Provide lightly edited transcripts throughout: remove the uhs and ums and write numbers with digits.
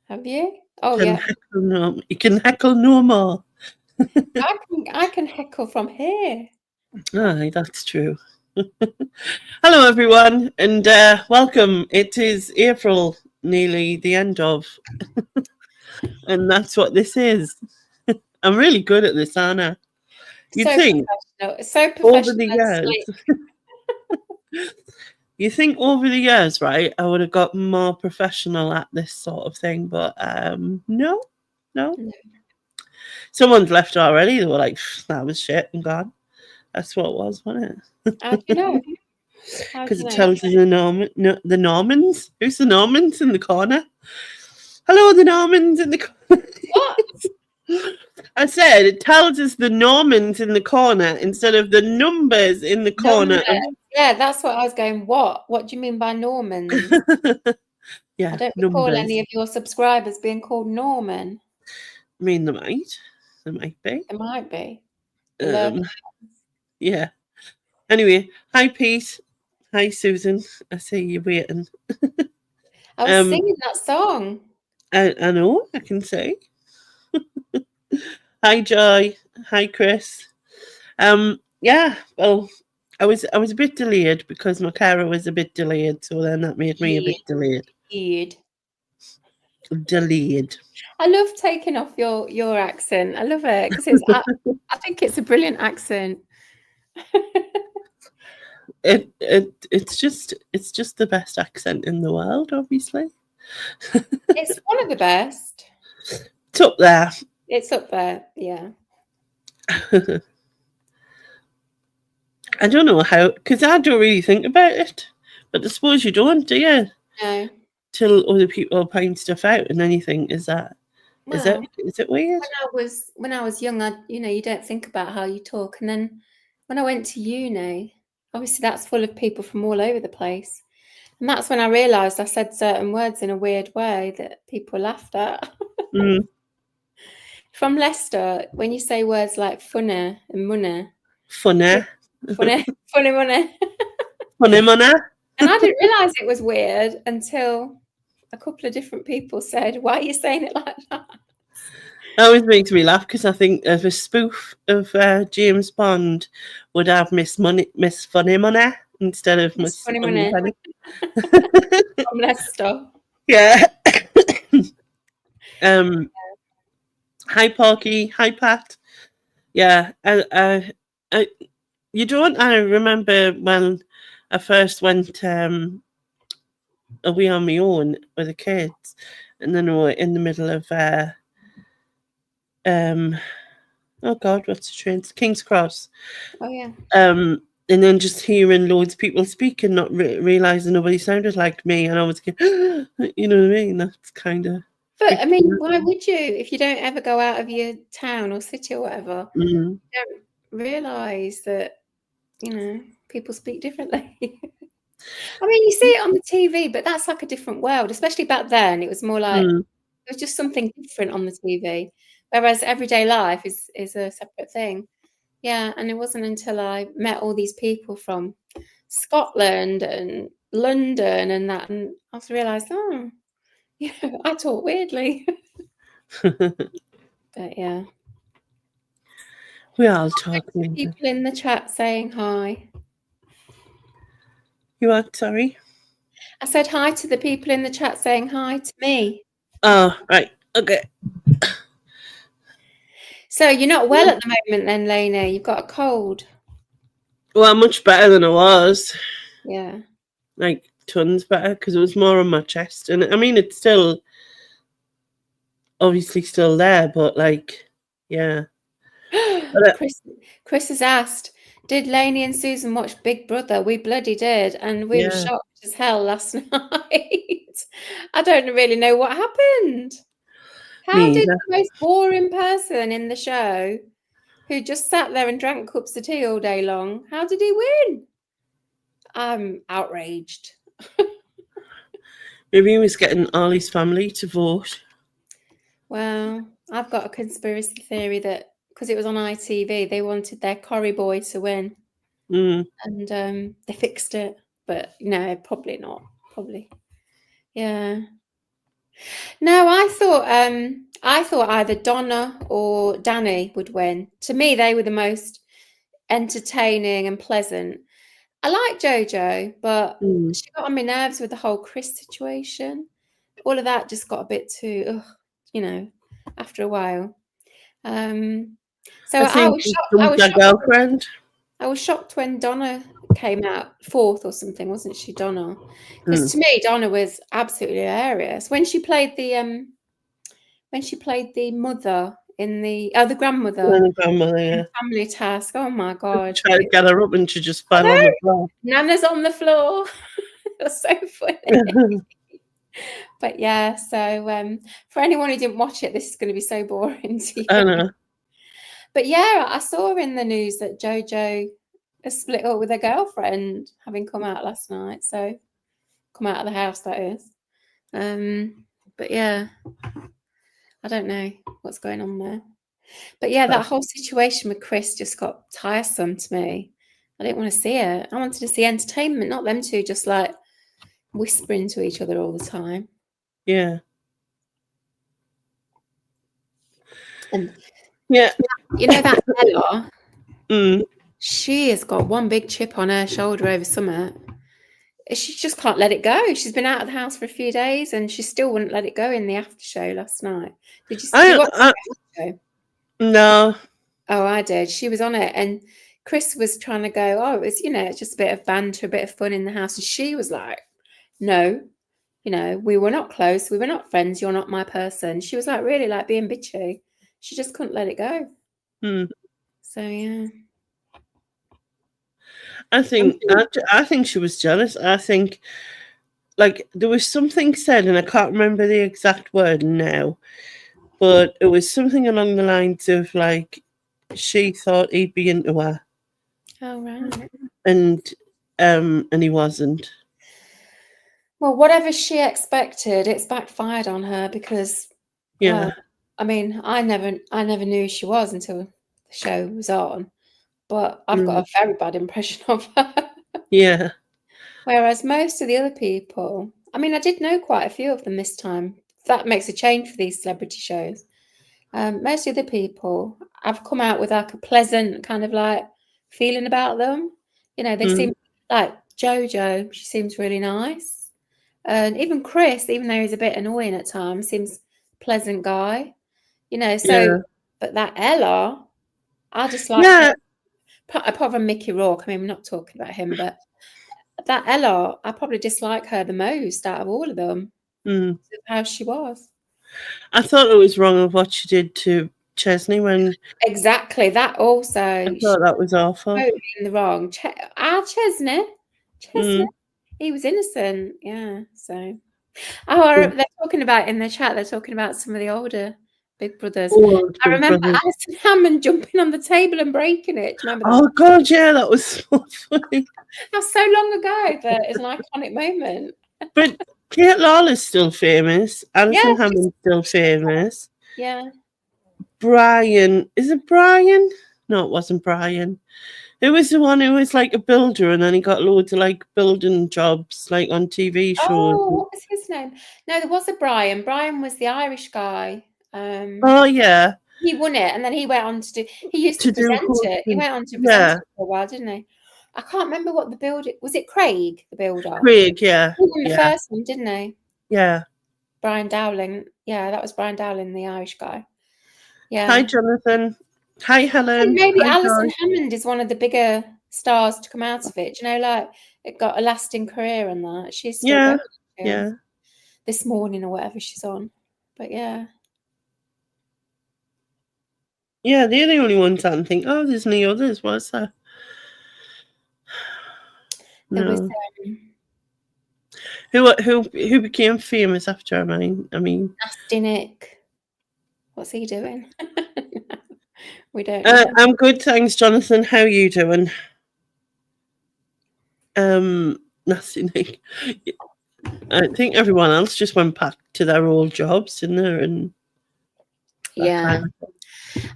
Have you? Oh Can yeah. heckle no, you can heckle no more. I can heckle from here. Aye, that's true. Hello, everyone, and welcome. It is April, nearly the end of, and that's what this is. I'm really good at this, Anna. You'd So think professional. So over professional the and years, slick. you think over the years, right? I would have got more professional at this sort of thing, but no, no. No. Someone's left already. They were like, "That was shit," and gone. That's what it was, wasn't it? How do you know? How do Because you it know? tells you the Normans. Who's the Normans in the corner? Hello, the Normans in the corner. What? I said it tells us the Normans in the corner instead of the numbers in the corner Number. Yeah, that's what I was going. What do you mean by Normans? of I yeah, don't recall numbers. any of your subscribers being called Norman. I mean, there might be. It might be. The lurk. Um, yeah. Anyway, hi Pete, hi Susan. I see you waiting. I was Um, singing that song. I know I can say hi Joy, hi Chris. Yeah, well, I was a bit delayed because my carer was a bit delayed, so then that made me a Weird. bit delayed. Weird. Delayed. I love taking off your accent. I love it because I think it's a brilliant accent. It's just the best accent in the world, obviously. It's one of the best. It's up there. It's up there. Yeah. I don't know how, because I don't really think about it, but I suppose you don't, do you? No. Till other people point stuff out, and then you think, is it Well, is it weird? when I was young, you don't think about how you talk. And then when I went to uni, obviously that's full of people from all over the place. And that's when I realised I said certain words in a weird way that people laughed at. Mm, From Leicester, when you say words like funny and money, funny, funny, funny money. funny money. And I didn't realise it was weird until a couple of different people said, "Why are you saying it like that?" That always makes me laugh because I think if a spoof of James Bond would have Miss Funny Money instead of It's Miss funny Money money Penny. from Leicester. Yeah. um. Hi, Porky. Hi, Pat. Yeah. I, you don't. I remember when I first went away on my own with the kids, and then we were in the middle of um. Oh God, what's the train? King's Cross. Oh yeah. And then just hearing loads of people speak and not realizing nobody sounded like me, and I was going, you know what I mean? That's kind of But I freaked me mean, out. why would you if you don't ever go out of your town or city or whatever? Mm, You don't realise that, people speak differently. I mean, you see it on the TV, but that's like a different world, especially back then. It was more like mm. it was just something different on the TV, whereas everyday life is a separate thing. Yeah, and it wasn't until I met all these people from Scotland and London and that, and I realised, oh, yeah, I talk weirdly. But yeah. We all talk maybe. People in the chat saying hi. You are sorry? I said hi to the people in the chat saying hi to me. Oh, right. Okay. So you're not well at the moment then, Lena. You've got a cold. Well, much better than I was. Yeah. Like, tons better because it was more on my chest. And I mean, it's still obviously still there, but like, yeah. But Chris has asked, did Lainey and Susan watch Big Brother? We bloody did, and we were yeah, shocked as hell last night. I don't really know what happened. How me did either. the most boring person in the show, who just sat there and drank cups of tea all day long, how did he win? I'm outraged. Maybe he was getting Ollie's family to vote. Well, I've got a conspiracy theory that because it was on ITV, they wanted their Corrie boy to win, Mm. and they fixed it. But no, probably not. Probably, yeah. No, I thought either Donna or Danny would win. To me, they were the most entertaining and pleasant. I like JoJo, but Mm. she got on my nerves with the whole Chris situation. All of that just got a bit too, after a while. So I I think was she shocked. dumped her girlfriend. I was shocked when Donna came out fourth or something, wasn't she, Donna? Because Mm. to me, Donna was absolutely hilarious when she played the mother in the grandmother And the grandmother, in yeah. Family Task. Oh my God. Tried to get her up and she just I fell on know. the floor. Nana's on the floor. It was so funny. But yeah, so for anyone who didn't watch it, this is going to be so boring to you. I know. But yeah, I saw in the news that JoJo has split up with her girlfriend, having come out last night. So come out of the house, that is. But yeah, I don't know what's going on there. But yeah, that whole situation with Chris just got tiresome to me. I didn't want to see it. I wanted to see entertainment, not them two just like whispering to each other all the time. Yeah. And Yeah. you know that Ella, Mm. she has got one big chip on her shoulder over summer. She just can't let it go. She's been out of the house for a few days and she still wouldn't let it go in the after show last night. Did you watch the after show? No. Oh, I did. She was on it and Chris was trying to go, oh, it was, it's just a bit of banter, a bit of fun in the house. And she was like, no, we were not close. We were not friends. You're not my person. She was like really like being bitchy. She just couldn't let it go. Mm. So, yeah. I think she was jealous. I think like there was something said, and I can't remember the exact word now, but it was something along the lines of like she thought he'd be into her, Oh, right. and he wasn't. Well, whatever she expected, it's backfired on her because, Yeah. I mean, I never knew who she was until the show was on, but I've got a very bad impression of her. Yeah. Whereas most of the other people, I mean, I did know quite a few of them this time. That makes a change for these celebrity shows. Most of the people have come out with like a pleasant kind of like feeling about them. They seem like JoJo, she seems really nice. And even Chris, even though he's a bit annoying at times, seems pleasant guy. Yeah. But that Ella, I just like Yeah. apart from Mickey Rourke. I mean, we're not talking about him, but that Ella, I probably dislike her the most out of all of them. Mm. How she was. I thought it was wrong of what she did to Chesney when Exactly. That also. I thought that was awful. Totally in the wrong. Chesney. Mm. He was innocent. Yeah. So. Oh, they're talking about in the chat. They're talking about some of the older Big Brothers. I remember Alison Hammond jumping on the table and breaking it. Do you remember that? Oh God, yeah, that was so funny. That's so long ago, but it's an iconic moment. But Kate Lawler's still famous. Alison Hammond's still famous. Yeah. Brian, is it Brian? No, it wasn't Brian. It was the one who was like a builder, and then he got loads of like building jobs, like on TV shows. Oh, what was his name? No, there was a Brian. Brian was the Irish guy. Oh yeah. He won it, and then he went on to do. He used to present it. He went on to present it for a while, didn't he? I can't remember what the builder was. It Craig, the builder. Craig, yeah. He won the first one, didn't he? Yeah. Brian Dowling. Yeah, that was Brian Dowling, the Irish guy. Yeah. Hi, Jonathan. Hi, Helen. Maybe Hi, Alison Hammond is one of the bigger stars to come out of it. Do you know, like it got a lasting career and that. She's still going. Yeah. This morning or whatever she's on. But yeah. Yeah, they're the only ones I can think. Oh, there's no others, was there? There was who became famous after I mean Nasty Nick. What's he doing? We don't I'm good, thanks, Jonathan. How are you doing? Nasty Nick. I think everyone else just went back to their old jobs, didn't they? And yeah.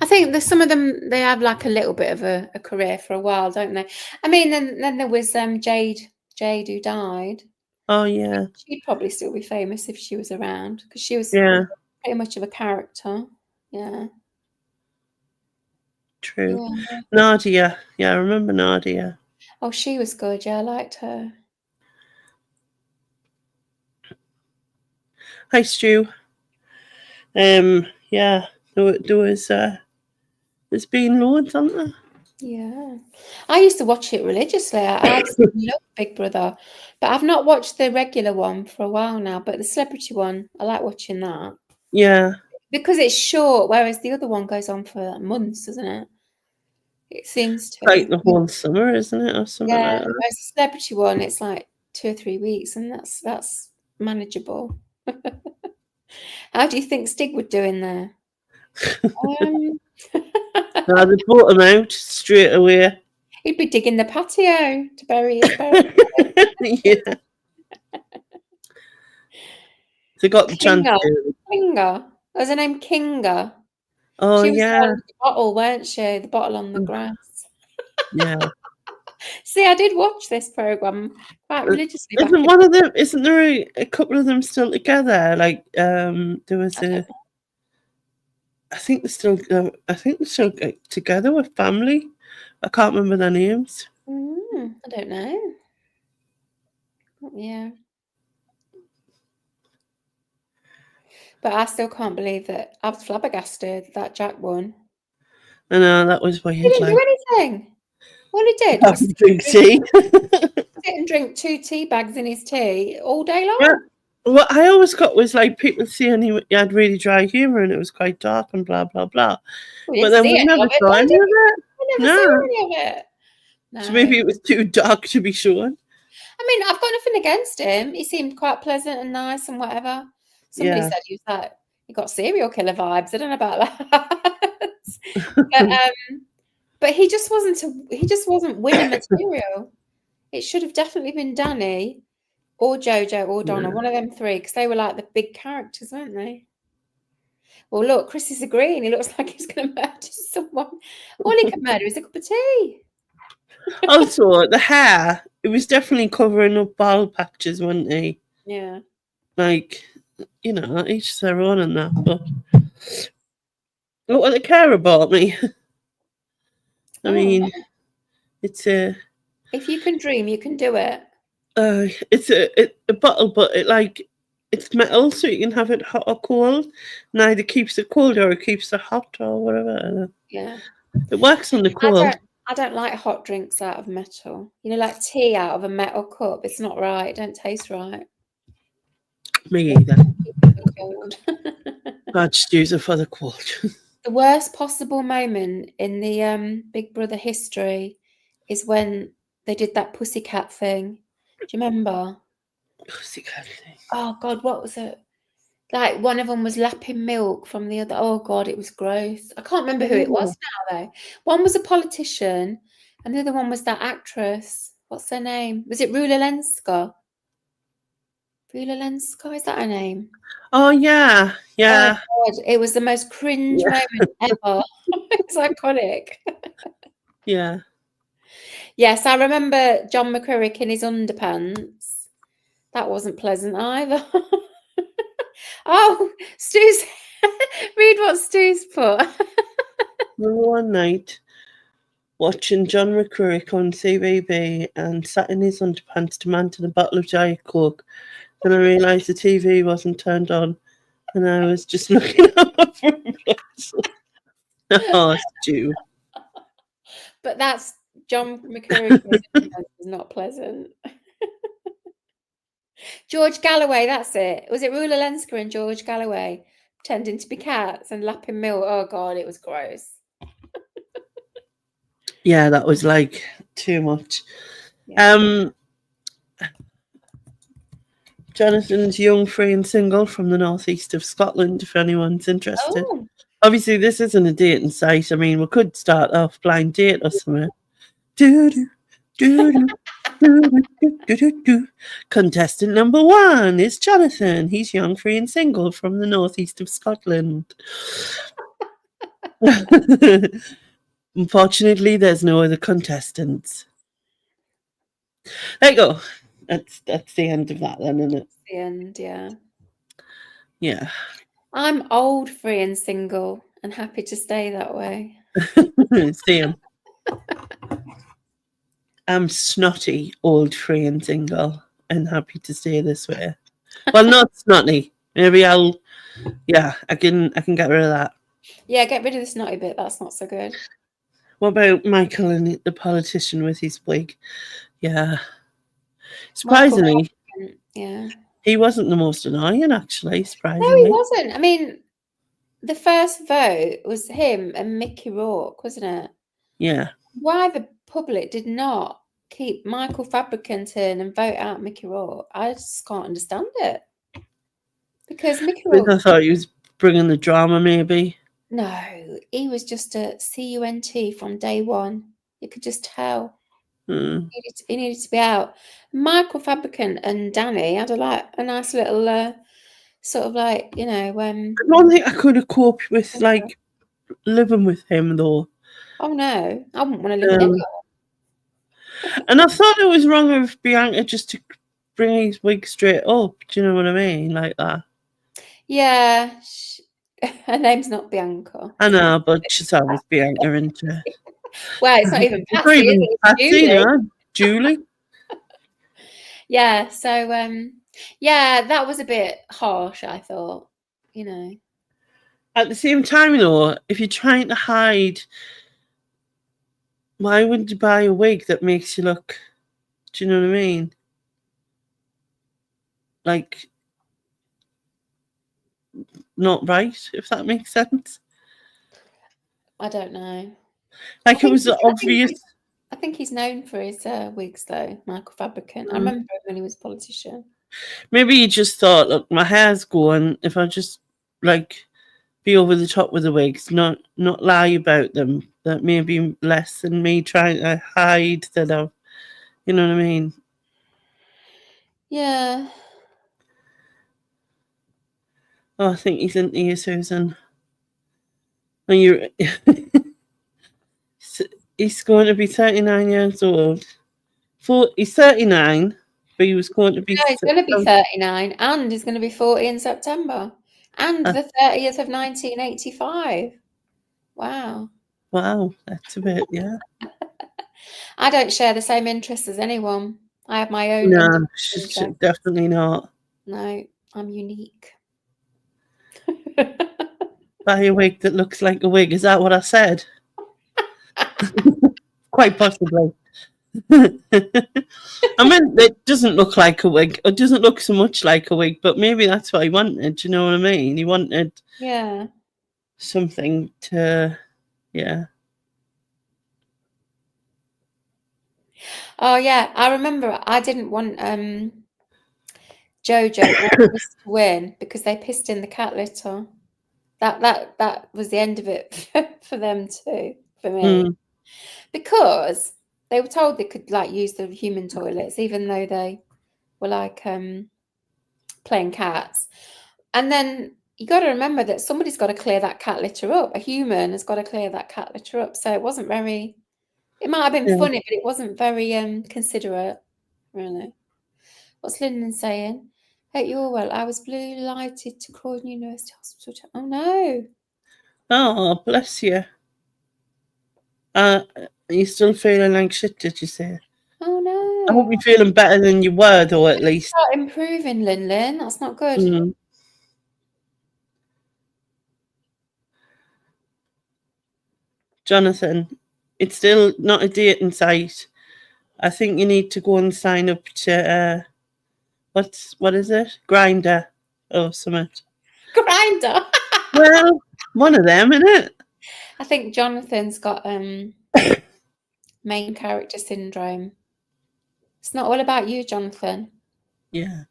I think there's some of them, they have like a little bit of a career for a while, don't they? I mean, then there was Jade who died. Oh, yeah. She'd probably still be famous if she was around because she was Yeah, pretty much of a character. Yeah. true. Yeah. Nadia. Yeah, I remember Nadia. Oh, she was good. Yeah, I liked her. Hi, Stu. Yeah, there was, there's been loads, hasn't there? Yeah. I used to watch it religiously. I absolutely love Big Brother, but I've not watched the regular one for a while now. But the celebrity one, I like watching that Yeah, because it's short, whereas the other one goes on for like months, doesn't it? It seems like to. the whole summer, isn't it, or something Yeah, like that? whereas the celebrity one, it's like 2 or 3 weeks, and that's manageable. How do you think Stig would do in there? Um, Now they brought him out straight away. he'd be digging the patio to bury his burial. Yeah, they got the chance Kinga. to. Kinga. Was her name Kinga? Oh, She was the one yeah, with the bottle, weren't she? The bottle on the grass. yeah. See, I did watch this programme quite religiously back Isn't in. one of them? Isn't there a couple of them still together? Like, there was I don't a. I think they're still. I think they're still together with family. I can't remember their names. I don't know. Yeah. But I still can't believe that I was flabbergasted that Jack won. I know that was He weird. didn't do Like, anything. All he did was drink tea. sit and drink 2 tea bags in his tea all day Yeah. long. What I always got was like people saying he had really dry humour and it was quite dark and blah blah blah. We But didn't then see we any never of it, saw though, any did of we? it. We never saw No. any of it. So maybe it was too dark to be shown. I mean, I've got nothing against him. He seemed quite pleasant and nice and whatever. Somebody Yeah. said he was like, he got serial killer vibes. I don't know about that. But he just wasn't winning material. It should have definitely been Danny or Jojo or Donna, Yeah. one of them three, because they were like the big characters, weren't they? Well, look, Chris is agreeing. He looks like he's going to murder someone. All he can murder is a cup of tea. Also, the hair, it was definitely covering up bald patches, wasn't he? Yeah. Like, you know, each their own and that, but what do they care about me? I mean, it's a if you can dream, you can do it. it's a bottle, but it's metal, so you can have it hot or cold. Neither keeps it cold or it keeps it hot or whatever. Yeah. It works on the cold. I don't like hot drinks out of metal. You know, like tea out of a metal cup. It's not right. It don't taste right. Me either. Cold. I'd just use it for the cold. The worst possible moment in the Big Brother history is when they did that pussycat thing. Do you remember? Pussycat thing. Oh God, what was it? Like one of them was lapping milk from the other. Oh God, it was gross. I can't remember who it was now though. One was a politician, and the other one was that actress. What's her name? Was it Rula Lenska? Rula Lenska, is that her name? Oh yeah, yeah. Oh God, it was the most cringe moment ever. It's iconic. Yeah. Yes, I remember John McCurrick in his underpants. That wasn't pleasant either. Oh, Stu's read what Stu's put. Remember one night watching John McCurrick on CBB and sat in his underpants demanding a bottle of Diet Coke. Then I realised the TV wasn't turned on and I was just looking up for Oh, Stu. But that's John McCurrick was not pleasant. George Galloway, that's it. Was it Rula Lenska and George Galloway pretending to be cats and lapping milk? Oh God, it was gross. Yeah, that was like too much. Yeah. Jonathan's young, free and single from the northeast of Scotland, if anyone's interested. Oh. Obviously, this isn't a dating site. I mean, we could start off blind date or something. Do-do, do-do, do-do, do-do, do. Contestant number 1 is Jonathan. He's young, free and single from the northeast of Scotland. Unfortunately, there's no other contestants. There you go. That's the end of that then, isn't it? The end, yeah. Yeah. I'm old, free and single and happy to stay that way. Same. I'm snotty, old, free and single and happy to stay this way. Well, not snotty. Maybe I can get rid of that. Yeah, get rid of the snotty bit. That's not so good. What about Michael and the politician with his wig? Yeah. Michael Surprisingly, Fabian, yeah. he wasn't the most annoying, actually, No, he surprisingly. wasn't. I mean, the first vote was him and Mickey Rourke, wasn't it? Yeah. Why the public did not keep Michael Fabricant and vote out Mickey Rourke, I just can't understand it. Because Mickey I Rourke, thought he was bringing the drama, maybe. no, he was just a CUNT from day one. You could just tell. He needed to be out. Michael Fabricant and Danny had a nice little sort of like, I don't think I could have coped with like living with him though. oh no, I wouldn't want to live with him. And I thought it was wrong of Bianca just to bring his wig straight up. Do you know what I mean? Like that. Yeah, her name's not Bianca. I know, but she's always Bianca, isn't she? Well, it's not even It's not Patsy, is even it? It's Patsy, Julie. no. Julie. Yeah, so yeah, that was a bit harsh, I thought, At the same time, though, if you're trying to hide, why wouldn't you buy a wig that makes you look? Do you know what I mean? Like, not right, if that makes sense. I don't know. Like, it was obvious. I think he's known for his wigs, though, Michael Fabricant. I remember him when he was a politician. Maybe he just thought, look, my hair's going. If I just, like, be over the top with the wigs, not lie about them, that may be less than me trying to hide that I've, you know what I mean? Yeah. Oh, I think he's into you, Susan. And you're... He's going to be 39 years old. He's 39, but he was going to be... No, he's going to be 39, and he's going to be 40 in September. And the 30th of 1985. Wow. Wow, that's a bit, yeah. I don't share the same interests as anyone. I have my own. No, definitely not. No, I'm unique. Buy a wig that looks like a wig. Is that what I said? Quite possibly. I mean, it doesn't look like a wig. It doesn't look so much like a wig, but maybe that's what he wanted. Do you know what I mean? He wanted something to, yeah. Oh yeah, I remember. I didn't want Jojo to win because they pissed in the cat litter. That was the end of it for them too. For me, because they were told they could like use the human toilets, even though they were like playing cats. And then you got to remember that somebody's got to clear that cat litter up. A human has got to clear that cat litter up. So it wasn't very. It might have been funny, but it wasn't very considerate, really. What's Lyndon saying? Hope you're well. I was blue lighted to Croydon University Hospital. Oh no. Oh, bless you. Are you still feeling like shit, did you say? Oh no. I hope you're feeling better than you were, though, at least. Start improving, Lynn. That's not good. Jonathan, it's still not a dating site. I think you need to go and sign up to what is it? Grindr or something. Grindr. Well, one of them, isn't it? I think Jonathan's got main character syndrome. It's not all about you, Jonathan. Yeah.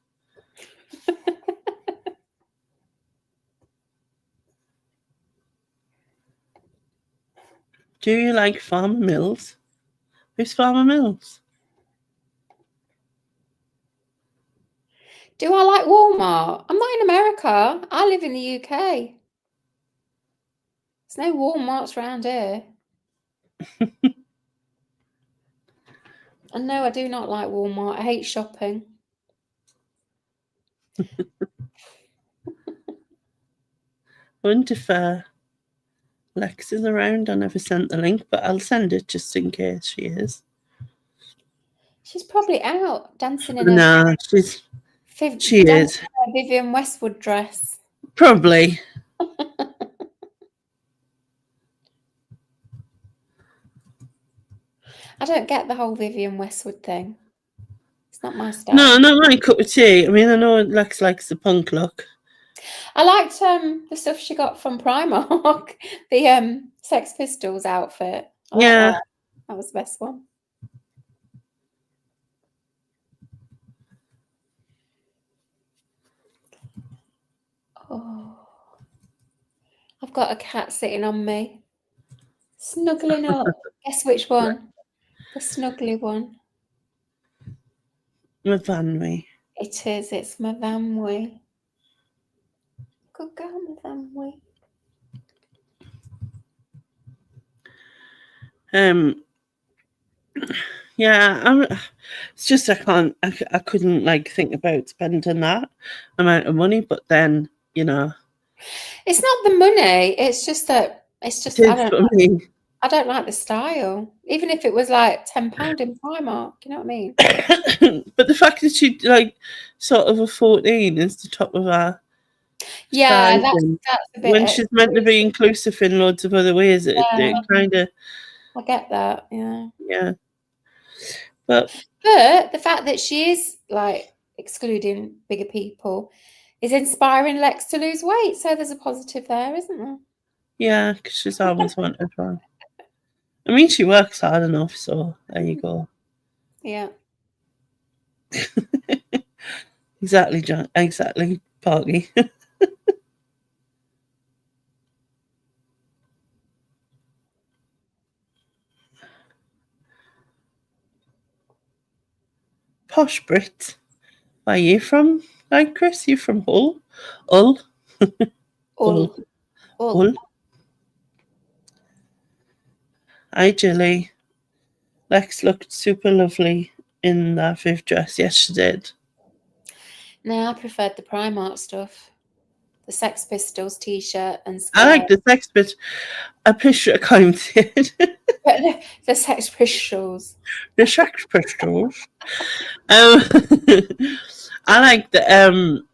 Do you like Farmer Mills? Who's Farmer Mills? Do I like Walmart? I'm not in America. I live in the UK. There's no Walmarts around here. And no, I do not like Walmart. I hate shopping. I wonder if Lex is around. I never sent the link, but I'll send it just in case she is. She's probably out dancing in No, she is. a Vivienne Westwood dress. Probably. I don't get the whole Vivienne Westwood thing. It's not my style. No, not my cup of tea. I mean, I know Lex likes the punk look. I liked the stuff she got from Primark, the Sex Pistols outfit. Yeah. That was the best one. Oh, I've got a cat sitting on me, snuggling up. Guess which one? The snuggly one. My Vanwy. It is. It's my Vanwy. Good girl, my Vanwy. Yeah, it's just I couldn't like think about spending that amount of money, but then It's not the money. It's just that it's just it is for me. I don't like the style. Even if it was like £10 in Primark, you know what I mean? But the fact that she like sort of a 14 is the top of her. Yeah, that's a bit. When she's meant to be inclusive in loads of other ways, it kind of. I get that. Yeah. Yeah. But the fact that she is like excluding bigger people is inspiring Lex to lose weight. So there's a positive there, isn't there? Yeah, because she's always wanted one. I mean, she works hard enough, so there you go. Yeah. Exactly, John. Exactly, Parky. Posh Brit. Where are you from? Like Chris, you from Hull? Hull. Hull. Hi, Jilly. Lex looked super lovely in that fifth dress. Yes, she did. No, I preferred the Primark stuff. The Sex Pistols t-shirt and skirt. I like the Sex Pistols. A picture I can't see it. The Sex Pistols. The Sex Pistols. I like the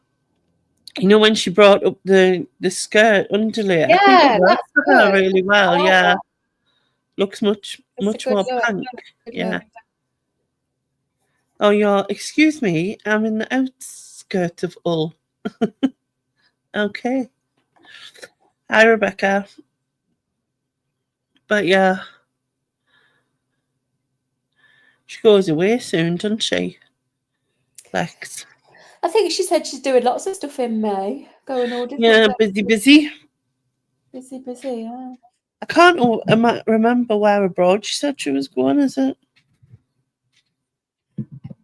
when she brought up the skirt underlayer. Yeah, I think it works for her really well. Like yeah, that. Looks much more punk. Yeah. Look. Oh, excuse me. I'm in the outskirts of Hull. Okay. Hi, Rebecca. But yeah, she goes away soon, doesn't she? Lex. I think she said she's doing lots of stuff in May. Going all different. Yeah, busy. Busy, yeah. I can't remember where abroad she said she was going, is it?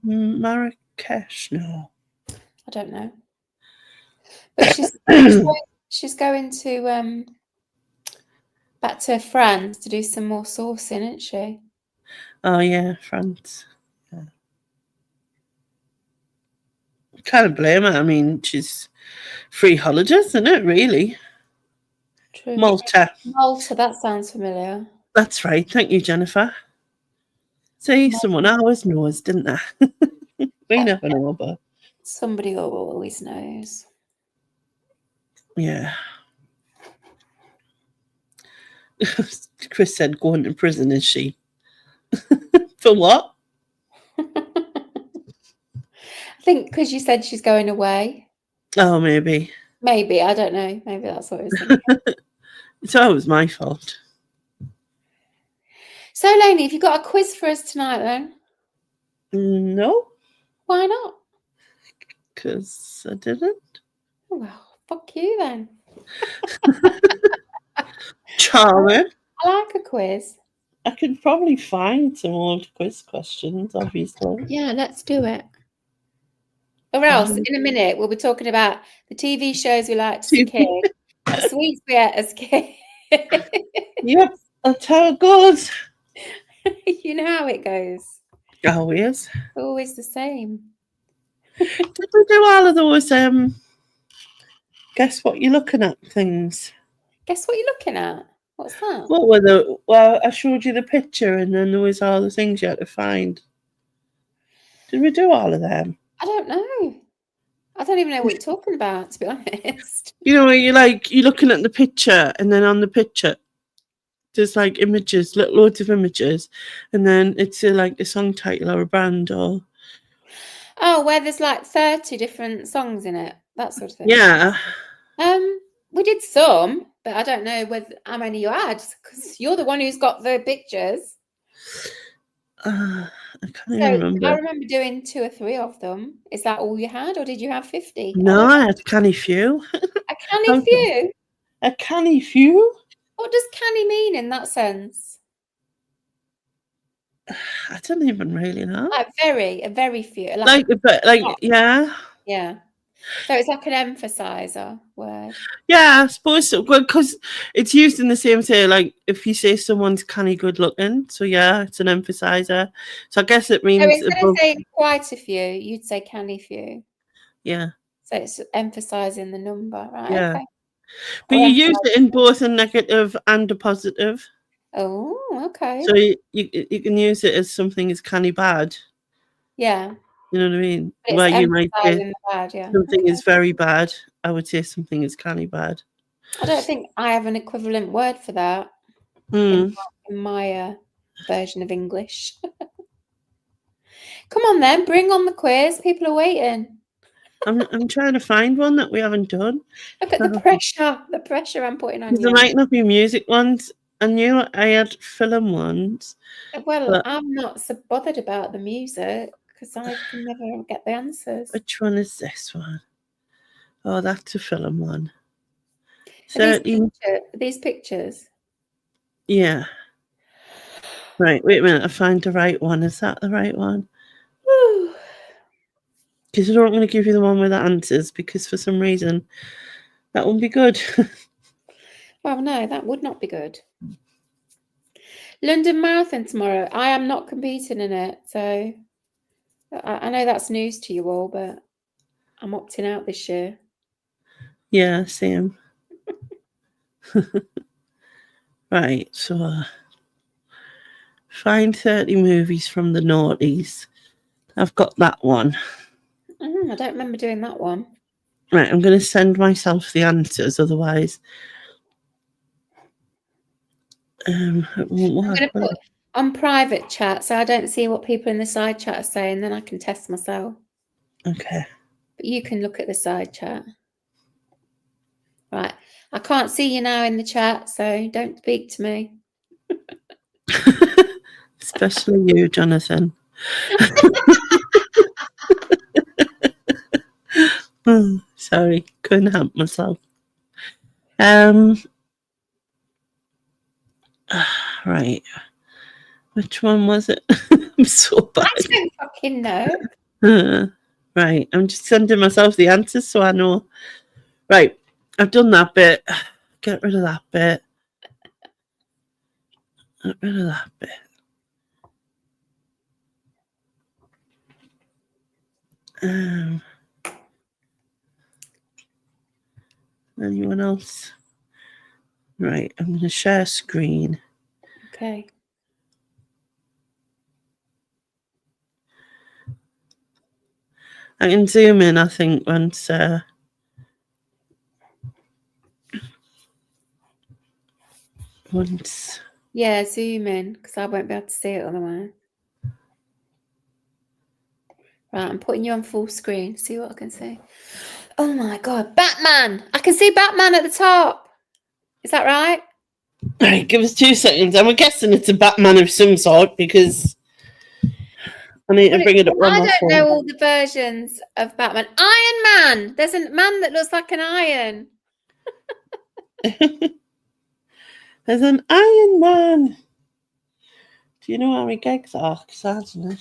Marrakesh? No. I don't know. But she's going to back to France to do some more sourcing, isn't she? Oh yeah, France. Yeah. Can't blame her. I mean, she's free holidays, isn't it, really? True. Malta, that sounds familiar. That's right. Thank you, Jennifer. See, someone always knows, didn't they? We never know, but somebody always knows. Yeah. Chris said, going to prison, is she? For what? I think because you said she's going away. Oh, maybe. Maybe. I don't know. Maybe that's what it was. It's always my fault. So, Lainey, have you got a quiz for us tonight then? No. Why not? Because I didn't. Oh, well, fuck you then. Charming. I like a quiz. I could probably find some old quiz questions, obviously. Yeah, let's do it. Or else, in a minute, we'll be talking about the TV shows we liked as a kid, the sweets we ate as a kid. Yep, that's how it goes. You know how it goes. Always. Always the same. Did we do all of those guess what you're looking at things? Guess what you're looking at? What's that? What were the well, I showed you the picture and then there was all the things you had to find. Did we do all of them? I don't know. I don't even know what you're talking about, to be honest. You know, you're looking at the picture and then on the picture there's like images, loads of images, and then it's like a song title or a band or Oh, where there's like 30 different songs in it, that sort of thing. yeah. We did some, but I don't know how many you had, because you're the one who's got the pictures. I can't So even remember. I remember doing 2 or 3 of them. Is that all you had, or did you have 50? No, I had a canny few. A canny few? A canny few? What does canny mean in that sense? I don't even really know. Like a very few. Like yeah. Yeah. So it's like an emphasizer word. Yeah, I suppose so. Because it's used in the same way, like if you say someone's canny good looking. So yeah, it's an emphasizer. So I guess it means So instead of saying quite a few, you'd say canny few. Yeah. So it's emphasizing the number, right? Yeah. Okay. But you use it in both a negative and a positive. Oh, okay. So you can use it as something is canny bad. Yeah. You know what I mean? But Where it's you might say emphasizing the bad, yeah. something is very bad. I would say something is canny bad. I don't think I have an equivalent word for that in my version of English. Come on then, bring on the quiz. People are waiting. I'm trying to find one that we haven't done. Look at the pressure I'm putting on you. There might not be music ones. I knew I had film ones. Well, I'm not so bothered about the music because I can never get the answers. Which one is this one? Oh, that's a film one. These pictures? Yeah. Right, wait a minute. I find the right one. Is that the right one? Because I don't want to give you the one with the answers because for some reason that wouldn't be good. Well, no, that would not be good. London Marathon tomorrow. I am not competing in it, so I know that's news to you all, but I'm opting out this year. Yeah, same. Right, so find 30 movies from the noughties. I've got that one. I don't remember doing that one. Right, I'm going to send myself the answers, otherwise. I'm going to put on private chat so I don't see what people in the side chat are saying, then I can test myself. Okay. But you can look at the side chat. Right. I can't see you now in the chat, so don't speak to me. Especially you, Jonathan. Sorry, couldn't help myself. Right. Which one was it? I'm so bad. I don't fucking know. Right. I'm just sending myself the answers so I know. Right. I've done that bit. Get rid of that bit. Get rid of that bit. Anyone else? Right. I'm going to share screen. Okay. I can zoom in, I think, once. Yeah, zoom in because I won't be able to see it otherwise. Right, I'm putting you on full screen. See what I can see. Oh my god, Batman! I can see Batman at the top. Is that right? Right, give us 2 seconds. I'm guessing it's a Batman of some sort because I need to bring it up. I don't know all the versions of Batman. Iron Man! There's a man that looks like an iron. There's an Iron Man. Do you know how many gigs are? Because I don't know.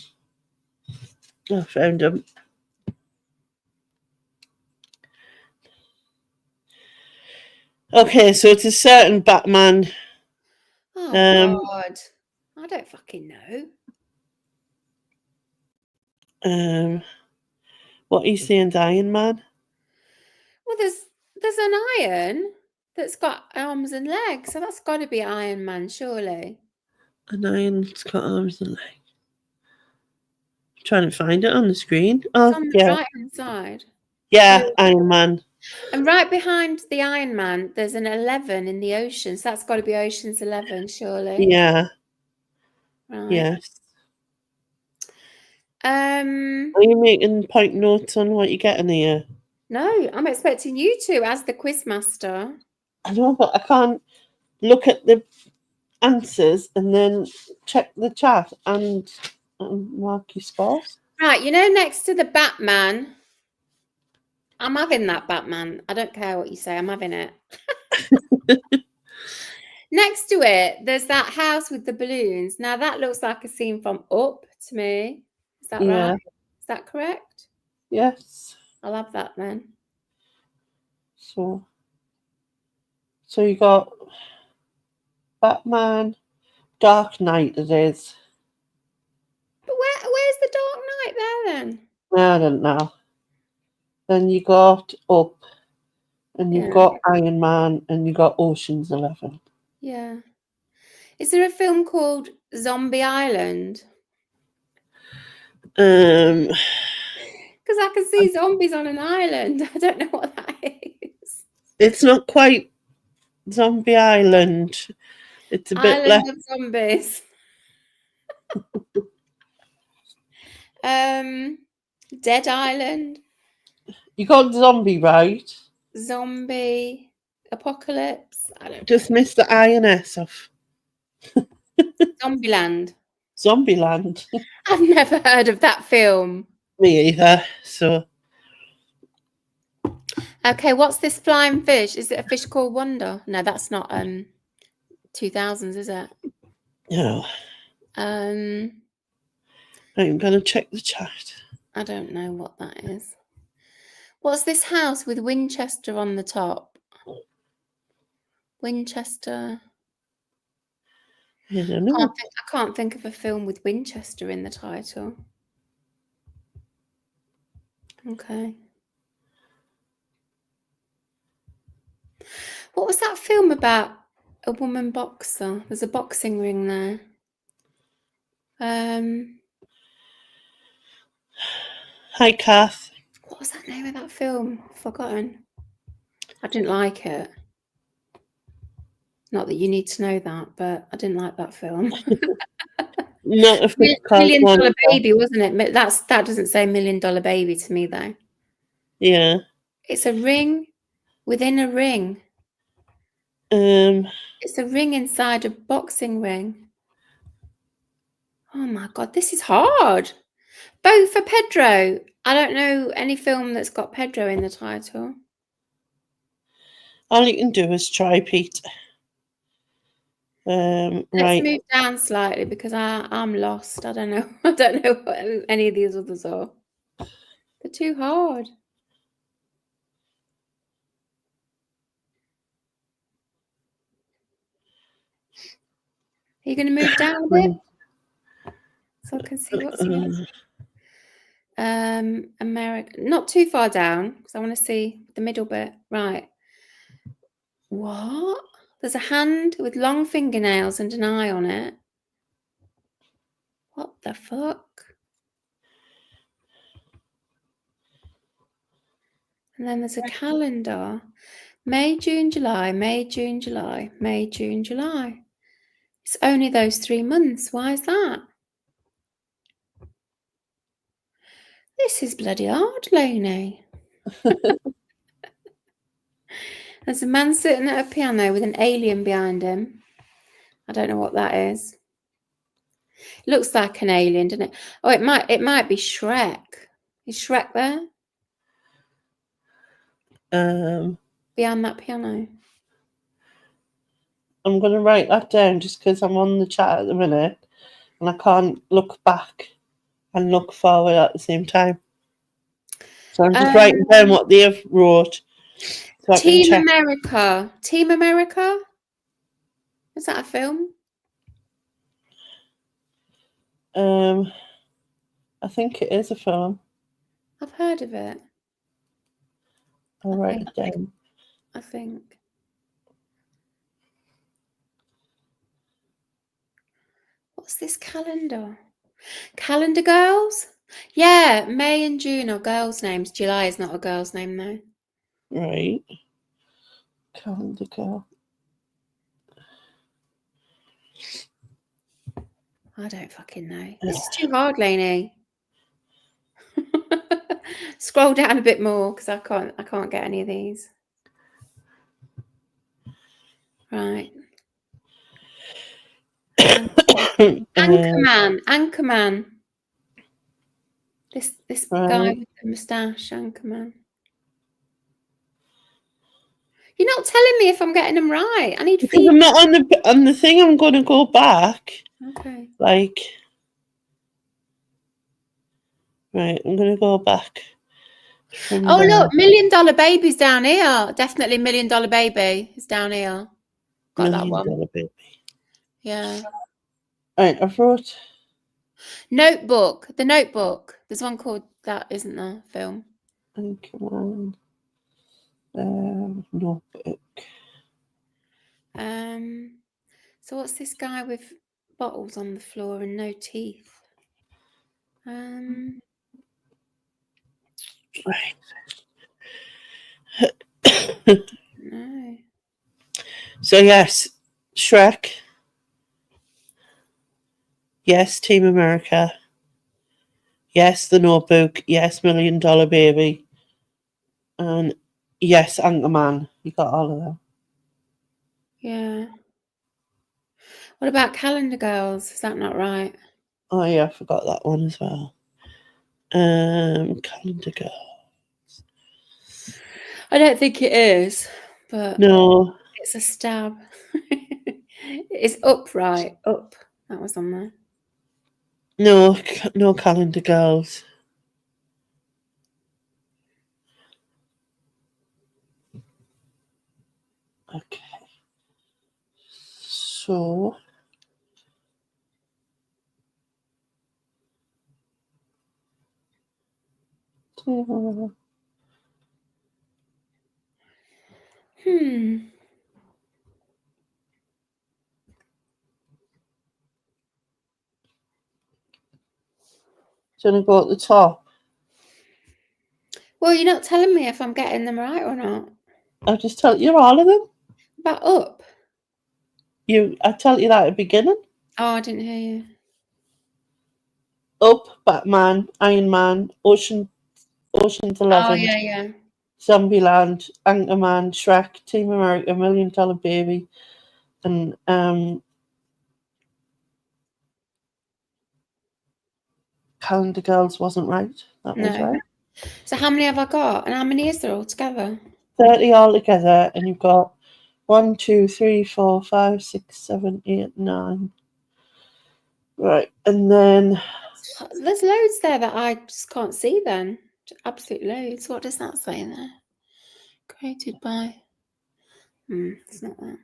I found him. Okay, so it's a certain Batman. Oh God, I don't fucking know. What are you saying, Iron Man? Well, there's an iron that's got arms and legs, so that's got to be Iron Man, surely. An iron's got arms and legs. I'm trying to find it on the screen. Oh, It's on the yeah. right-hand side. Yeah, So, Iron Man. and right behind the Iron Man, there's an 11 in the ocean, so that's got to be Ocean's 11, surely. Yeah, Right. yes. Are Are you making point notes on what you're getting here? No, I'm expecting you to as the quiz master. I know, but I can't look at the answers and then check the chat and mark your scores. Right, next to the Batman, I'm having that Batman. I don't care what you say, I'm having it. Next to it, there's that house with the balloons. Now that looks like a scene from Up to me. Is that Yeah. right? Is that correct? Yes. I'll have that then. So you got Batman, Dark Knight it is. But where's the Dark Knight there then? I don't know. Then you got Up, and you've Yeah. got Iron Man, and you got Ocean's 11. Yeah. Is there a film called Zombie Island? Um, Because I can see zombies on an island. I don't know what that is. it's not quite Zombie Island. It's a bit less. Island of zombies. Dead Island. You got Zombie right. Zombie Apocalypse. I don't Just know. missed the INS off Zombieland. Zombieland. I've never heard of that film. Me either. So Okay, what's this flying fish? Is it a fish called Wonder? No, that's not 2000s, is it? no, Um, I'm gonna check the chat. I don't know what that is. What's this house with Winchester on the top? Winchester. I don't know. I can't think of a film with Winchester in the title. Okay. What was that film about? A woman boxer. There's a boxing ring there. Hi, Kath. What was that name of that film? Forgotten. I didn't like it. Not that you need to know that, but I didn't like that film. Not a fish called Million Dollar Wanda. Baby, wasn't it? That doesn't say Million Dollar Baby to me though. Yeah. It's a ring within a ring. It's a ring inside a boxing ring. Oh my God, this is hard. Both for Pedro. I don't know any film that's got Pedro in the title. All you can do is try, Pete. Let's Right. move down slightly because I'm lost. I don't know. I don't know what any of these others are. They're too hard. Are you going to move down a bit so I can see what's next? America, not too far down because I want to see the middle bit. Right. What? There's a hand with long fingernails and an eye on it. What the fuck? And then there's a calendar. May, June, July, May, June, July, May, June, July. It's only those 3 months. Why is that? This is bloody hard, Lainey. There's a man sitting at a piano with an alien behind him. I don't know what that is. It looks like an alien, doesn't it? Oh, it might be Shrek. Is Shrek there? Behind that piano. I'm going to write that down just because I'm on the chat at the minute and I can't look back and look forward at the same time. So I'm just writing down what they've wrote. So Team America. Team America? Is that a film? I think it is a film. I've heard of it. I'll write it down. I think. What's this calendar? Calendar Girls? Yeah, May and June are girls' names. July is not a girl's name, though. Right. Calendar Girl. I don't fucking know. This is too hard, Lainey. Scroll down a bit more because I can't get any of these. Right. Anchorman. This guy with the moustache, Anchorman. You're not telling me if I'm getting them right. I need because I'm not on the thing. I'm going to go back. Okay. Like, right. I'm going to go back. Oh look, $1 Million Baby's down here. Definitely $1 Million Baby is down here. Got that one. $1 Million Baby. Yeah. Right, I've wrote Notebook. The Notebook. There's one called that, isn't there? Film. Anchorman. Notebook. So what's this guy with bottles on the floor and no teeth? Right. No. So yes, Shrek. Yes, Team America. Yes, The Notebook. Yes, $1 Million Baby. And yes, Anchorman. You got all of them. Yeah. What about Calendar Girls? Is that not right? Oh yeah, I forgot that one as well. Calendar Girls. I don't think it is, but no, it's a stab. It's Upright. Up. That was on there. No Calendar Girls. Okay. So do you want to go at the top? Well, you're not telling me if I'm getting them right or not. I'll just tell you all of them. About Up? I tell you that at the beginning. Oh, I didn't hear you. Up, Batman, Iron Man, Ocean's 11. Oh, yeah. Zombieland, Anchorman, Shrek, Team America, $1 Million Baby, and Calendar Girls wasn't right. That was right. So how many have I got? And how many is there altogether? 30 altogether, and you've got 1, 2, 3, 4, 5, 6, 7, 8, 9. Right, and then there's loads there that I just can't see then. Absolute loads. What does that say there? Created by... it's not that.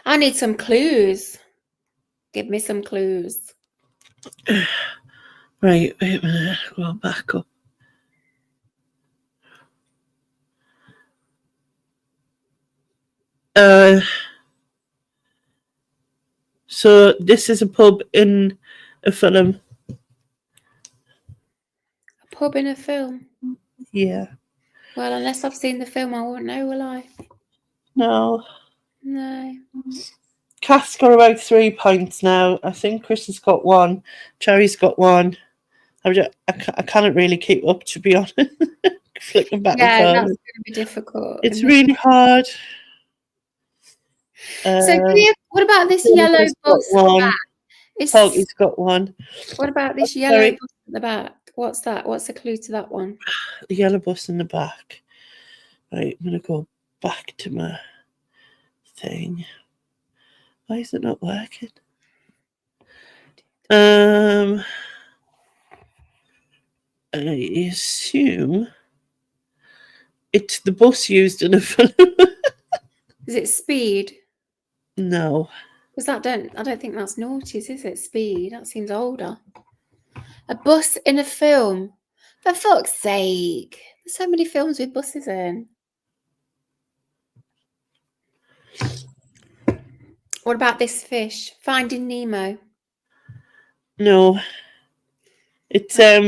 I need some clues. Give me some clues. Right, wait a minute. Go back up. So this is a pub in a film. A pub in a film? Yeah. Well, unless I've seen the film, I won't know, will I? No. Kath's got about 3 points now. I think Chris has got 1. Cherry's got 1. I can't really keep up, to be honest. Flicking back and forth. Yeah, that's going to be difficult. It's really hard. So, what about this yellow bus at the back? Poggy's got 1. What about this yellow bus at the back? What's that? What's the clue to that one? The yellow bus in the back. Right, I'm going to go back to my thing. Why is it not working? I assume it's the bus used in a film. Is it Speed? No. Because I don't think that's noughties, is it? Speed. That seems older. A bus in a film. For fuck's sake. There's so many films with buses in. What about this fish? Finding Nemo. No. It's I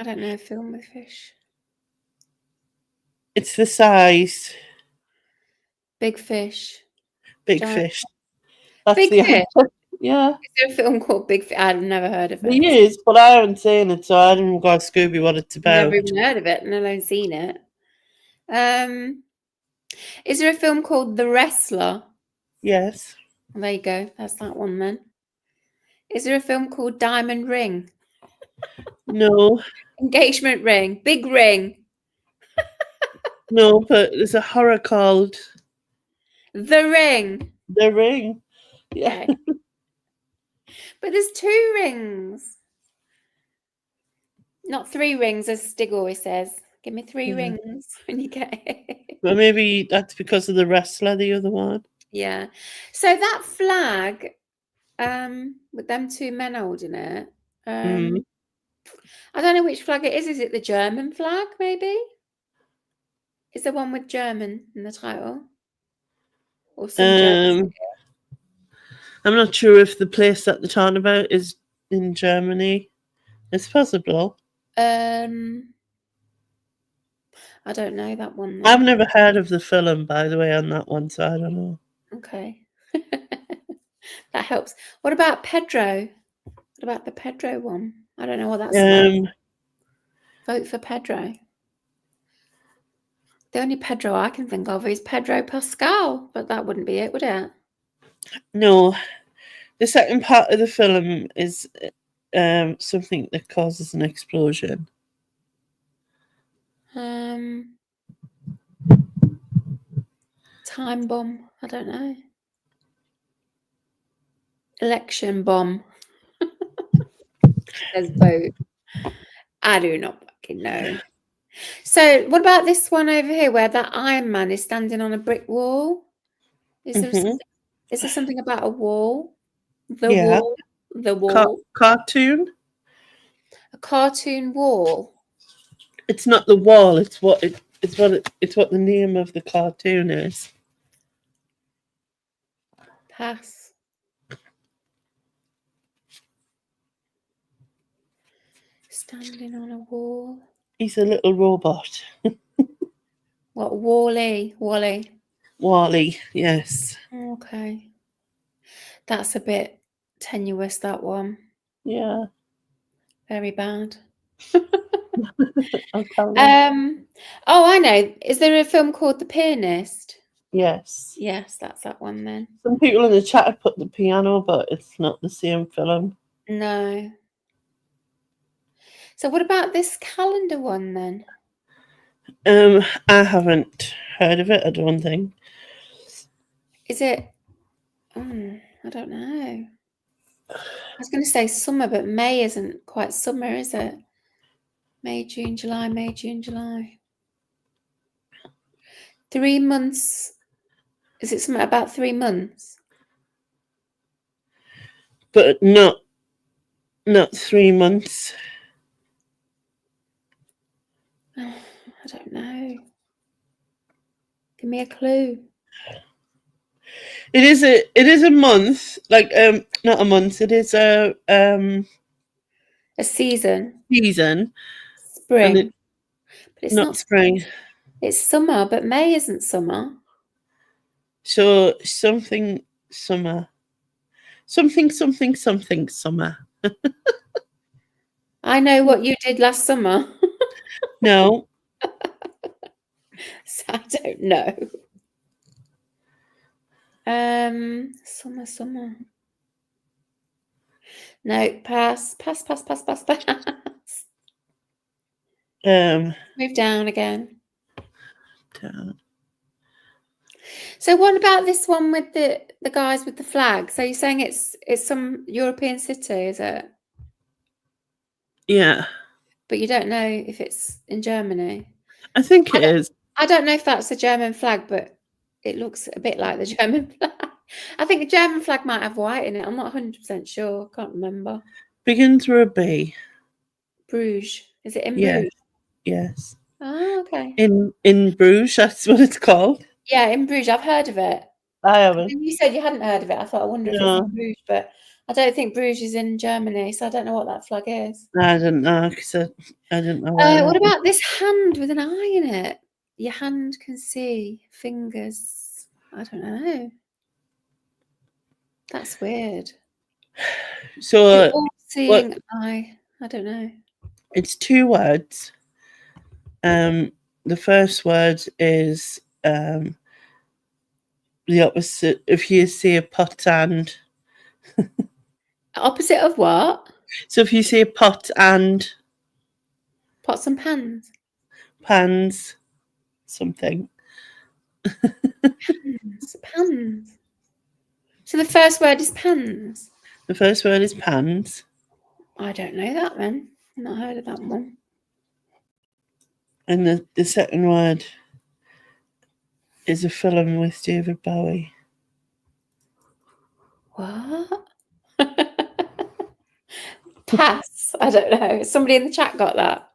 don't know a film with fish. it's the size. Big Fish. Big Giant. Fish. That's Big the Fish? answer. Yeah. Is there a film called Big Fish? I've never heard of There it. is, but I haven't seen it, so I haven't got Scooby what it's about. Never even heard of it, and alone seen it. Is there a film called The Wrestler? Yes. Well, there you go. That's that one then. Is there a film called Diamond Ring? No. Engagement Ring. Big Ring. No, but there's a horror called The Ring. The Ring. Yeah. Okay. But there's 2 rings. Not 3 rings, as Stig always says. Give me 3 rings when you get it. Well, maybe that's because of The Wrestler, the other one. Yeah. So that flag, with them 2 men holding it, I don't know which flag it is. Is it the German flag, maybe? Is there one with German in the title? Or some German? I'm not sure if the place that they're talking about is in Germany. It's possible. I don't know that one. Then. I've never heard of the film, by the way, on that one, so I don't know. Okay. That helps. What about Pedro? What about the Pedro one? I don't know what that's about. Vote for Pedro. The only Pedro I can think of is Pedro Pascal, but that wouldn't be it, would it? No. The second part of the film is something that causes an explosion. Time bomb. I don't know. Election bomb. Says vote. I do not fucking know. So what about this one over here where that Iron Man is standing on a brick wall? Is there something about a wall? The wall. Cartoon? A cartoon wall. It's not the wall, it's what the name of the cartoon is. Pass. Standing on a wall. He's a little robot. What, Wall-E? Wall-E. Wall-E, yes. Okay. That's a bit tenuous, that one. Yeah. Very bad. I'll tell you. Oh, I know. Is there a film called The Pianist? Yes. Yes, that's that one then. Some people in the chat have put The Piano, but it's not the same film. No. So what about this calendar one then? I haven't heard of it, I don't think. Is it? I don't know. I was going to say summer, but May isn't quite summer, is it? May, June, July, May, June, July. 3 months. Is it something about 3 months? But not 3 months. Oh, I don't know. Give me a clue. It is a month, like not a month. It is a season. Season. Spring. But it's not spring. It's summer, but May isn't summer. So something summer. Something summer. I know what you did last summer. No. So I don't know. Summer. No, pass. Move down again. Down. So what about this one with the guys with the flag? So you're saying it's some European city, is it? Yeah. But you don't know if it's in Germany. I think it is. I don't know if that's a German flag, but it looks a bit like the German flag. I think the German flag might have white in it. I'm not 100% sure. I can't remember. Begins with a B. Bruges. Is it in Yeah. Bruges? Yes. Oh, okay. In Bruges, that's what it's called. Yeah, in Bruges. I've heard of it. I haven't. When you said you hadn't heard of it, I thought, I wonder if it's No, in Bruges, but I don't think Bruges is in Germany, so I don't know what that flag is. I didn't know because I didn't know where What it was. about this hand with an eye in it? Your hand can see fingers. I don't know. That's weird. Your So what? all-seeing eye. I don't know. It's two words. The first word is the opposite. If you see a pot and, Opposite of what? so if you see a pot and Pots and pans. pans, something. Pans. So the first word is pans. The first word is pans, I don't know that then. Not heard of that one. and the second word is a film with David Bowie. What? Pass. I don't know. Somebody in the chat got that.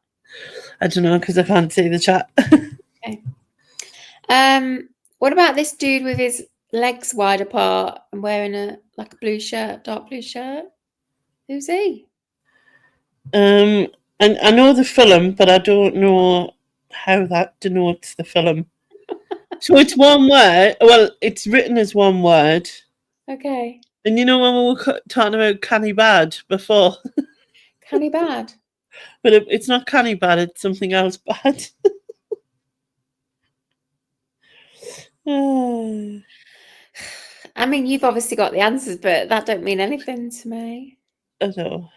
I don't know because I can't see the chat. Okay. What about this dude with his legs wide apart and wearing a blue shirt, dark blue shirt? Who's he? And I know the film, but I don't know how that denotes the film. So it's one word. Well, it's written as one word. Okay. And you know when we were talking about Canny Bad before, Canny bad. but it's not Canny Bad. It's something else bad. I I mean, you've obviously got the answers, but that don't mean anything to me. know.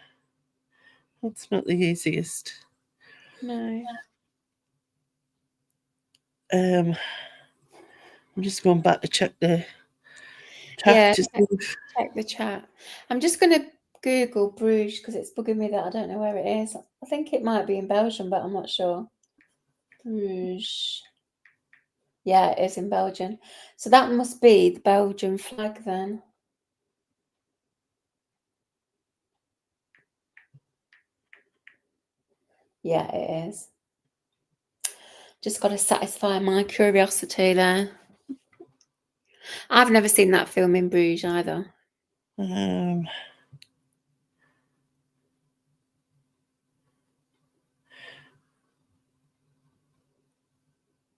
That's not the easiest. No. I'm just going back to check the Yeah, chat. check the chat. I'm just going to Google Bruges because it's bugging me that I don't know where it is. I think it might be in Belgium, but I'm not sure. Bruges. Yeah, it is in Belgium. So that must be the Belgian flag then. Yeah, it is. Just got to satisfy my curiosity there. I've never seen that film in Bruges either.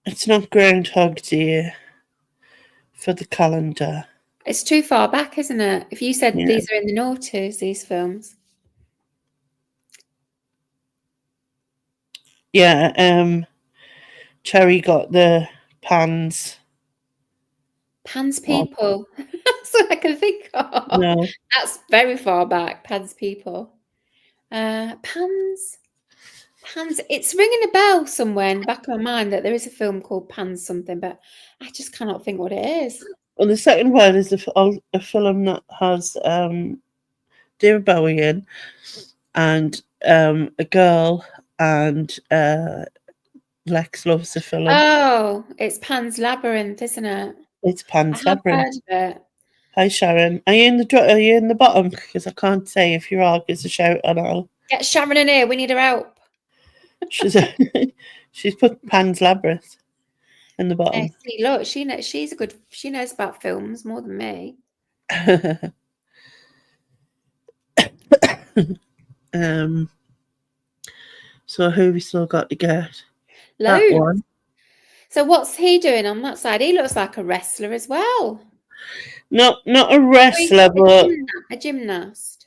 It's not Groundhog Day for the calendar. It's too far back, isn't it? If you said Yeah. these are in the noughties, these films. Yeah, Cherry got the pans. Pans People. That's what I can think of. No. That's very far back. Pans People. Pans. It's ringing a bell somewhere in the back of my mind that there is a film called Pans something, but I just cannot think what it is. Well, the second one is a film that has David Bowie in, and a girl, and Lex loves the film. Oh, it's Pan's Labyrinth, isn't it? It's Pan's I have heard Labyrinth. of it. Hi Sharon, are you in the bottom? Because I can't say if you are. Give us a shout and I'll. Get Sharon in here. We need her help. She's put Pan's Labyrinth in the bottom. See, look, she knows about films more than me. So who we still got to get? Loads. That one. So what's he doing on that side? He looks like a wrestler as well. Not a wrestler, but a gymnast.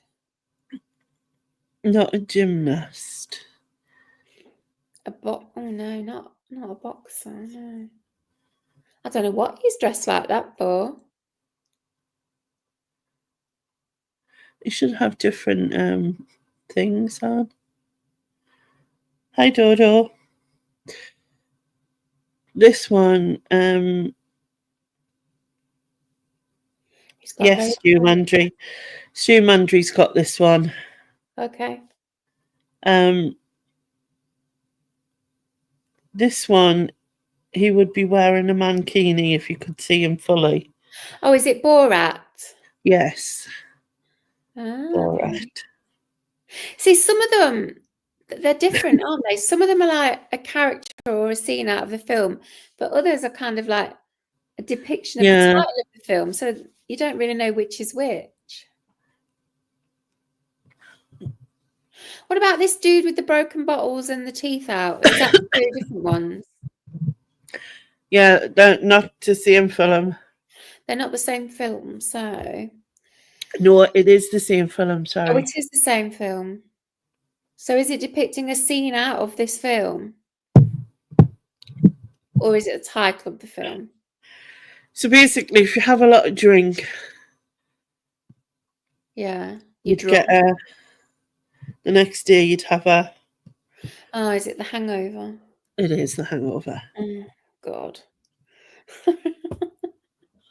Not a gymnast. Oh no, not a boxer. No. I don't know what he's dressed like that for. You should have different things on. Hi Dodo. This one, yes, Stu Mandry. Stu Mandry's got this one. Okay. This one, he would be wearing a mankini if you could see him fully. Oh, is it Borat? Yes, Ah, okay. Borat. See, some of them, they're different, aren't they? Some of them are like a character or a scene out of a film, but others are kind of like a depiction of the Yeah. title of the film, so you don't really know which is which. What about this dude with the broken bottles and the teeth out? Is that two different ones? Yeah, not the same film. They're not the same film, so... No, it is the same film, Oh, sorry. it is the same film. So is it depicting a scene out of this film? Or is it the title of the film? So basically, if you have a lot of drink, Yeah, you'd get the next day you'd have a... Oh, is it The Hangover? It is The Hangover. Oh, God.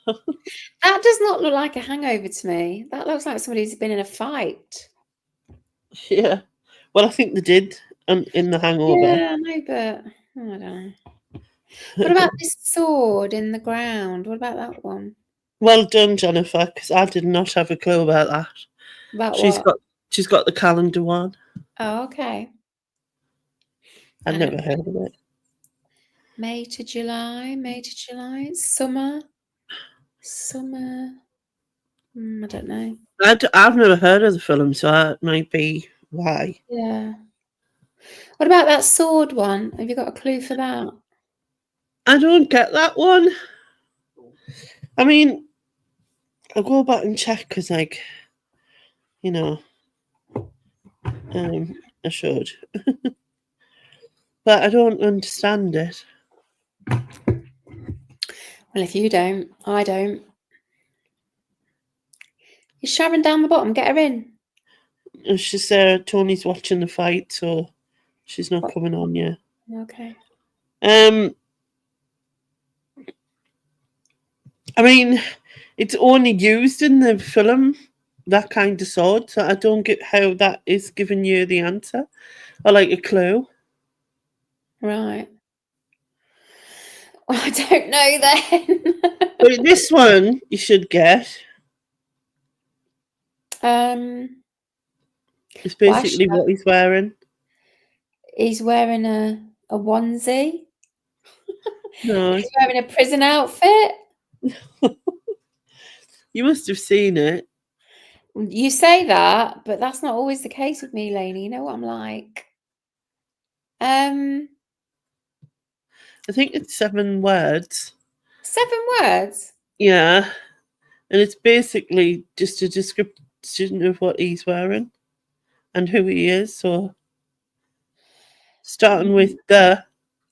That does not look like a hangover to me. That looks like somebody who's been in a fight. Yeah. Well, I think they did in The Hangover. Yeah, I know, but I don't know. What about this sword in the ground? What about that one? Well done, Jennifer, because I did not have a clue about that. About She's what? she's got the calendar one. Oh, okay. I'd never heard of it. May to July, summer. I don't know. I've never heard of the film, so that might be why. Yeah. What about that sword one? Have you got a clue for that? I don't get that one. I mean, I'll go back and check because, like, you know, I should. But I don't understand it. Well, if you don't, I don't. Is Sharon down the bottom? Get her in. She's there. Tony's watching the fight, so she's not coming on yet. Okay. I mean, it's only used in the film, that kind of sword, so I don't get how that is giving you the answer or like a clue. Right. Well, I don't know then. But this one you should get. It's basically what he's wearing. He's wearing a onesie. No. He's wearing a prison outfit. You must have seen it. You say that, but that's not always the case with me, Lainey. You know what I'm like. I think it's 7 words. 7 words? Yeah. And it's basically just a description of what he's wearing and who he is. So starting with the...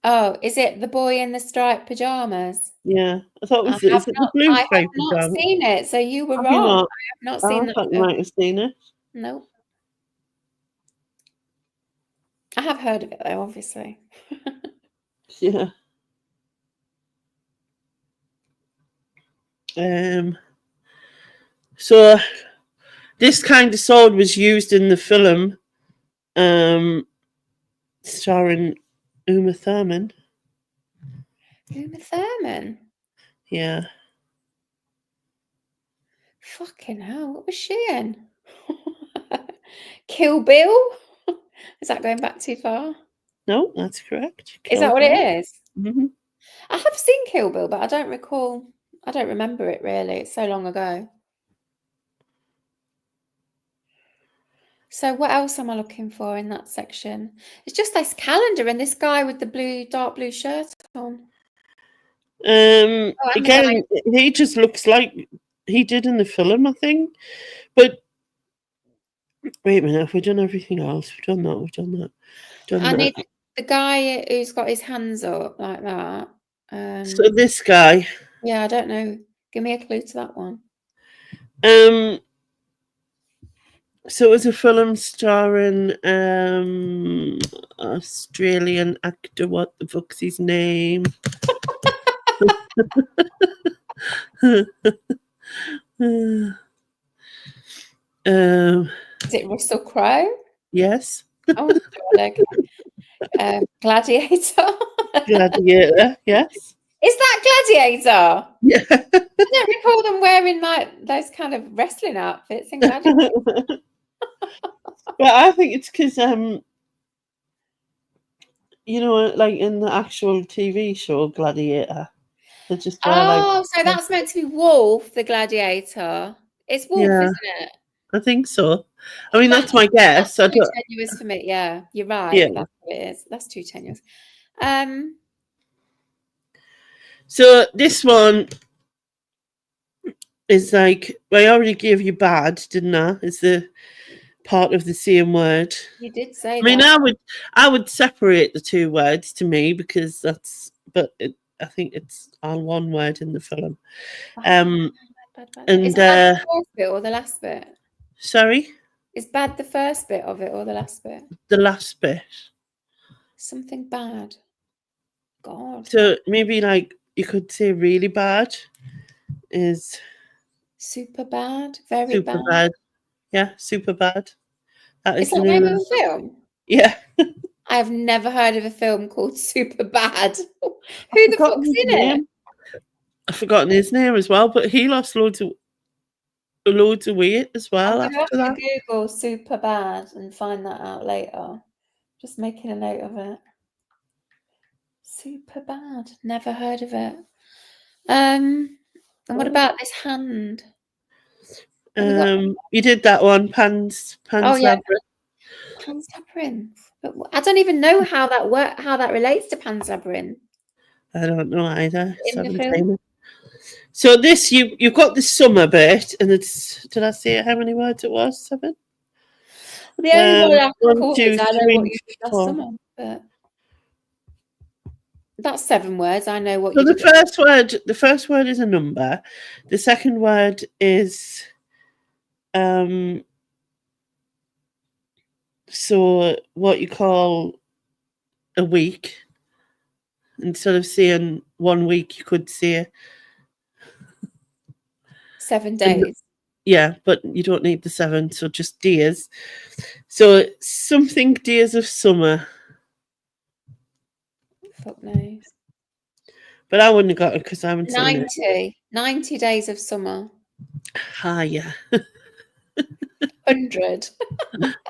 Oh, is it the boy in the striped pajamas? Yeah. I thought it was the blue striped pajamas. I have not seen it, so you were wrong. I have not seen that. I thought you might have seen it. No. I have heard of it though, obviously. Yeah. So this kind of sword was used in the film starring Uma Thurman. Uma Thurman? Yeah. Fucking hell, what was she in? Kill Bill? Is that going back too far? No, that's correct. Is that what it is? Mm-hmm. I have seen Kill Bill, but I don't remember it really. It's so long ago. So what else am I looking for in that section? It's just this calendar and this guy with the dark blue shirt on. Again, he just looks like he did in the film, I think. But wait a minute, we've done everything else. We've done that. I need the guy who's got his hands up like that. So this guy. Yeah, I don't know. Give me a clue to that one. So it was a film starring Australian actor. What the fuck's his name? Is it Russell Crowe? Yes. Oh, okay. Gladiator. Gladiator, yes. Is that Gladiator? Yeah. I don't recall like those kind of wrestling outfits in Gladiator. But I think it's because you know, like in the actual TV show Gladiator, they just wear like Oh, so that's meant to be Wolf, the gladiator. It's Wolf, yeah, isn't it? I think so. I mean, that's my That's guess. I too don't. tenuous for me. Yeah, you're Yeah. right. That's what it is. That's too tenuous. Um, So this one is like I already gave you bad, didn't I? It's the part of the same word. you did say I mean, that. I would separate the two words to me because that's. But I think it's all one word in the film. Bad, bad. Is And bad the first bit or the last bit? sorry, Is bad the first bit of it or the last bit? the last bit. Something bad. God. So maybe like you could say really bad is Super bad. Very super bad. bad. Yeah, super bad. That Is is the that the name name of of the a film? yeah. I have never heard of a film called Super Bad. I've Who the forgotten fuck's his in it? name. I've forgotten his name as well, but he lost loads of weight as I'm well going to have after to that. Google Super Bad and find that out later. Just making a note of it. Super Bad. Never heard of it. And what about this hand? Have we got? You did that one, Pan's Oh yeah, Labyrinth. Pan's Labyrinth. But I don't even know how that relates to Pan's Labyrinth I don't know either. in the 17. film. So this you've got the summer bit, and it's did I say how many words it was? 7. The only one I can 1, call is 2, I know 3, what and you did last 4. summer, but that's 7 words. I know what So you the did. first word is a number. The second word is so what you call a week. Instead of saying 1 week, you could say 7 days. yeah, but you don't need the 7, so just days. So something days of summer. Fuck knows. But I wouldn't have got it because I haven't seen it. 90 days of summer. Higher. 100.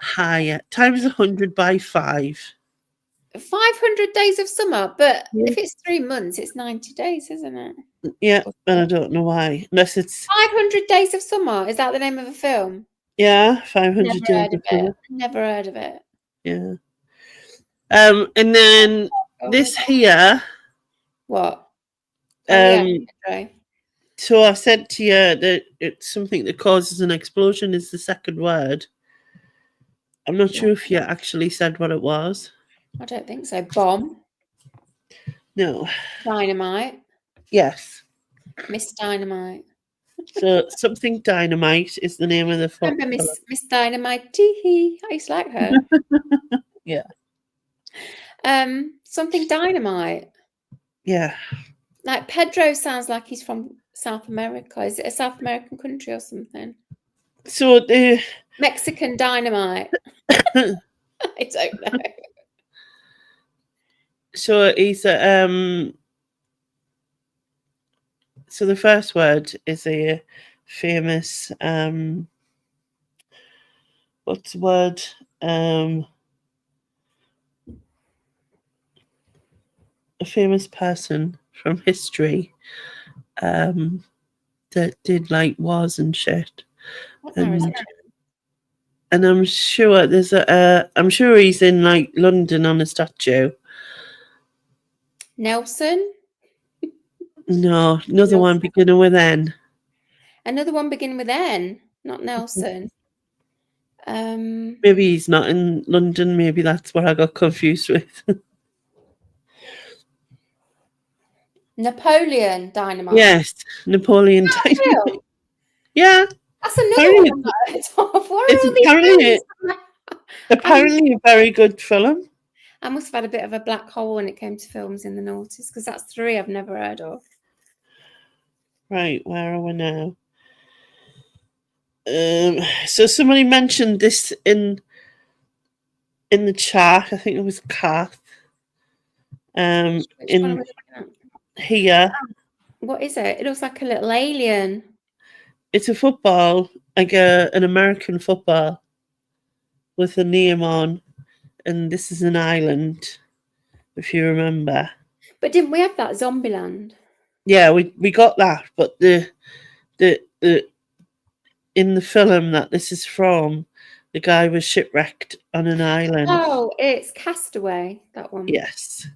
Higher. Times 100 by 5. 500 days of summer, but Yeah. if it's 3 months, it's 90 days, isn't it? Yeah, and I don't know why. Unless it's 500 Days of Summer. Is that the name of a film? yeah, 500 Never days heard of of summer. it. Never heard of it. Yeah. And then this here. What? Oh, yeah. Okay. So I said to you that it's something that causes an explosion is the second word. I'm not sure if you actually said what it was. I don't think so. Bomb. No. Dynamite. Yes. Miss Dynamite. So something dynamite is the name of the film. Remember Miss Dynamite? Tee-hee. I used to like her. Yeah. Something dynamite. Yeah. Like Pedro sounds like he's from South America. Is it a South American country or something? So the Mexican dynamite. I don't know. so he's a so the first word is a famous what's the word? A famous person from history that did like wars and shit. And I'm sure there's I'm sure he's in like London on a statue. Nelson? No, another one beginning with N. Another one beginning with N, not Nelson. Maybe he's not in London. Maybe that's what I got confused with. Napoleon Dynamite. Yes, Napoleon Dynamite. Yeah. That's another one I'm not heard of. What are all these apparently a very good film. I must have had a bit of a black hole when it came to films in the noughties because that's 3 I've never heard of. Right, where are we now? So somebody mentioned this in the chat. I think it was Kath. Here. What is it? It looks like a little alien. it's a football, like an American football with a name on, and this is an island, if you remember. But didn't we have that Zombieland? Yeah, we got that, but the in the film that this is from, the guy was shipwrecked on an island. Oh, it's Castaway, that one. Yes,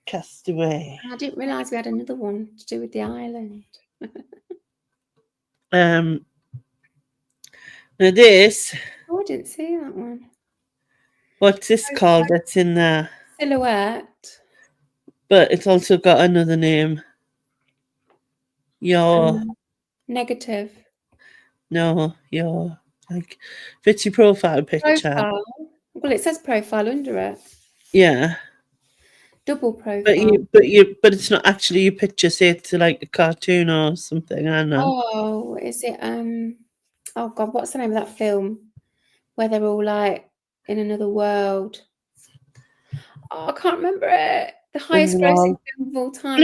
Castaway. I didn't realise we had another one to do with the island. Now this, Oh, I didn't see that one. what's this called? That's in there, Silhouette. but it's also got another name. Your Negative. no, your like fits your profile picture. Profile. Well, it says profile under it. Yeah, Double profile. but it's not actually your picture. Say it's like a cartoon or something. I don't know. Oh, is it oh God, what's the name of that film where they're all like in another world? Oh, I can't remember it. The highest grossing film of all time.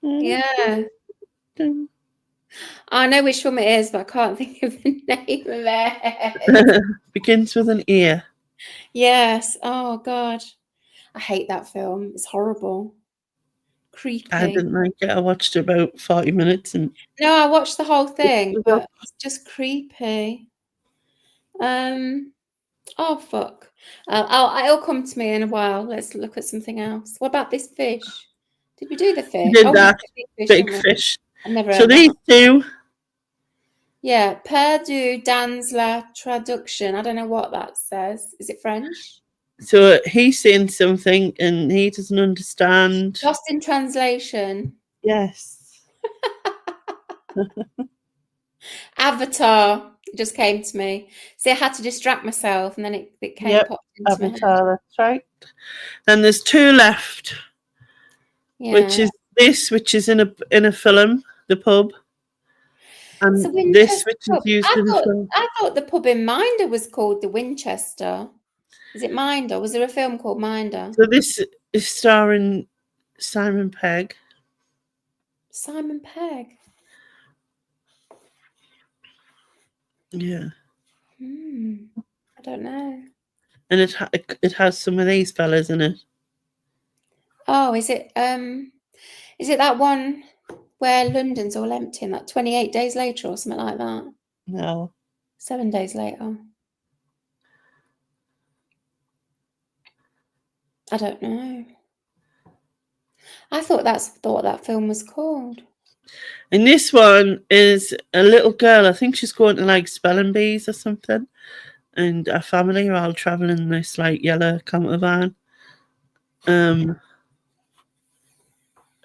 Yeah. I know which film it is, but I can't think of the name of it. Begins with an ear. Yes. Oh God. I hate that film. It's horrible. Creepy. I didn't like it. I watched about 40 minutes and no, I watched the whole thing, but it's just creepy. Oh fuck. It'll come to me in a while. Let's look at something else. What about this fish? Did we do the fish? did that big fish. fish. I never So heard these that. two. Yeah, Perdu dans la traduction. I don't know what that says. Is it French? So he's saying something and he doesn't understand. Lost in translation. Yes. Avatar. It just came to me. See, I had to distract myself, and then it came popped into Avatar, that's right. Then there's two left. Yeah. Which is this, which is in a film, the pub. And this, which is used in the film. I thought the pub in Minder was called the Winchester. Is it Minder? Was there a film called Minder? So this is starring Simon Pegg. Simon Pegg. Yeah. I don't know. And it has some of these fellas in it. Oh, is it that one where London's all empty and that 28 days later or something like that? No. 7 days later. I don't know. I thought that's what that film was called. And this one is a little girl. I think she's going to like spelling bees or something. And her family are all traveling in this like yellow camper van.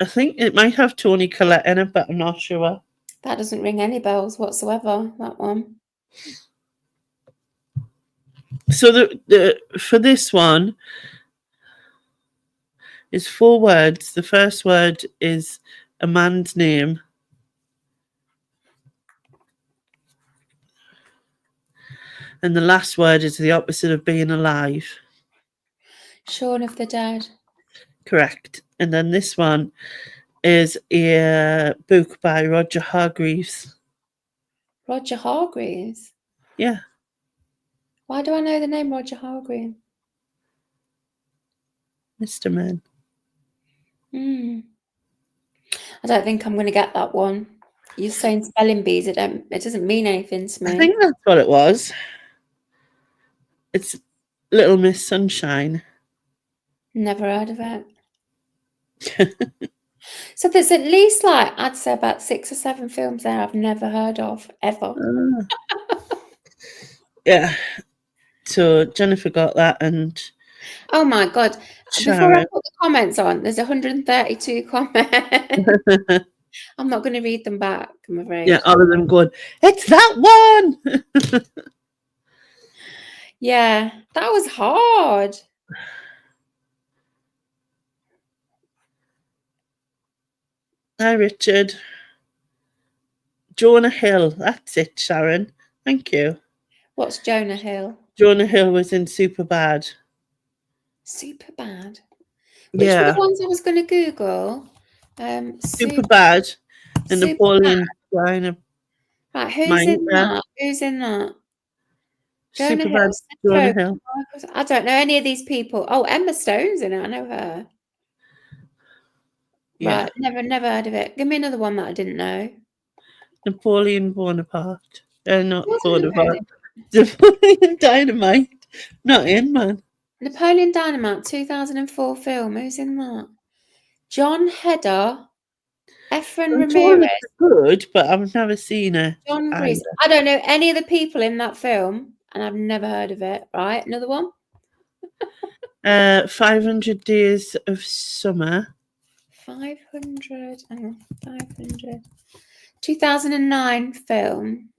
I think it might have Toni Collette in it, but I'm not sure. That doesn't ring any bells whatsoever, that one. So the for this one is 4 words. The first word is a man's name. And the last word is the opposite of being alive. Shaun of the Dead. Correct. And then this one is a book by Roger Hargreaves. Roger Hargreaves? Yeah. Why do I know the name Roger Hargreaves? Mr. Men. I don't think I'm going to get that one. You're saying spelling bees. It doesn't mean anything to me. I think that's what it was. It's Little Miss Sunshine. Never heard of it. So there's at least I'd say about 6 or 7 films there I've never heard of ever. Yeah. So Jennifer got that and oh my God. Before I put the comments on, there's 132 comments. I'm not going to read them back, I'm afraid. Yeah, all of them going, it's that one! Yeah, that was hard. Hi, Richard. Jonah Hill. That's it, Sharon. Thank you. What's Jonah Hill? Jonah Hill was in Superbad. Superbad? Which were the ones I was going to Google? Superbad. And Superman. Napoleon Dynamite. Right, who's in Yeah. that? Who's in that? Jonah Superman, Hill, Seth Jonah Rogen, Hill. I don't know any of these people. Oh, Emma Stone's in it. I know her. Yeah. Right, never heard of it. Give me another one that I didn't know. Napoleon Bonaparte. Not Wasn't Bonaparte. Napoleon Dynamite. Not in, man. Napoleon Dynamite, 2004 film. Who's in that? John Heder, Efren I'm told Ramirez, it's good, but I've never seen it. John Grease. either. I don't know any of the people in that film, and I've never heard of it. Right, another one. 500 Days of Summer. 500. Hang on, 500. 2009 film.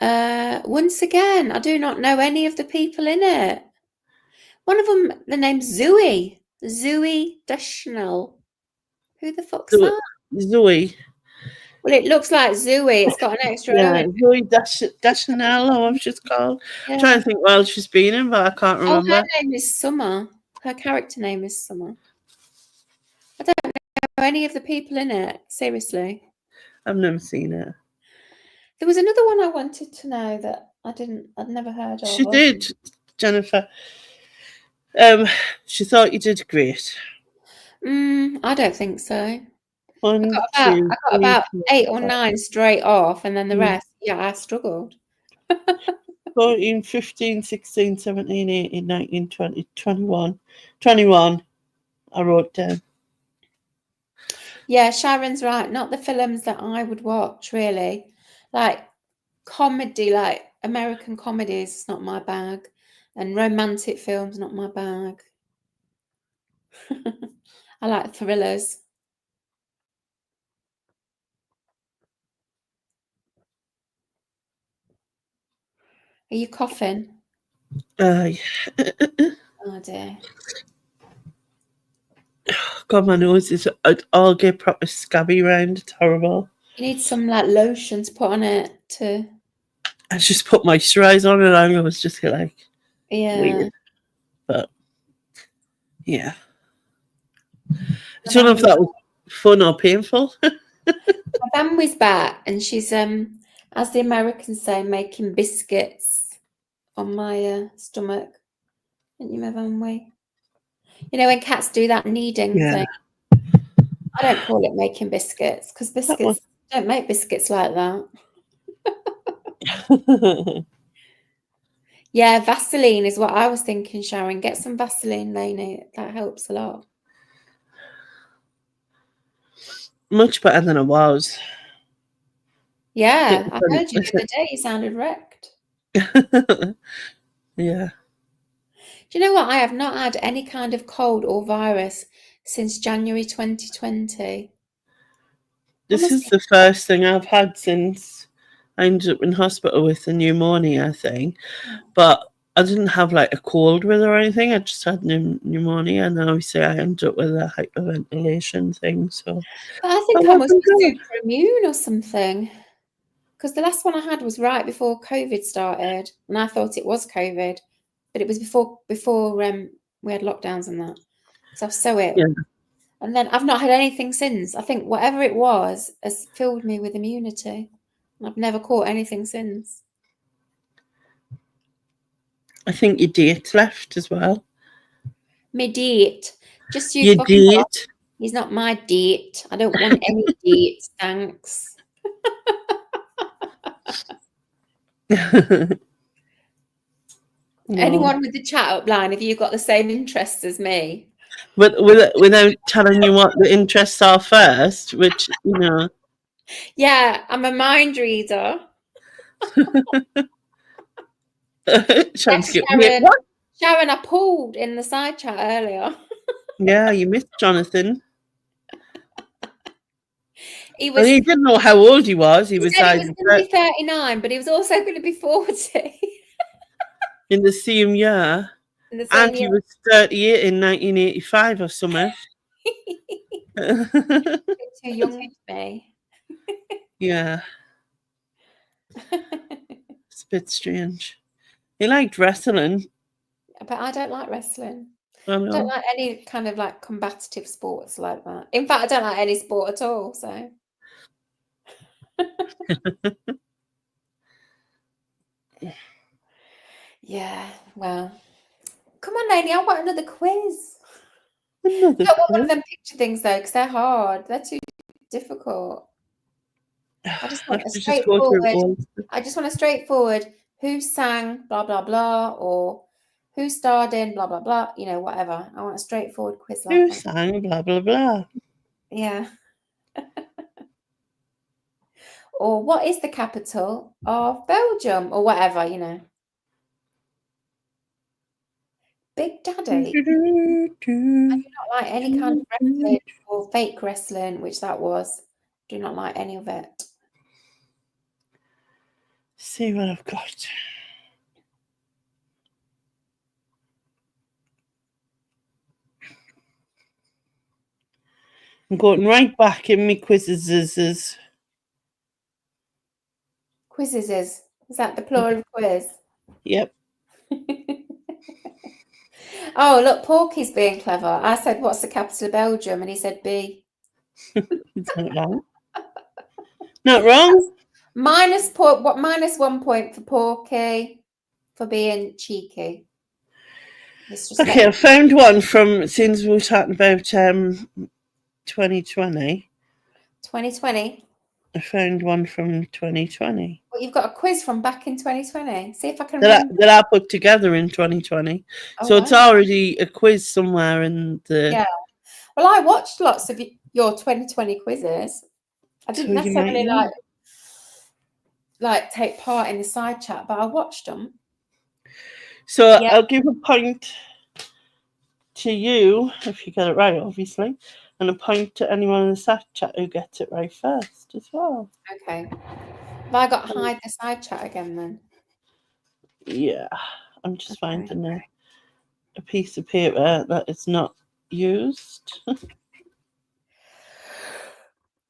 Once again, I do not know any of the people in it. One of them, the name's Zooey. Zooey Deschanel. Who the fuck's that? Zoe. Well, it looks like Zooey. It's got an extra O in it. Zoe Deschanel, or what she's called. Yeah. I'm trying to think what else she's been in, but I can't remember. Oh, her name is Summer. Her character name is Summer. I don't know any of the people in it. Seriously. I've never seen it. There was another one I wanted to know that I'd never heard of. She did, Jennifer. She thought you did great. I don't think so. I got about 8 or 9 straight off, and then the rest, I struggled. 14, 15, 16, 17, 18, 19, 20, 21. 21, I wrote down. Yeah, Sharon's right. Not the films that I would watch, really. Like comedy, like American comedies, is not my bag. And romantic films, not my bag. I like thrillers. Are you coughing? Oh dear. God, my nose is all get proper scabby round. It's horrible. You need some like lotion to put on it to. I just put moisturiser on and I was just like, yeah. But yeah, I don't know if that was fun or painful. My family's back, and she's as the Americans say, making biscuits on my stomach. Didn't you, my family? You know when cats do that kneading thing. I don't call it making biscuits because biscuits don't make biscuits like that. Yeah, Vaseline is what I was thinking, Sharon. Get some Vaseline, Lainey. That helps a lot. Much better than I was. Yeah, I heard you the other day. You sounded wrecked. Yeah. Do you know what? I have not had any kind of cold or virus since January 2020. This is the first thing I've had since I ended up in hospital with a pneumonia thing. But I didn't have like a cold with or anything. I just had pneumonia, and then obviously I ended up with a hyperventilation thing. So but I think I must be super immune or something. Because the last one I had was right before COVID started, and I thought it was COVID, but it was before we had lockdowns and that. So I was so ill. Yeah. And then I've not had anything since. I think whatever it was has filled me with immunity. And I've never caught anything since. I think your date left as well. My date. Just you. Your date. He's not my date. I don't want any dates, thanks. Anyone with the chat up line, have you got the same interests as me? Without telling you what the interests are first, which, you know. Yeah, I'm a mind reader. Sharon, I pulled in the side chat earlier. Yeah, you missed Jonathan. He didn't know how old he was. He was like, he was going to be 39, but he was also going to be 40. In the same year. And he was 38 in 1985 or something. Too young for me. Yeah. It's a bit strange. He liked wrestling. But I don't like wrestling. I don't like any kind of like combative sports like that. In fact, I don't like any sport at all. So Yeah, well. Come on, Lainey, I want another quiz. Another Don't want one of quiz. them picture things though, because they're hard. They're too difficult. I just I want have a to just go through it straightforward. all. I just want a straightforward. Who sang blah blah blah, or who starred in blah blah blah. You know, whatever. I want a straightforward quiz like Who that. sang blah blah blah? Yeah. Or what is the capital of Belgium, or whatever. You know. Big Daddy. I do not like any kind of wrestling or fake wrestling, which that was. Do not like any of it. See what I've got. I'm going right back in my quizzes. Quizzes is that the plural of quiz? Yep. Oh, look, Porky's being clever. I said, what's the capital of Belgium? And he said B. It's not wrong. Not wrong. Minus 1 point for Porky for being cheeky. Okay, I found one from, since we were talking about 2020. 2020. I found one from 2020. Well, you've got a quiz from back in 2020. See if I can That remember. I put together in 2020. Oh, So it's wow. already a quiz somewhere in the... Yeah. Well, I watched lots of your 2020 quizzes. I didn't So you might necessarily know. like take part in the side chat, but I watched them. So Yeah. I'll give a point to you if you get it right, obviously, and a point to anyone in the side chat who gets it right first as well. Okay. Have I got to hide the side chat again then? Yeah, I'm just finding a piece of paper that is not used.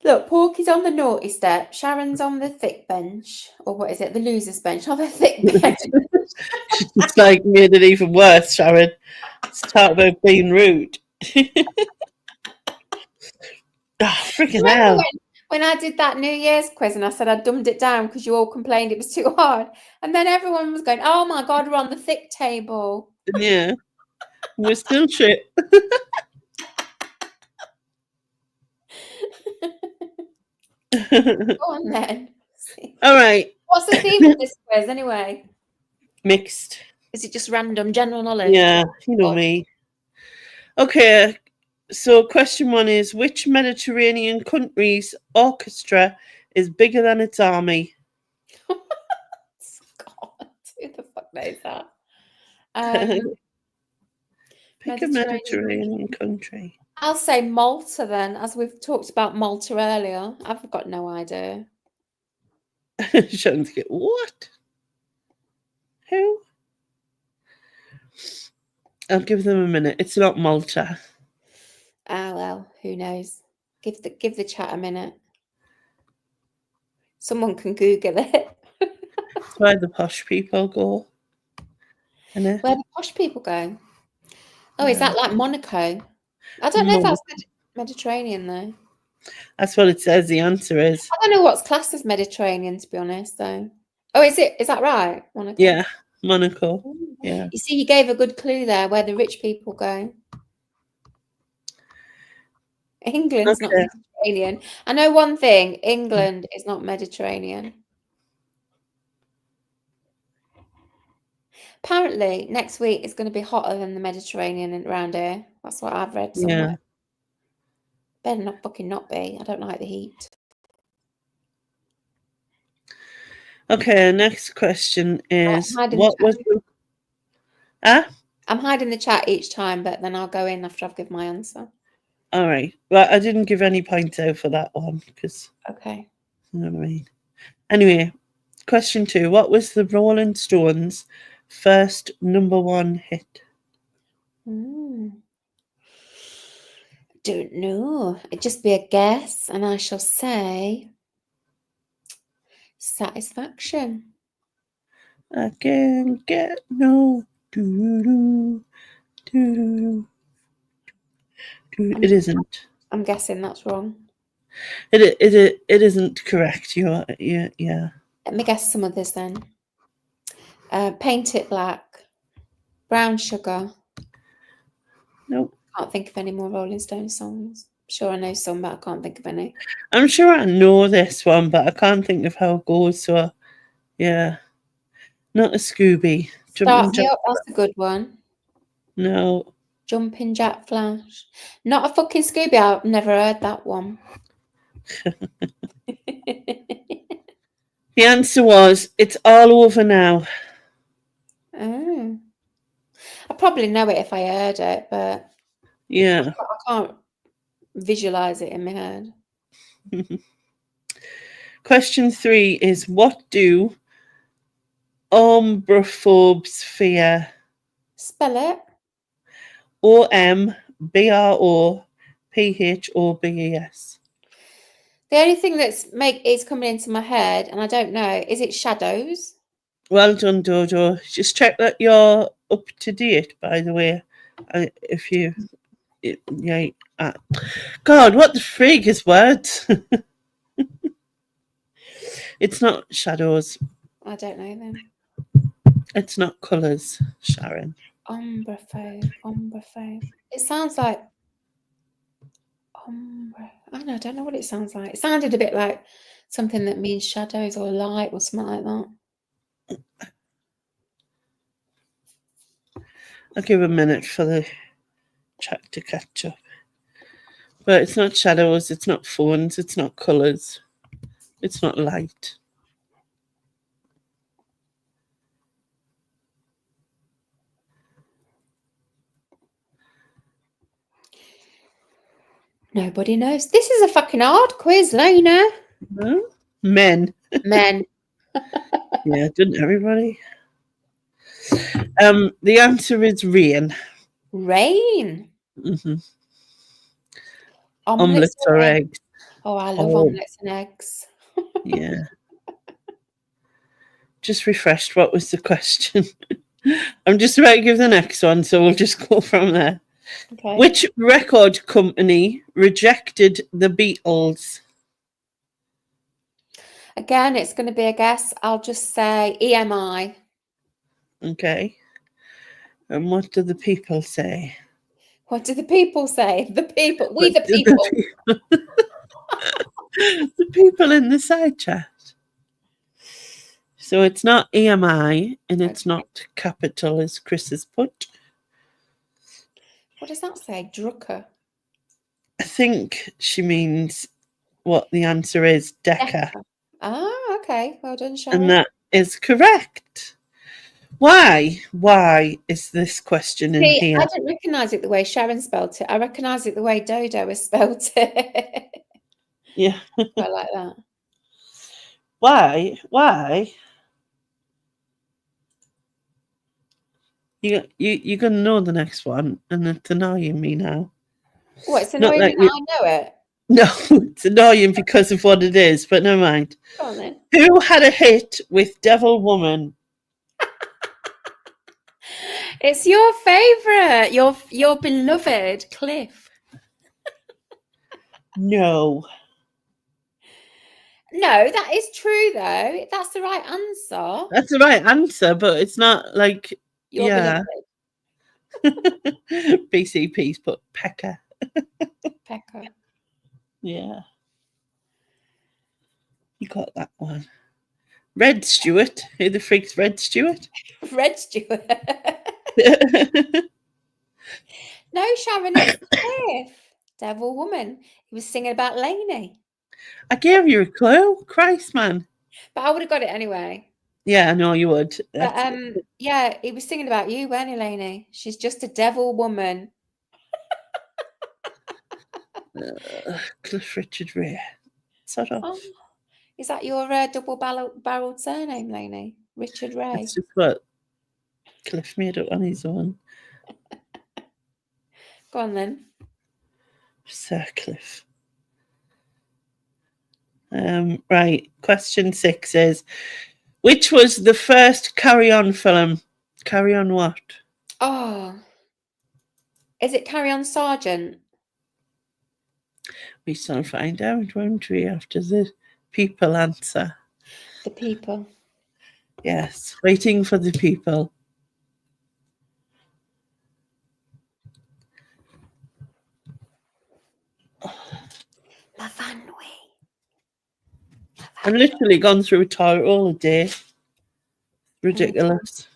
Look, Porky's on the naughty step, Sharon's on the thick bench, or what is it, the loser's bench, on the thick bench. She's like made it even worse, Sharon. Let's talk about being rude. Freaking hell. When I did that New Year's quiz and I said I dumbed it down because you all complained it was too hard, and then everyone was going, oh my God, we're on the thick table. Yeah, we're still shit. Go on then. All right. What's the theme of this quiz anyway? Mixed. Is it just random general knowledge? Yeah, you know me. Okay, so question one is, which Mediterranean country's orchestra is bigger than its army? God, who the fuck knows that? Pick a Mediterranean country. I'll say Malta then, as we've talked about Malta earlier. I've got no idea. Sharon's get what? Who? I'll give them a minute. It's not Malta. Ah, well, who knows? Give the chat a minute. Someone can Google it. It's where the posh people go. Where the posh people go? Oh, is that like Monaco? I don't know if that's Mediterranean though. That's what it says the answer is. I don't know what's classed as Mediterranean, to be honest, though. Oh, is it? Is that right? Monaco? Yeah, Monaco. Yeah. You see, you gave a good clue there where the rich people go. England's not Mediterranean. I know one thing, England is not Mediterranean. Apparently, next week is going to be hotter than the Mediterranean around here. That's what I've read somewhere. Yeah. Better not fucking not be. I don't like the heat. Okay, next question is, what was the... I'm hiding the chat each time, but then I'll go in after I've given my answer. All right. Well, I didn't give any points out for that one because... Okay. You know what I mean? Anyway, question 2. What was the Rolling Stones' first #1 hit? Don't know. It'd just be a guess, and I shall say Satisfaction. I can't get no doo-doo, doo-doo, doo. It isn't. I'm guessing that's wrong. It isn't correct. Yeah. Let me guess some others then. Paint It Black. Brown Sugar. Nope. Can't think of any more Rolling Stones songs. I'm sure I know some, but I can't think of any. I'm sure I know this one, but I can't think of how it goes. So, yeah. Not a Scooby. Start Me Up, that's a good one. No. Jumping Jack Flash. Not a fucking Scooby. I've never heard that one. The answer was, It's All Over Now. Oh. I probably know it if I heard it, but Yeah. I can't visualize it in my head. Question 3 is, what do ombrophobes fear? Spell it. OMBROPHOBES. The only thing is coming into my head, and I don't know, is it shadows? Well done, Dodo. Just check that you're up to date, by the way. If you... Yeah. God, what the frig is words? It's not shadows. I don't know then. It's not colours, Sharon. Ombraphobe. It sounds like I don't know what it sounds like. It sounded a bit like something that means shadows or light or something like that. I'll give a minute for the chat to catch up. But it's not shadows, it's not phones, it's not colours, it's not light. Nobody knows. This is a fucking hard quiz, Lena. Huh? Men. Men. Yeah, didn't everybody? The answer is rain. Rain. Mm-hmm. Omelets Omelets or eggs. Oh, I love omelets and eggs. Yeah. Just refreshed. What was the question? I'm just about to give the next one, so we'll just go from there. Okay. Which record company rejected the Beatles? Again, it's going to be a guess. I'll just say EMI. Okay. And what do the people say? What do the people say? The people. We the people. The people in the side chat. So it's not EMI and it's not Capital, as Chris has put. What does that say? Drucker. I think she means what the answer is, Decca. Ah, okay. Well done, Sharon. And that is correct. Why? Why is this question in here? I didn't recognise it the way Sharon spelt it. I recognise it the way Dodo has spelt it. Yeah. I like that. Why? You're gonna know the next one, and it's annoying me now. What? It's annoying that I know it. No, it's annoying because of what it is, but never mind. Go on then. Who had a hit with Devil Woman? It's your favourite, your beloved Cliff. No. No, that is true though. That's the right answer. That's the right answer, but it's not like Your beloved. BCP's put Pecker. Pecker. Yeah. You got that one. Red Stewart. Who the freak's Red Stewart? Red Stewart. No, Sharon, it's Cliff. Devil Woman. He was singing about Lainey. I gave you a clue. Christ, man. But I would have got it anyway. Yeah, I know you would. But, yeah, he was singing about you, weren't he, Lainey? She's just a devil woman. Cliff Richard Ray. Sort of. Oh, is that your double-barreled surname, Lainey? Richard Ray? That's just what Cliff made up on his own. Go on then. Sir Cliff. Right. Question 6 is, which was the first Carry On film? Carry On what? Oh. Is it Carry On Sergeant? We shall find out, won't we, after the people answer. The people. Yes, waiting for the people. Myfanwy. I've literally gone through a toilet all day. Ridiculous.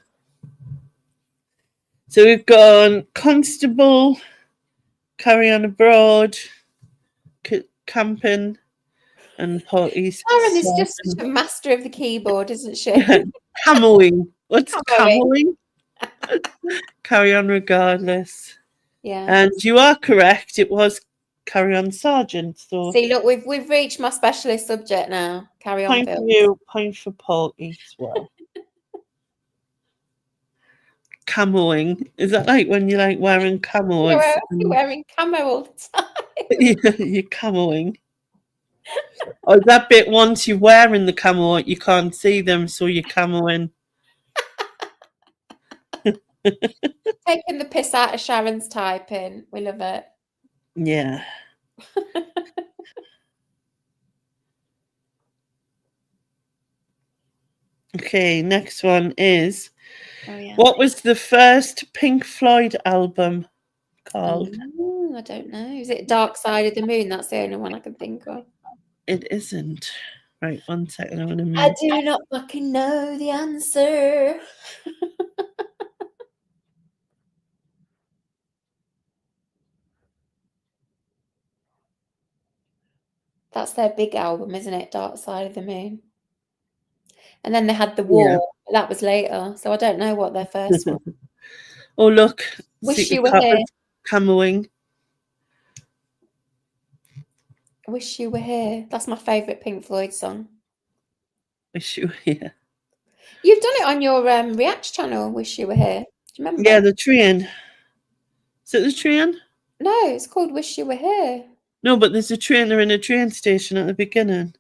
So we've gone Constable, Carry On Abroad, Camping, and Parties. Sharon is just such a master of the keyboard, isn't she? Camoing. What's Camoing. camoing? Carry On Regardless. Yeah. And you are correct. It was Carry On Sergeant. So See, look, we've reached my specialist subject now. Carry on, point for Phil. you, point for Porky as well. Camoing. Is that like when you're like wearing camos? You're wearing camo all the time. You're camoing. Or that bit once you're wearing the camo, you can't see them, so you're camoing. Taking the piss out of Sharon's typing. We love it. Yeah. Okay, next one is what was the first Pink Floyd album called? Oh, I don't know. Is it Dark Side of the Moon? That's the only one I can think of. It isn't. Right, 1 second. I'm gonna I do not fucking know the answer. That's their big album, isn't it? Dark Side of the Moon. And then they had The Wall. Yeah. That was later. So I don't know what their first one. Oh, look. Wish You Were Here. Camoing. Wish You Were Here. That's my favourite Pink Floyd song. Wish You Were Here. You've done it on your React channel, Wish You Were Here. Do you remember? Yeah, the train. Is it the train? No, it's called Wish You Were Here. No, but there's a trainer in a train station at the beginning.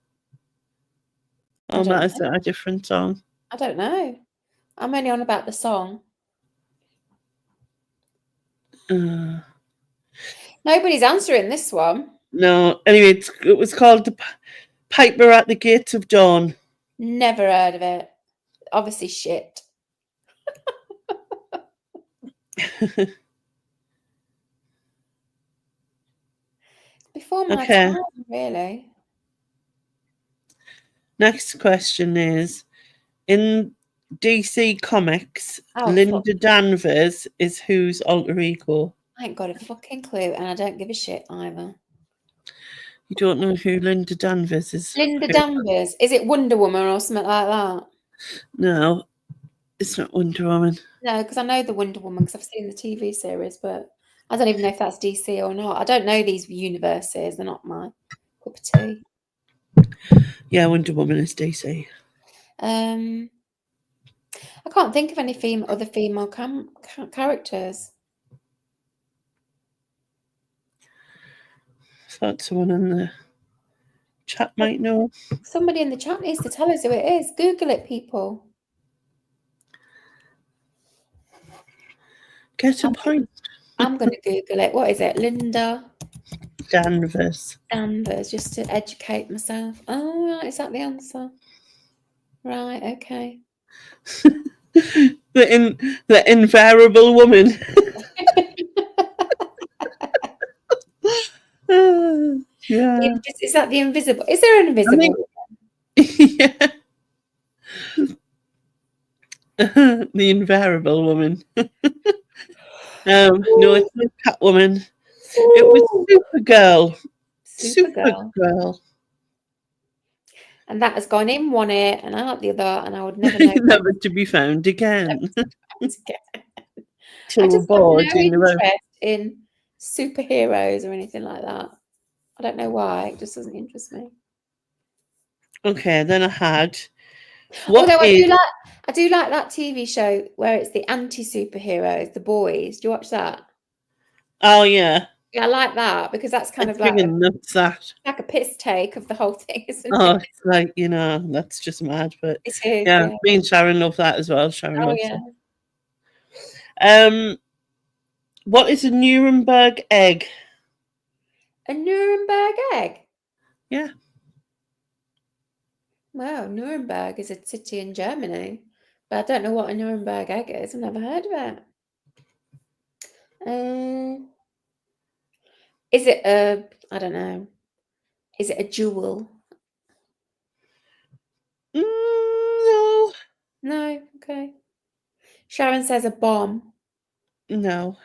Oh, that is a different song. I don't know. I'm only on about the song. Nobody's answering this one. No. Anyway, it was called The Piper at the Gates of Dawn. Never heard of it. Obviously shit. Before my time, really. Next question is, in DC Comics, Linda Danvers is whose alter ego? I ain't got a fucking clue, and I don't give a shit either. You don't know who Linda Danvers is? Linda Danvers. Is it Wonder Woman or something like that? No, it's not Wonder Woman. No, because I know the Wonder Woman because I've seen the TV series, but I don't even know if that's DC or not. I don't know these universes. They're not my cup of tea. Yeah, Wonder Woman is DC. I can't think of any other female characters. Thought someone in the chat might know. Somebody in the chat needs to tell us who it is. Google it, people. Get a point. I'm going to Google it. What is it? Linda Danvers. Danvers, just to educate myself. Oh, right. Is that the answer? Right. Okay. the invariable woman. Yeah. Is that the invisible? Is there an invisible? Yeah. The invariable woman. No, it's not Catwoman. It was Supergirl. Supergirl. And that has gone in one ear and out the other, and I would never know. Never to be found again. I just have no interest in superheroes or anything like that. I don't know why. It just doesn't interest me. Okay, then I had. Although I do like that TV show where it's the anti-superheroes, The Boys. Do you watch that? Oh yeah. Yeah, I like that because that's kind of like a piss take of the whole thing, isn't it? Oh, it's like, that's just mad. But it is, yeah, me and Sharon love that as well. Sharon loves it. What is a Nuremberg egg? A Nuremberg egg? Yeah. Wow, Nuremberg is a city in Germany, but I don't know what a Nuremberg egg is. I've never heard of it. Is it I don't know. Is it a jewel? No. No, okay. Sharon says a bomb. No.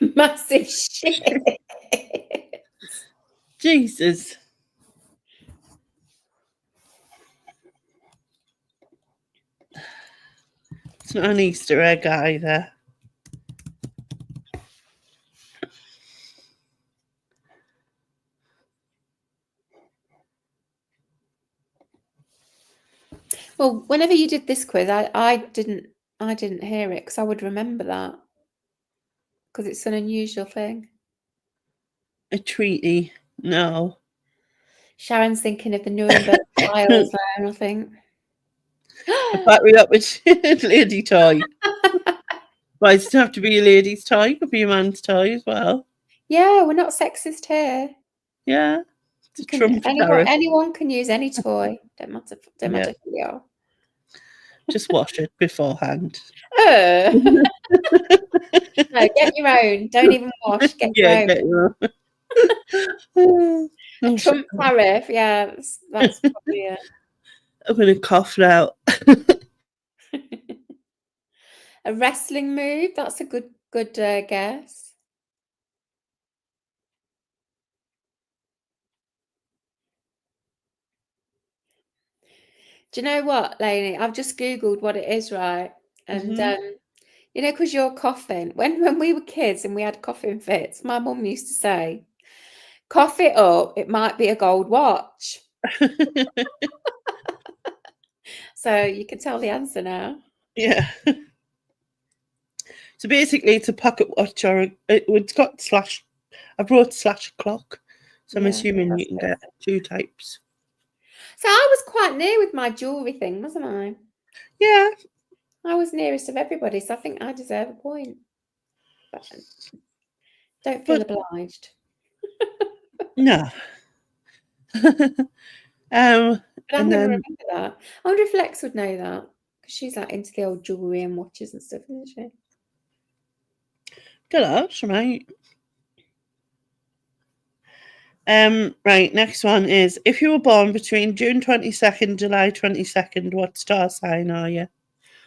Massive shit. Jesus. It's not an Easter egg either. Well, whenever you did this quiz, I didn't hear it because I would remember that because it's an unusual thing. A treaty. No. Sharon's thinking of the Nuremberg trials there, I think. A battery operated lady toy. Why does it have to be a lady's toy? It could be a man's toy as well. Yeah, we're not sexist here. Yeah. It's a Trump tariff. Anyone can use any toy. Don't matter who you are. Just wash it beforehand. No, get your own. Don't even wash. Get your own. Get your own. A Trump tariff. Yeah, that's probably it. I'm going to cough now. A wrestling move. That's a good guess. Do you know what, Lainey? I've just Googled what it is, right? And you know, because you're coughing. When we were kids and we had coughing fits, my mum used to say, "Cough it up. It might be a gold watch." So you can tell the answer now. Yeah. So basically, it's a pocket watch, or it's got slash. I wrote slash clock, so I'm assuming you can get two types. So I was quite near with my jewellery thing, wasn't I? Yeah. I was nearest of everybody, so I think I deserve a point. But don't feel obliged. No. But I'm going to remember that. I wonder if Lex would know that, because she's like into the old jewellery and watches and stuff, isn't she? Good luck, right? Right, next one is, if you were born between June 22nd, July 22nd, what star sign are you?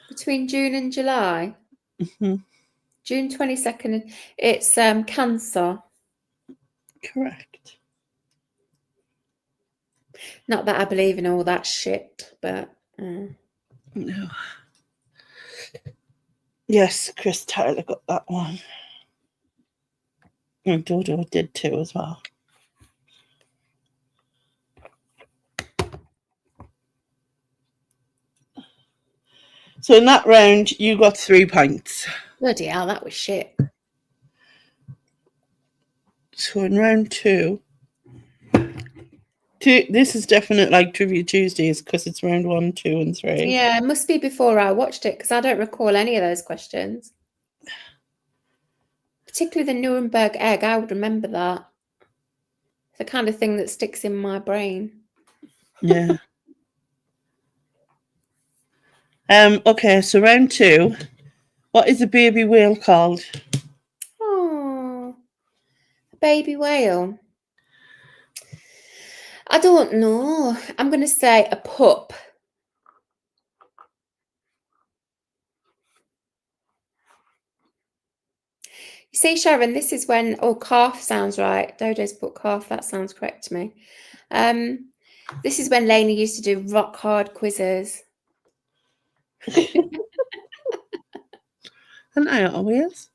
Between June and July? Mm-hmm. June 22nd, it's Cancer. Correct. Not that I believe in all that shit, but... No. Yes, Chris Tyler got that one. And Dodo did too as well. So in that round, you got 3 points. Bloody hell, that was shit. So in round two, this is definite like Trivia Tuesdays because it's round 1, 2, and 3. Yeah, it must be before I watched it because I don't recall any of those questions. Particularly the Nuremberg egg, I would remember that. It's the kind of thing that sticks in my brain. Yeah. Okay, so round 2. What is a baby whale called? Oh, a baby whale. I don't know. I'm going to say a pup. You see, Sharon, this is when... Oh, calf sounds right. Dodo's put calf. That sounds correct to me. This is when Lainey used to do rock hard quizzes. And I always.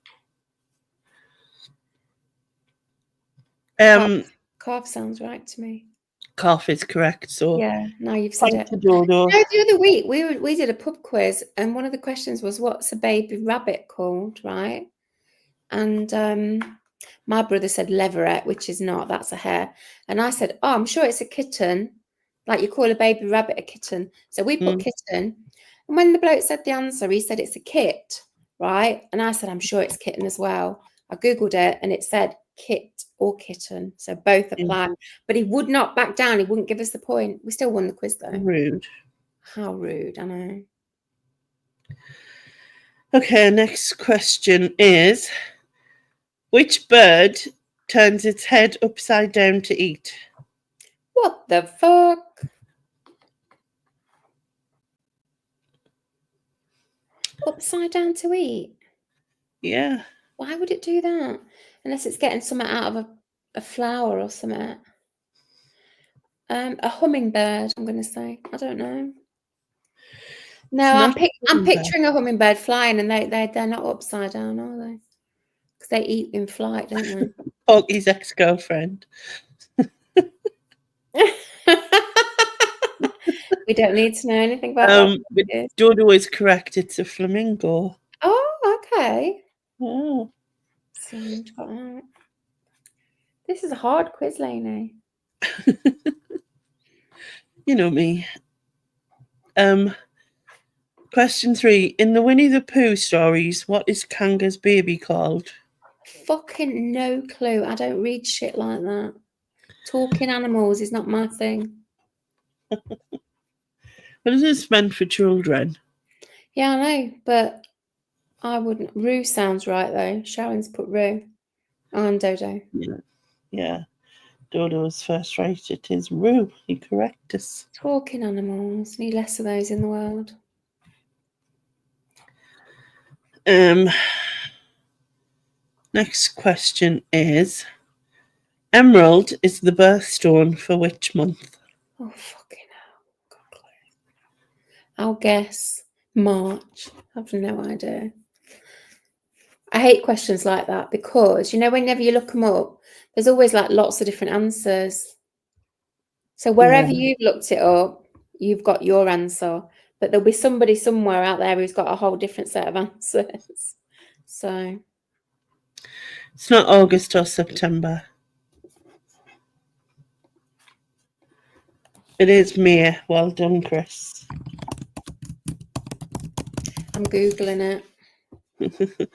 Calf sounds right to me. Calf is correct. So yeah, now you've said it. Dodo. No, the other week we did a pub quiz, and one of the questions was, "What's a baby rabbit called?" Right, and my brother said leveret, which is not. That's a hare, and I said, "Oh, I'm sure it's a kitten, like you call a baby rabbit a kitten." So we put kitten, and when the bloke said the answer, he said it's a kit, right? And I said, "I'm sure it's kitten as well." I googled it, and it said kit. or kitten. So both Yeah. apply. But he would not back down. He wouldn't give us the point. We still won the quiz, though. Rude. How rude, I know. Okay, next question is, which bird turns its head upside down to eat? What the fuck? Upside down to eat? Yeah. Why would it do that? Unless it's getting something out of a flower or something. A hummingbird, I'm going to say. I don't know. No, I'm picturing a hummingbird flying, and they're not upside down, are they? Because they eat in flight, don't they? Porky's ex-girlfriend. We don't need to know anything about But Dodo is correct. It's a flamingo. Oh, okay. Oh. This is a hard quiz, Lainey. You know me. Question 3. In the Winnie the Pooh stories, what is Kanga's baby called? Fucking no clue. I don't read shit like that. Talking animals is not my thing. What is this meant for children? Yeah, I know, but I wouldn't. Roo sounds right, though. Sharon's put Roo. And Dodo. Yeah. Dodo's first right. It is Roo. You correct us. Talking animals. Need less of those in the world. Next question is, emerald is the birthstone for which month? Oh, fucking hell. Got a clue. I'll guess March. I have no idea. I hate questions like that because, whenever you look them up, there's always like lots of different answers. So wherever you've looked it up, you've got your answer. But there'll be somebody somewhere out there who's got a whole different set of answers. So it's not August or September. It is May. Well done, Chris. I'm Googling it.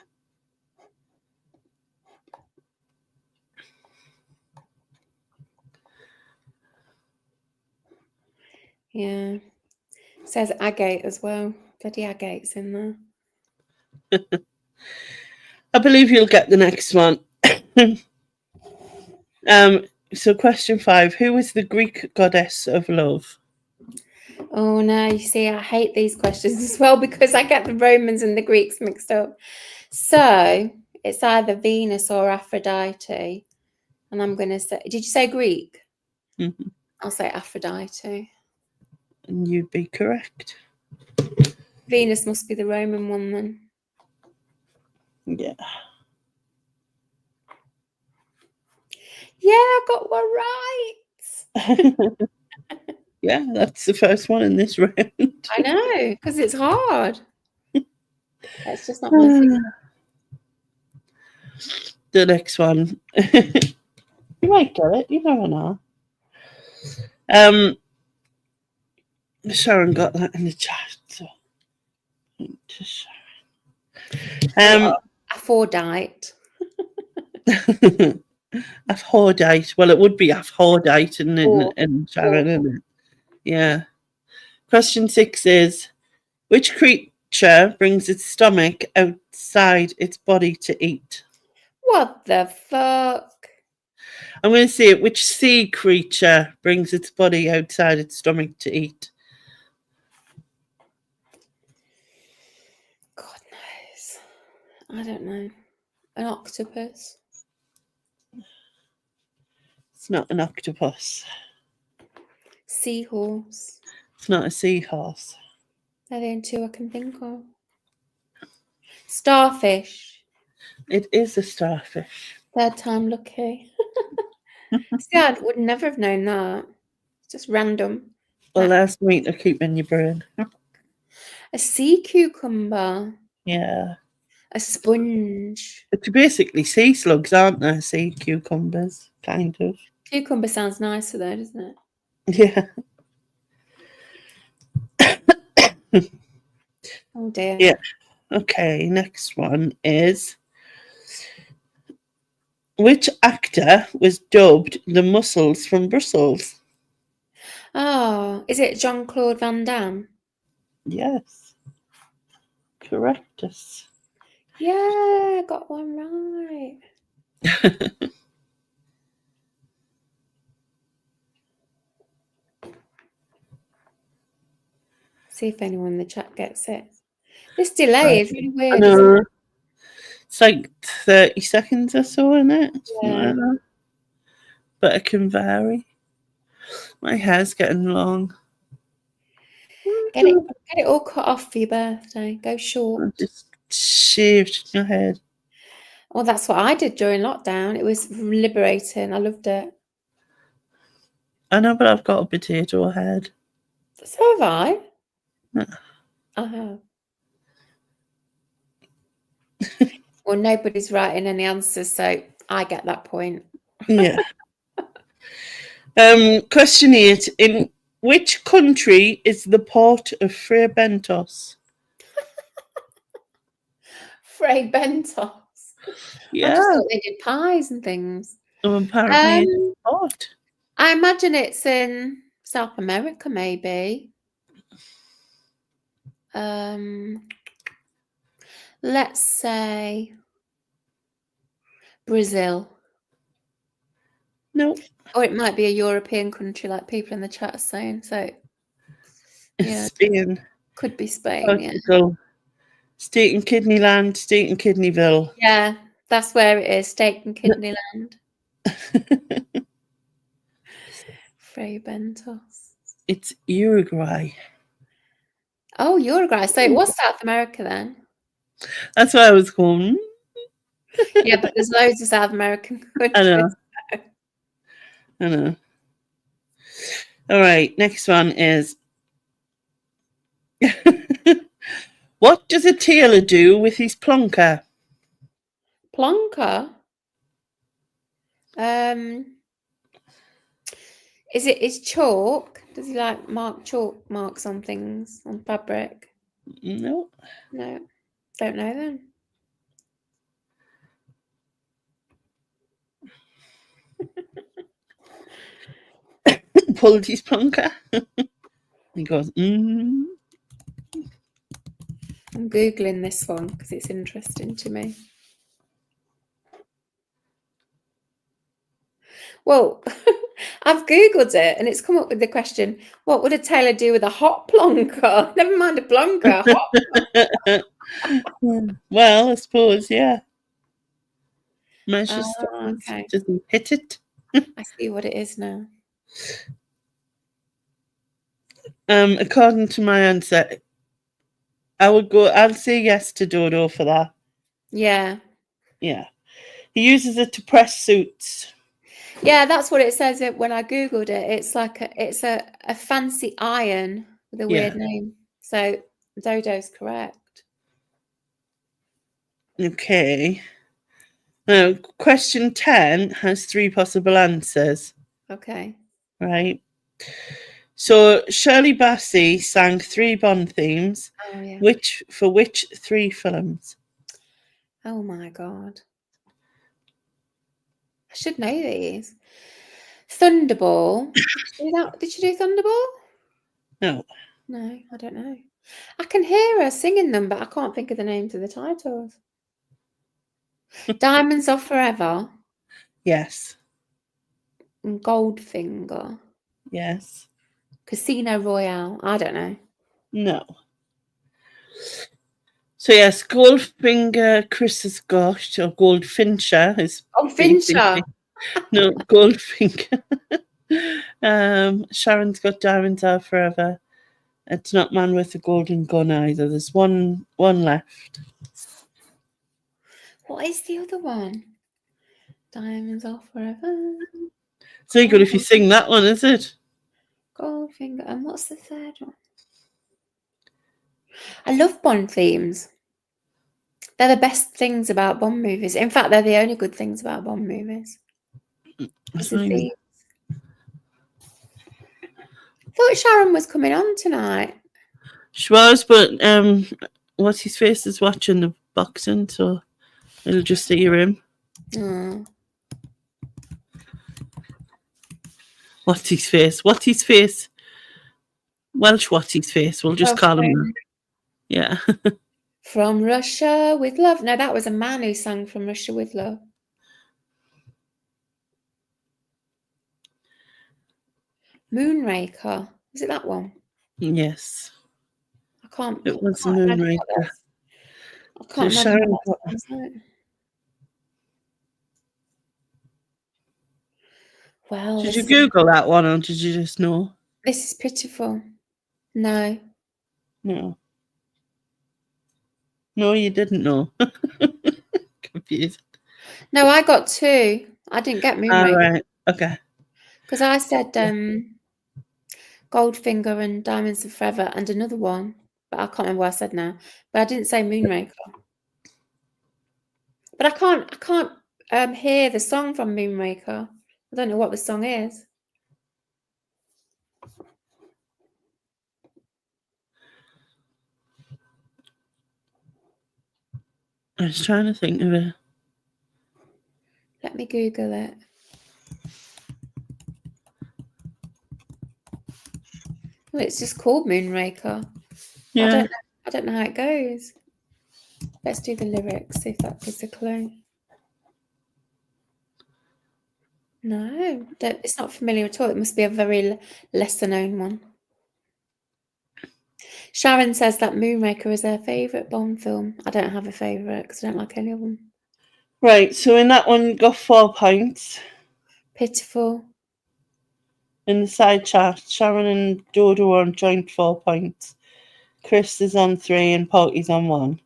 Yeah. It says agate as well. Bloody agate's in there. I believe you'll get the next one. So question 5. Who is the Greek goddess of love? Oh no, you see, I hate these questions as well because I get the Romans and the Greeks mixed up. So it's either Venus or Aphrodite. And I'm going to say, did you say Greek? Mm-hmm. I'll say Aphrodite. And you'd be correct. Venus must be the Roman one then. Yeah. Yeah, I got one right. Yeah, that's the first one in this round. I know, because it's hard. That's just not my thing. The next one. You might get it. You never know. Sharon got that in the chat. So. Aphrodite. Aphrodite. Well, it would be Aphrodite in Sharon, isn't it? Yeah. Question 6 is, which creature brings its stomach outside its body to eat? What the fuck? I'm going to say it. Which sea creature brings its body outside its stomach to eat? God knows. I don't know. An octopus? It's not an octopus. Seahorse? It's not a seahorse. They're the only two I can think of. Starfish? It is a starfish. Third time lucky. See, I would never have known that. It's just random. Well, that's neat to keep in your brain. A sea cucumber. Yeah. A sponge. It's basically sea slugs, aren't they? Sea cucumbers, kind of. Cucumber sounds nicer though, doesn't it? Yeah. Oh dear. Yeah. Okay, next one is, Which actor was dubbed the Muscles from Brussels? Oh, is it Jean-Claude Van Damme? Yes. Correctus. Yeah, got one right. See if anyone in the chat gets it. This delay is really I weird, isn't know. it? It's like 30 seconds or so, isn't it? Something Yeah. like that. But it can vary. My hair's getting long. Get it all cut off for your birthday. Go short. I just shaved your head. Well, that's what I did during lockdown. It was liberating. I loved it. I know, but I've got a potato head. So have I. No. I have. Well, nobody's writing any answers, so I get that point. Yeah. Question 8. In which country is the port of Fray Bentos? Fray Bentos. Yeah. I just thought they did pies and things. Apparently it's a port. I imagine it's in South America, maybe. Let's say Brazil. No. Or it might be a European country, like people in the chat are saying. So, yeah, Spain. could be Spain. Portugal. Yeah. Steak and Kidney Land, Steak and Kidneyville. Yeah, that's where it is. Steak and Kidney Land. Fray Bentos. It's Uruguay. Oh, Uruguay. So it was South America then. That's why I was going. Yeah, but there's loads of South American countries. I know. All right, next one is what does a tailor do with his plonker? Plonker? Is chalk? Does he like mark chalk marks on things, on fabric? No. No. Don't know then. Pulled his plonker. He goes, I'm Googling this one because it's interesting to me. Well, I've Googled it and it's come up with the question, what would a tailor do with a hot plonker? Never mind a plonker, hot. Well, I suppose, yeah. Measures okay. Does he hit it? I see what it is now. According to my answer, I'll say yes to Dodo for that. Yeah. Yeah. He uses it to press suits. Yeah, that's what it says when I Googled it. It's like it's a fancy iron with a weird name. So Dodo's correct. Okay. Now, question 10 has 3 possible answers. Okay. Right. So Shirley Bassey sang 3 Bond themes. Oh yeah. Which 3 films? Oh my God. I should know these. Thunderball. Did you do Thunderball? No. No, I don't know. I can hear her singing them, but I can't think of the names of the titles. Diamonds Are Forever. Yes. And Goldfinger. Yes. Casino Royale. I don't know. No. So yes, Goldfinger, Chris has got, or Goldfincher is. Goldfincher. No, Goldfinger. Sharon's got Diamonds Are Forever. It's not Man with the Golden Gun either. There's one left. What is the other one? Diamonds Are Forever. It's very good if you sing that one, is it? Goldfinger. And what's the third one? I love Bond themes. They're the best things about Bond movies. In fact, they're the only good things about Bond movies. I thought Sharon was coming on tonight. She was, but what's his face is watching the boxing, so it'll just hear him. Oh. What's his face? What's his face? Welsh what's his face? We'll just Oh, call him that. Yeah. From Russia with Love. No, that was a man who sang From Russia with Love. Moonraker. Was it that one? Yes. I can't. It was I can't imagine Moonraker. what that's. I So can't imagine Sharon what got- that sounds like. Well, Did you Google that one or did you just know? this is pitiful. No. No. No, you didn't know. Confused. No, I got two. I didn't get All Moonraker right. Okay. because I said Goldfinger and Diamonds Are Forever and another one, but I can't remember what I said now. But I didn't say Moonraker. But I can't hear the song from Moonraker. I don't know what the song is. I was trying to think of it. Let me Google it. Well, it's just called Moonraker. Yeah. I don't know how it goes. Let's do the lyrics, see if that gives a clue. No, it's not familiar at all. It must be a very lesser known one. Sharon says that Moonraker is her favourite Bond film. I don't have a favourite because I don't like any of them. Right. So in that one, you got 4 points. Pitiful. In the side chat, Sharon and Dodo are on joint 4 points. Chris is on 3 and Porky's on 1.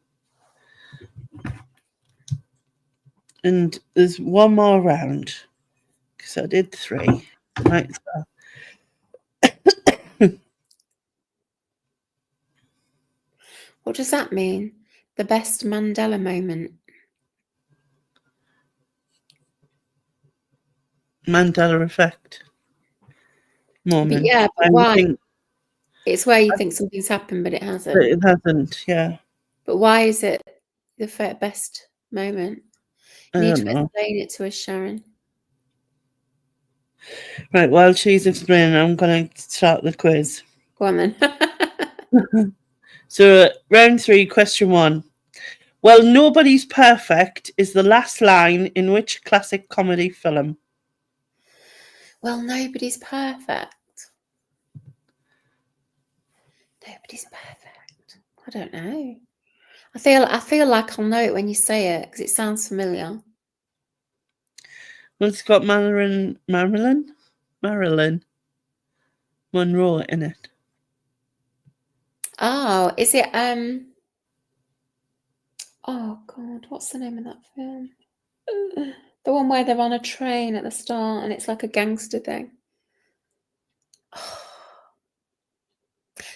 And there's one more round because I did 3. Right. What does that mean? The best Mandela moment. Mandela effect moment. But yeah, but I why? think It's where you think something's happened, but it hasn't. it hasn't. Yeah. But why is it the best moment? I You need don't to know. explain it to us, Sharon. Right. While she's explaining, I'm going to start the quiz. Go on then. So, round 3, question 1. Well, nobody's perfect is the last line in which classic comedy film? Well, nobody's perfect. Nobody's perfect. I don't know. I feel like I'll know it when you say it because it sounds familiar. Well, it's got Marilyn Monroe in it. Oh, is it oh God, what's the name of that film? The one where they're on a train at the start and it's like a gangster thing.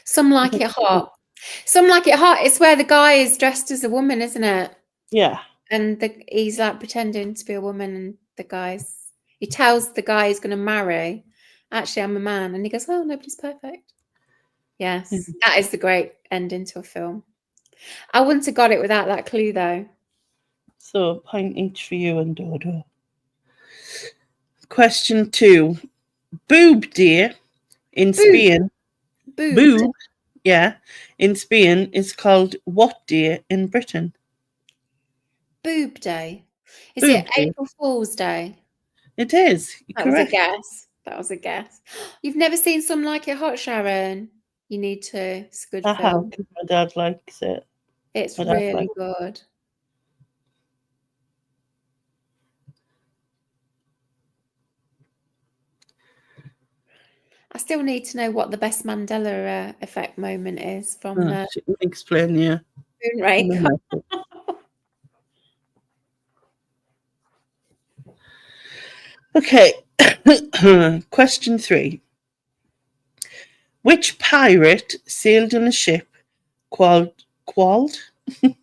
Some Like It Hot. Some Like It Hot. It's where the guy is dressed as a woman, isn't it? Yeah. And he's like pretending to be a woman, and he tells the guy he's going to marry, actually, I'm a man. And he goes, oh, nobody's perfect. Yes, that is the great ending to a film. I wouldn't have got it without that clue, though. So, point each for you and Dodo. Question 2. Boob Day in Spain. Boob, yeah, in Spain is called what day in Britain? Boob Day. Is Boob it Day. April Fool's Day? It is. That Correct. was a guess. That was a guess. You've never seen Some Like It Hot, Sharon? You need to. It's a good I have, film. 'cause my dad likes it. It's My dad really likes good. I still need to know what the best Mandela effect moment is from explain, yeah. Moonraker. Okay. Question 3. Which pirate sailed on a ship called Which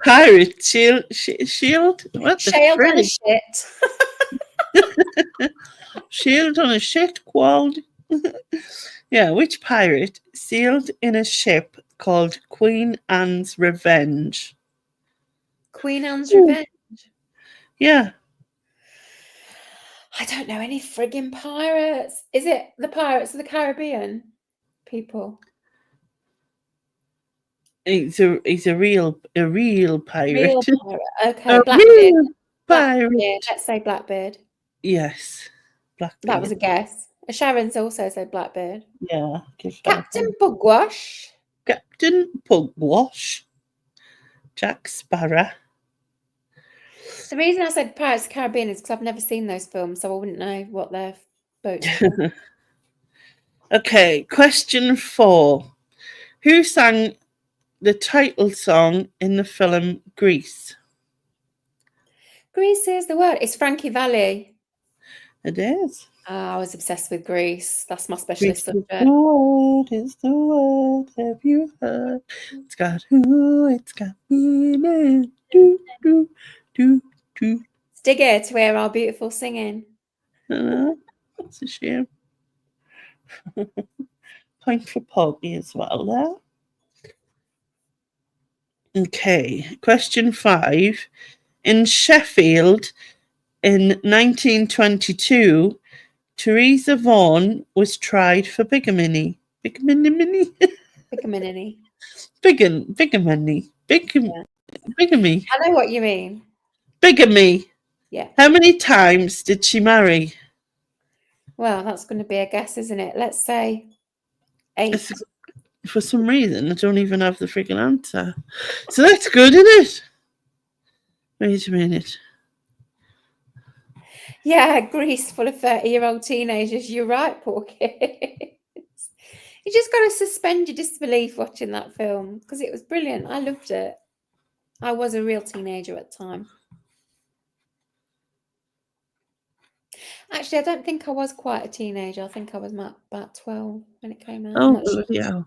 pirate sailed what the Sailed on a frick? shit. Sailed on a ship called yeah, which pirate sailed in a ship called Queen Anne's Revenge? Queen Anne's Revenge. Yeah. I don't know any frigging pirates. Is it the Pirates of the Caribbean people? He's a real pirate. Real pirate. Okay, A Blackbeard. real Blackbeard. pirate. Let's say Blackbeard. Yes, That Blackbeard. was a guess. Sharon's also said Blackbeard. Yeah, give her Captain that. Pugwash. Captain Pugwash. Jack Sparrow. The reason I said Pirates of the Caribbean is because I've never seen those films, so I wouldn't know what their boats were. Okay, question 4. Who sang the title song in the film Grease? Grease is the word. It's Frankie Valli. It is. I was obsessed with Grease. That's my specialist Grease subject. is the word, have you heard? It's got who, it's got meaning. Do, do, do, do. Digger to hear our beautiful singing. It's a shame. Point for Poggy as well there. Okay, question 5. In Sheffield in 1922, Teresa Vaughan was tried for bigamy. Bigamy? Bigamy. Bigamy. Bigamy. I know what you mean. Bigamy. Yeah. How many times did she marry? Well, that's going to be a guess, isn't it? Let's say 8. For some reason, I don't even have the freaking answer. So that's good, isn't it? Wait a minute. Yeah, Grease full of 30-year-old teenagers. You're right, poor kids. You just got to suspend your disbelief watching that film because it was brilliant. I loved it. I was a real teenager at the time. Actually, I don't think I was quite a teenager. I think I was about 12 when it came out. Oh, yeah.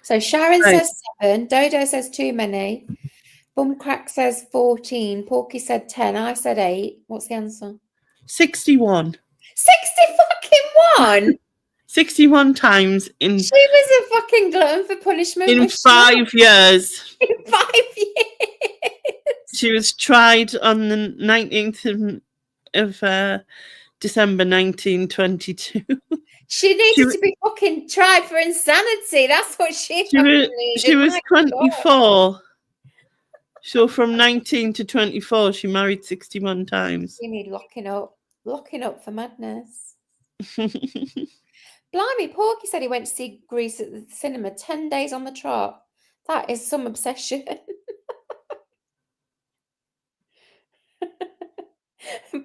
So Sharon Right. says 7. Dodo says too many. Bumcrack says 14. Porky said 10. I said 8. What's the answer? 61. 60 fucking 1! 61 times in She was a fucking glutton for punishment. in was she 5 years. not? In 5 years. She was tried on the 19th of December 1922. She needed to be fucking tried for insanity. That's what she fucking needed. She was My God. 24. So from 19 to 24, she married 61 times. You need locking up for madness. Blimey, Porky said he went to see Grease at the cinema 10 days on the trot. That is some obsession.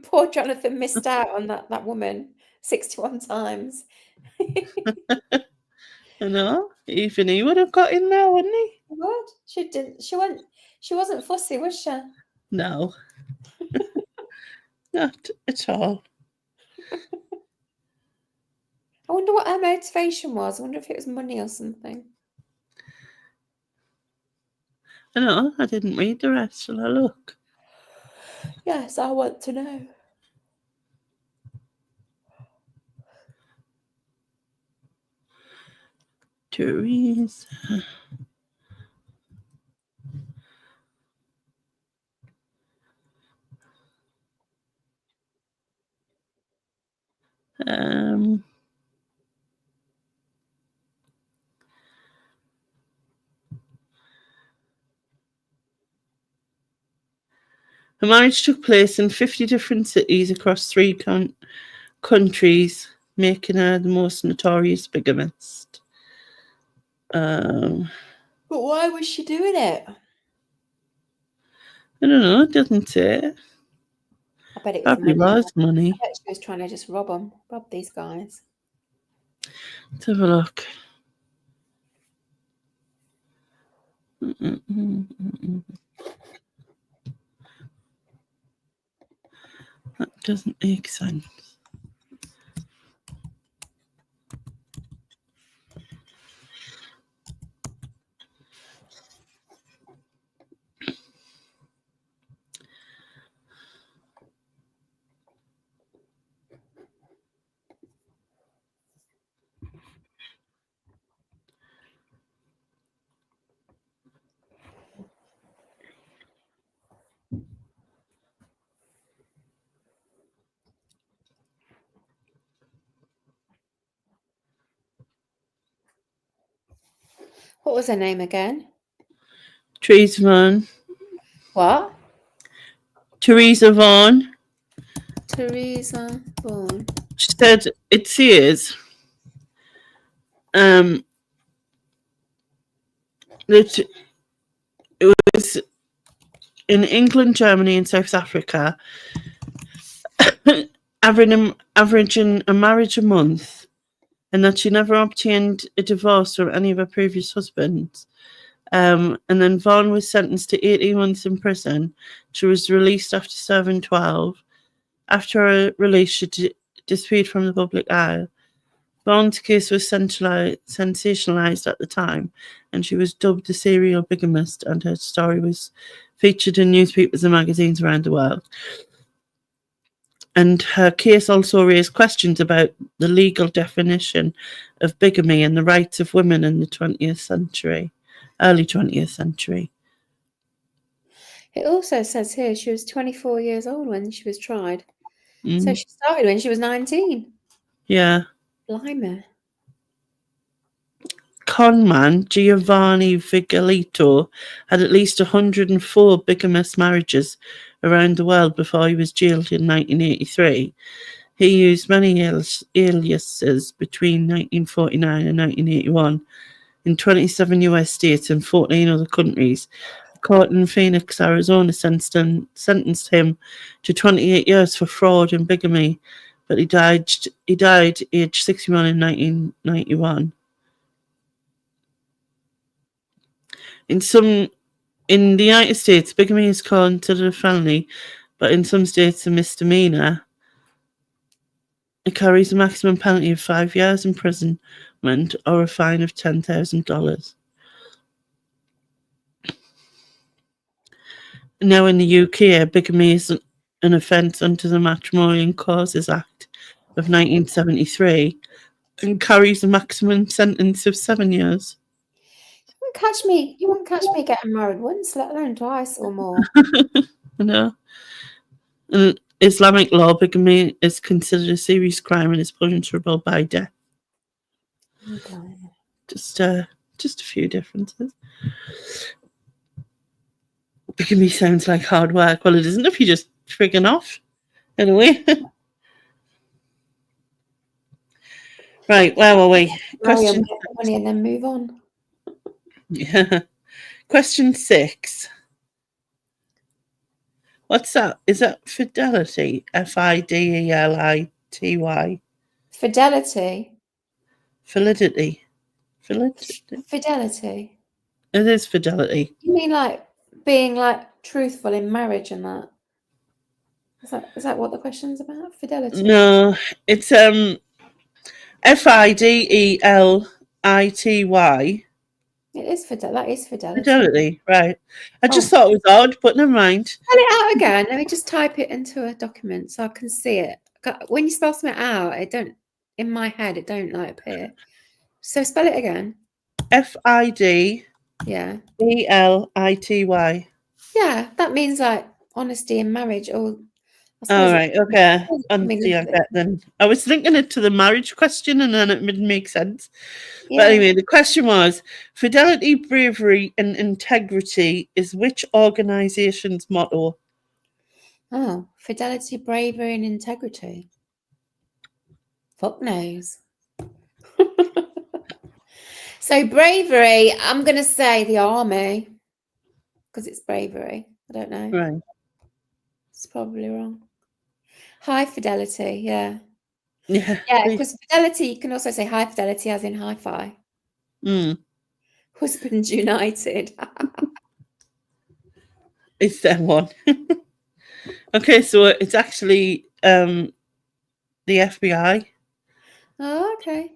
Poor Jonathan missed out on that woman 61 times. I know. Even he would have got in there, wouldn't he? What? She wasn't fussy, was she? No. Not at all. I wonder what her motivation was. I wonder if it was money or something. I know. I didn't read the rest. Shall I look? Yes, I want to know. Teresa. Her marriage took place in 50 different cities across 3 countries, making her the most notorious bigamist. But why was she doing it? I don't know. It doesn't say. I bet it was Probably money. was money. I bet she was trying to just rob these guys. Let's have a look. That doesn't make sense. What was her name again? Theresa Vaughan. What? Theresa Vaughan. Theresa Vaughan. She said it says that it was in England, Germany, and South Africa, averaging a marriage a month, and that she never obtained a divorce from any of her previous husbands. And then Vaughan was sentenced to 18 months in prison. She was released after serving 12. After her release, she disappeared from the public eye. Vaughan's case was sensationalized at the time, and she was dubbed the serial bigamist, and her story was featured in newspapers and magazines around the world. And her case also raised questions about the legal definition of bigamy and the rights of women in the 20th century, early 20th century. It also says here she was 24 years old when she was tried. Mm. So she started when she was 19. Yeah. Blimey. Conman Giovanni Vigilito had at least 104 bigamous marriages around the world before he was jailed in 1983. He used many aliases between 1949 and 1981 in 27 US states and 14 other countries. A court in Phoenix, Arizona sentenced him to 28 years for fraud and bigamy, but he died aged 61 in 1991. In the United States, bigamy is considered a felony, but in some states a misdemeanor. It carries a maximum penalty of 5 years imprisonment or a fine of $10,000. Now in the UK, bigamy is an offence under the Matrimonial and Causes Act of 1973 and carries a maximum sentence of 7 years. You won't catch me getting married once, let alone twice or more. I know. In Islamic law, bigamy is considered a serious crime and is punishable by death. Okay. Just a few differences. Bigamy sounds like hard work. Well, it isn't if you're just frigging off, in a way. Right, where were we? Question money and then move on. Yeah. Question 6. What's that? Is that fidelity? Fidelity. Fidelity. Validity. Fidelity. It is fidelity. You mean like being like truthful in marriage and that? Is that what the question's about? Fidelity? No, it's Fidelity. It is that is fidelity. Fidelity, right. I just thought it was odd, but never mind. Spell it out again. Let me just type it into a document so I can see it. When you spell something out, in my head, it don't like appear. So spell it again. Fidelity. Yeah. Yeah, that means like honesty in marriage or all right, okay. Then I was linking it to the marriage question and then it would make sense. Yeah. But anyway, the question was, fidelity, bravery and integrity is which organization's motto? Oh, fidelity, bravery and integrity. Fuck knows. So bravery, I'm going to say the army because it's bravery. I don't know. Right. It's probably wrong. High fidelity, yeah. Yeah. Yeah, because fidelity, you can also say high fidelity as in hi-fi. Husbands United. It's that one. Okay, so it's actually the FBI. Oh, okay.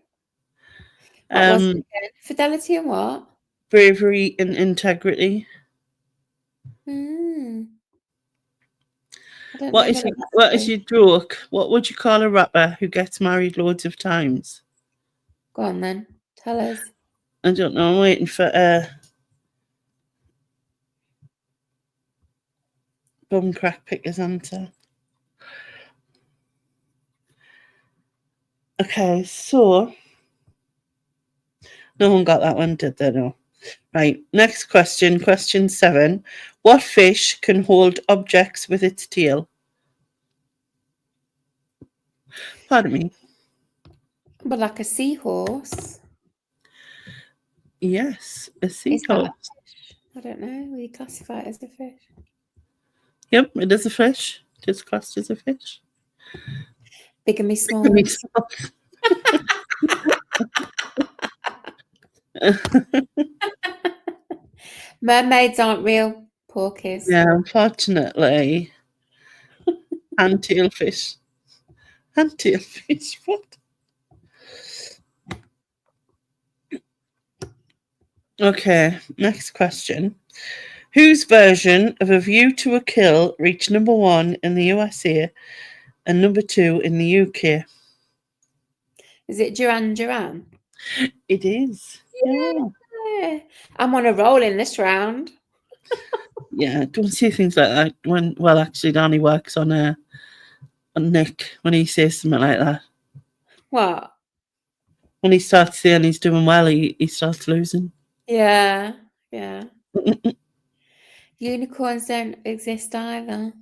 What was it again? Fidelity and what? Bravery and integrity. What is your joke? What would you call a rapper who gets married loads of times? Go on then. Tell us. I don't know. I'm waiting for Bum Crack Picker's answer. Okay, so no one got that one, did they? No. Right, next question. Question 7. What fish can hold objects with its tail? Pardon me. But like a seahorse. Yes, a Is that seahorse. a fish? I don't know. We classify it as a fish. Yep, it is a fish. It is classed as a fish. Big and me small. Big and me small. Mermaids aren't real porkies. Yeah, unfortunately. Handtailfish. Handtailfish, what? Okay, next question. Whose version of A View to a Kill reached number 1 in the USA and number 2 in the UK? Is it Duran Duran? It is. Yeah. I'm on a roll in this round. Yeah, don't say things like that when, well, actually, Danny works on Nick when he says something like that. What? When he starts saying he's doing well, he starts losing. Yeah. Yeah. Unicorns don't exist either.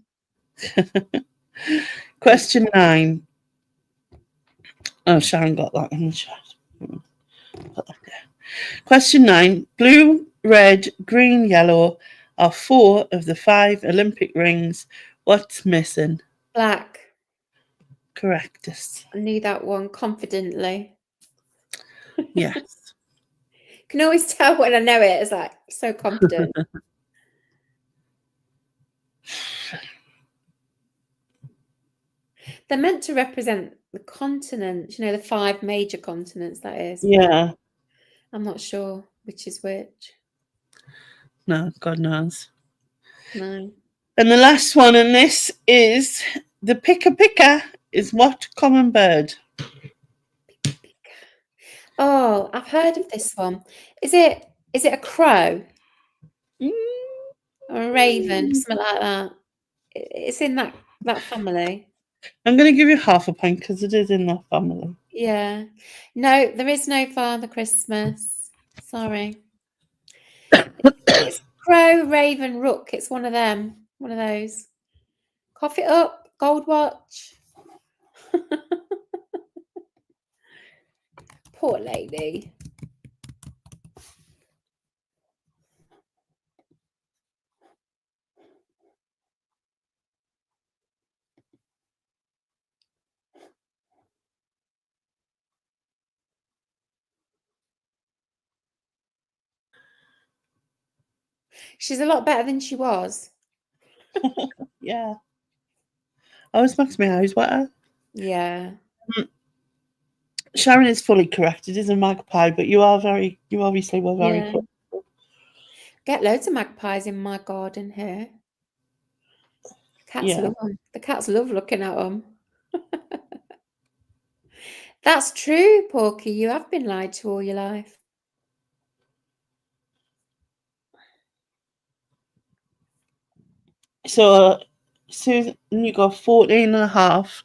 Question 9. Oh, Sharon got that in the chat. Put that there. Question 9. Blue, red, green, yellow are 4 of the 5 Olympic rings. What's missing? Black. Correctest. I knew that one confidently. Yes. Can always tell when I know it. It's like so confident. They're meant to represent the continents, the 5 major continents, that is. Yeah. I'm not sure which is which. No, God knows. No. And the last one in this is the pika is what common bird? Oh, I've heard of this one. Is it a crow or a raven, something like that? It's in that family. I'm going to give you half a point because it is in that family. Yeah. No, there is no Father Christmas. Sorry. It's crow, raven, rook. It's one of them. One of those. Cough it up. Gold watch. Poor lady. She's a lot better than she was. Yeah. I always makes my eyes wetter. Yeah. Sharon is fully correct. It is a magpie, but you obviously were very Yeah. close. Get loads of magpies in my garden here. Cats love them. The cats love looking at them. That's true, Porky. You have been lied to all your life. So, Susan, you got 14 and a half.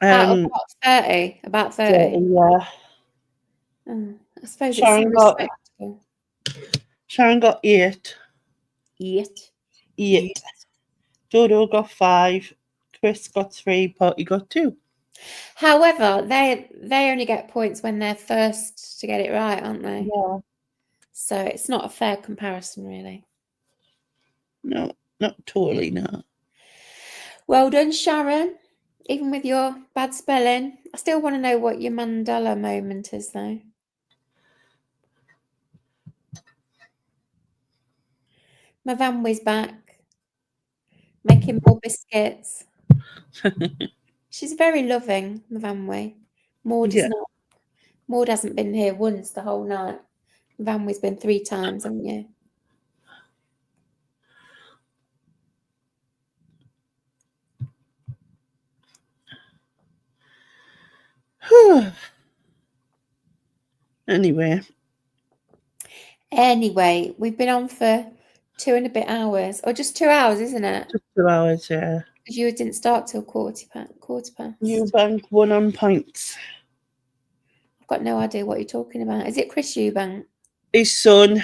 About 30. About 30. Yeah. Oh, I suppose Sharon it's respectable. Sharon got 8. 8. 8. Dodo got 5. Chris got 3. Potty got 2. However, they only get points when they're first to get it right, aren't they? Yeah. So it's not a fair comparison, really. No, not totally, no. Well done, Sharon. Even with your bad spelling, I still want to know what your Mandela moment is, though. Mavamwe's back, making more biscuits. She's very loving, Mavamwe. Maud is not. Maud hasn't been here once the whole night. Mavamwe's been 3 times, haven't you? Anyway, we've been on for 2 and a bit hours, or just 2 hours, isn't it? Just 2 hours, yeah. Because you didn't start till quarter past. You bank 1 on points. got no idea what you're talking about. Is it Chris Eubank? His son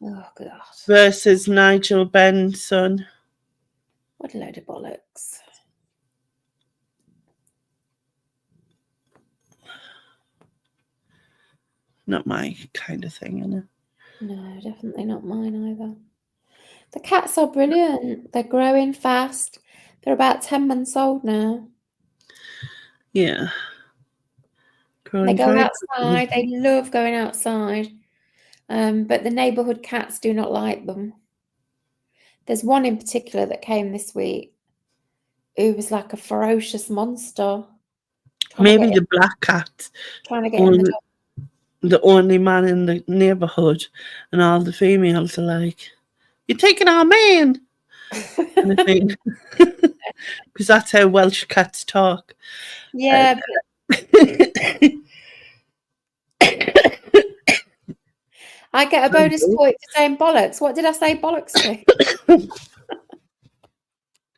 Oh God, versus Nigel Benn's son. what a load of bollocks. Not my kind of thing, you know. No, definitely not mine either. The cats are brilliant. They're growing fast. They're about 10 months old now. Yeah. They Growing go very outside. They love going outside. But the neighbourhood cats do not like them. There's one in particular that came this week who was like a ferocious monster. Maybe the black cat, Trying to get in the door. the only man in the neighbourhood, and all the females are like, "You're taking our man," kind of thing. Because that's how Welsh cats talk. Yeah, I get a bonus point for saying bollocks. What did I say bollocks to?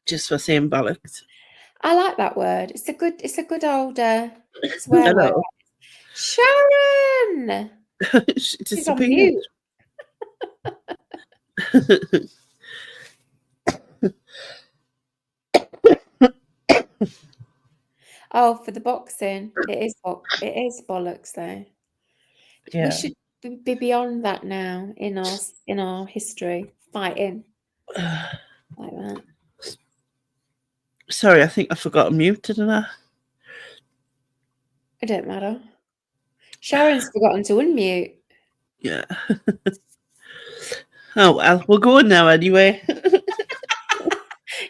Just for saying bollocks. I like that word. It's a good old swear word. Hello. Sharon! She's on mute. Oh, for the boxing. It is bollocks though. Yeah. We should be beyond that now in our history. Fighting. Like that. Sorry, I think I forgot to mute, didn't I? It don't matter. Sharon's forgotten to unmute. Yeah. Oh well, we're going now anyway.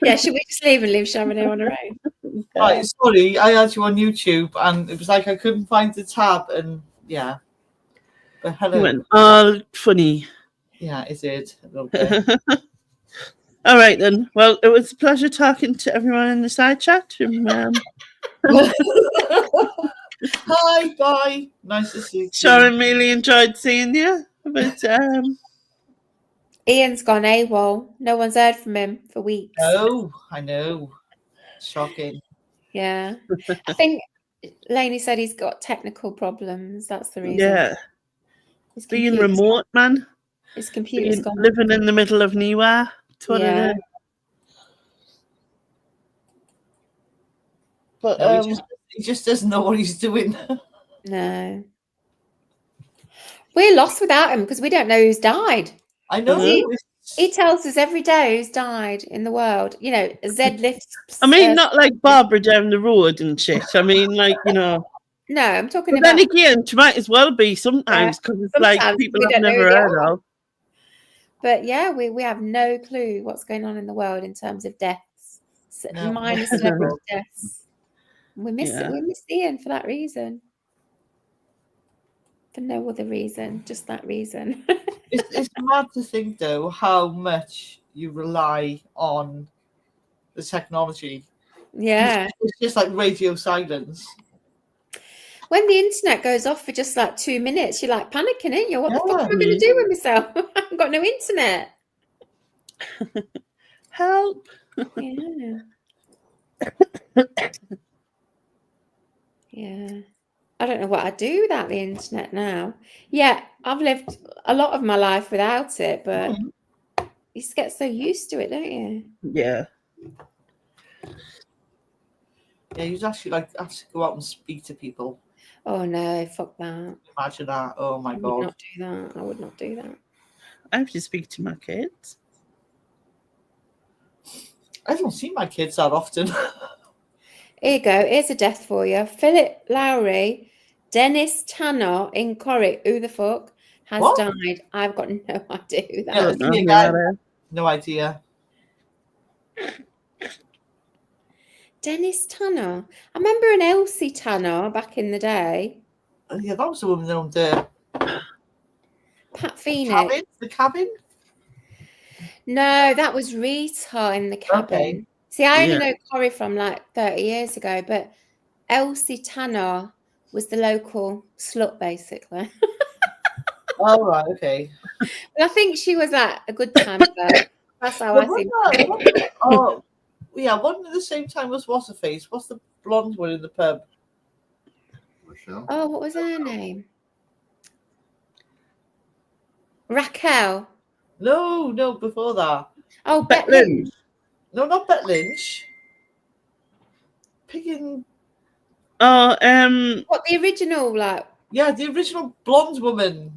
Yeah, should we just leave and leave Sharon here on her own? Right, sorry, I had you on YouTube and it was like I couldn't find the tab and yeah. But hello. You went all funny. Yeah, it did a little bit. All right then. Well, it was a pleasure talking to everyone in the side chat. Hi, bye. Nice to see you. Sharon really enjoyed seeing you. But Ian's gone AWOL. No one's heard from him for weeks. Oh, I know. Shocking. Yeah. I think Lainey said he's got technical problems. That's the reason. yeah, His being computer's remote, man. His computer's gone. Living in the middle of nowhere. That's what it is. But no, he just doesn't know what he's doing. No. We're lost without him because we don't know who's died. I know. He tells us every day who's died in the world. You know, Z lifts. I mean, not like Barbara down the road and shit. I mean, like, you know. No, I'm talking but about. Then again, she might as well be sometimes because it's like people I've never heard of. But yeah, we have no clue what's going on in the world in terms of deaths, minus celebrity deaths. We miss it. We miss Ian for that reason. For no other reason, just that reason. It's mad to think though how much you rely on the technology. Yeah, it's just like radio silence. When the internet goes off for just like 2 minutes, you're like panicking, ain't you? What the fuck am I going to do with myself? I haven't got no internet. Help. Yeah. Yeah. I don't know what I'd do without the internet now. Yeah, I've lived a lot of my life without it, but you just get so used to it, don't you? Yeah. Yeah, you'd actually like have to go out and speak to people. Oh no, fuck that. Imagine that. Oh my God. I would not do that. I would not do that. I have to speak to my kids. I don't see my kids that often. Here you go. Here's a death for you. Philip Lowry, Dennis Tanner in Corrie. Who the fuck has died? I've got no idea who that is. No idea. Dennis Tanner. I remember an Elsie Tanner back in the day. Yeah, that was the woman that owned the Pat Phoenix. The cabin? No, that was Rita in the cabin. Okay. See, I only know Corrie from like 30 years ago, but Elsie Tanner was the local slut, basically. Oh, right, okay. But I think she was at a good time, though. That's how I think. Oh, yeah, one at the same time was What's-Her-Face. What's the blonde one in the pub? Michelle. Oh, what was her name? Raquel. No, before that. Oh, Bet Bet Lynch. Lynch. No, not Bet Lynch. Picking, Oh, What, the original, like, yeah, the original blonde woman.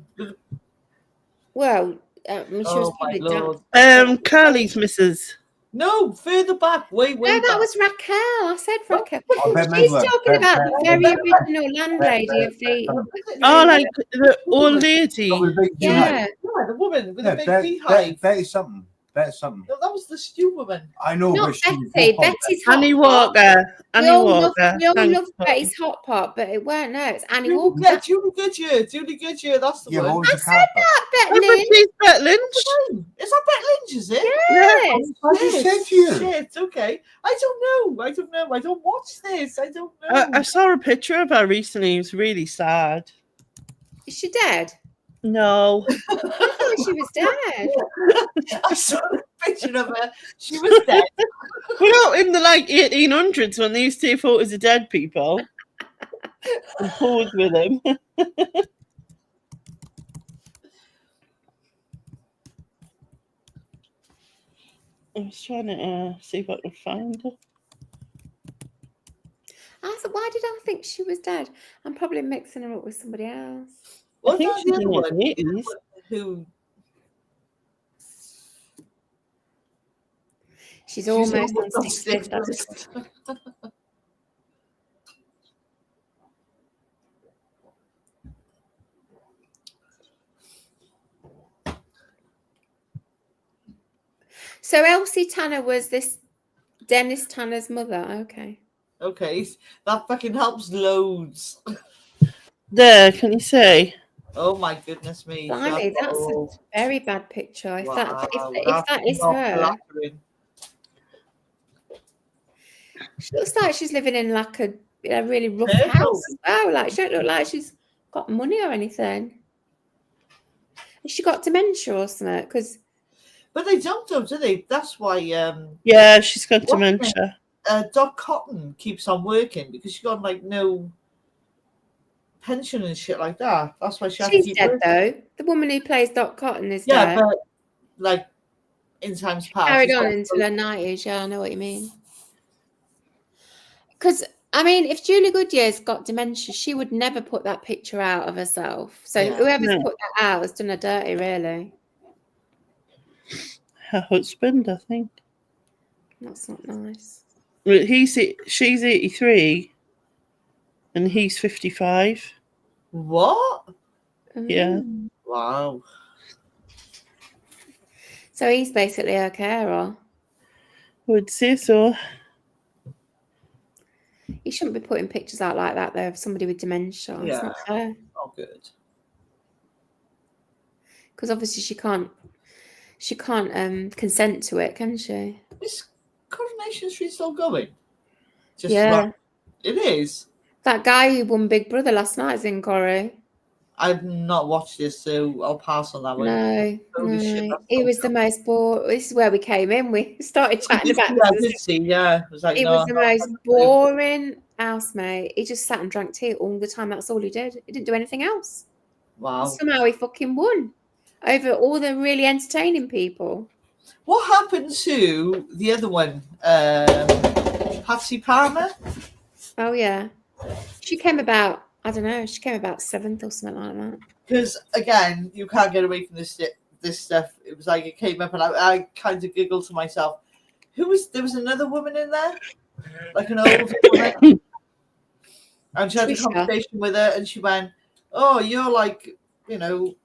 well, I mean, she was Oh my probably lord. Carly's missus. No, further back, way No, back. that was Raquel. I said Raquel. Oh, Bet She's Midler. talking about the very original landlady of the. Oh, like the old lady. Oh, with a big Yeah. Yeah, the woman with Yeah, the big beehive. Betty something. Betty something. No, that was the stew woman. I know, Not but she was Betty. both on Betty's Hot Annie Pot. Walker. We Annie all love, Walker. we all Thanks, love Tom. Betty's Hot Pot, but it weren't. No, it's Annie Julie, Walker. yeah, Julie Goodyear. Julie Goodyear, that's the Yeah, what one. was I the said character? that, Bet Oh, but Lynch. she's Bet Lynch. Is that Bet Lynch, is it? Yes. I just said to you. Shit, okay. I don't know. I don't watch this. I don't know. I saw a picture of her recently. It was really sad. Is she dead? No. I thought she was dead. I saw a picture of her. She was dead. Well, in the 1800s when they used to take photos of dead people and pose with them. I was trying to see if I could find her. I thought, why did I think she was dead? I'm probably mixing her up with somebody else. What I think about she's the in other her one? 80s. Who? She's almost on on 60. six That's list. So Elsie Tanner was this Dennis Tanner's mother. Okay. Okay, that fucking helps loads. There, can you see? Oh my goodness me. Blimey, that's a Oh, very bad picture. If wow, if that is not her, flattering. she looks like she's living in like a really rough Purple. house as well. Like she don't look like she's got money or anything. Has she got dementia or something? Because But they don't though, do they? That's why Yeah, she's got What's her name? dementia. Doc Cotton keeps on working because she got like no pension and shit like that. That's why she had to she's keep dead working. though. The woman who plays Doc Cotton is Yeah, dead. but like in times past. Carried she's on got- until her 90s. Yeah, I know what you mean. Because I mean, if Julie Goodyear's got dementia, she would never put that picture out of herself. So Yeah. whoever's No. put that out has done her dirty, really. Her husband, I think. That's not nice. Well, she's 83 and he's 55. What? Yeah. Mm. Wow. So he's basically her carer. Would say so. He shouldn't be putting pictures out like that, though, of somebody with dementia. It's Yeah. not fair. Oh, good. Because obviously she can't consent to it, can she? Is Coronation Street still going? Just Yeah. about- it is. That guy who won Big Brother last night is in Corrie. I've not watched this, so I'll pass on that one. No, Holy shit, no. that's He so was the most bored. This is where we came in. We started chatting about I this. did see, yeah. It was like, He no, was the no, most no. boring housemate. He just sat and drank tea all the time. That's all he did. He didn't do anything else. Wow. Somehow he fucking won over all the really entertaining people. What happened to the other one? Patsy Palmer? Oh yeah, she came about. I don't know. She came about 7th or something like that. Because again, you can't get away from this stuff. It was like it came up, and I kind of giggled to myself. There was another woman in there, like an old woman, and she had a Trisha. conversation with her, and she went, "Oh, you're like, you know,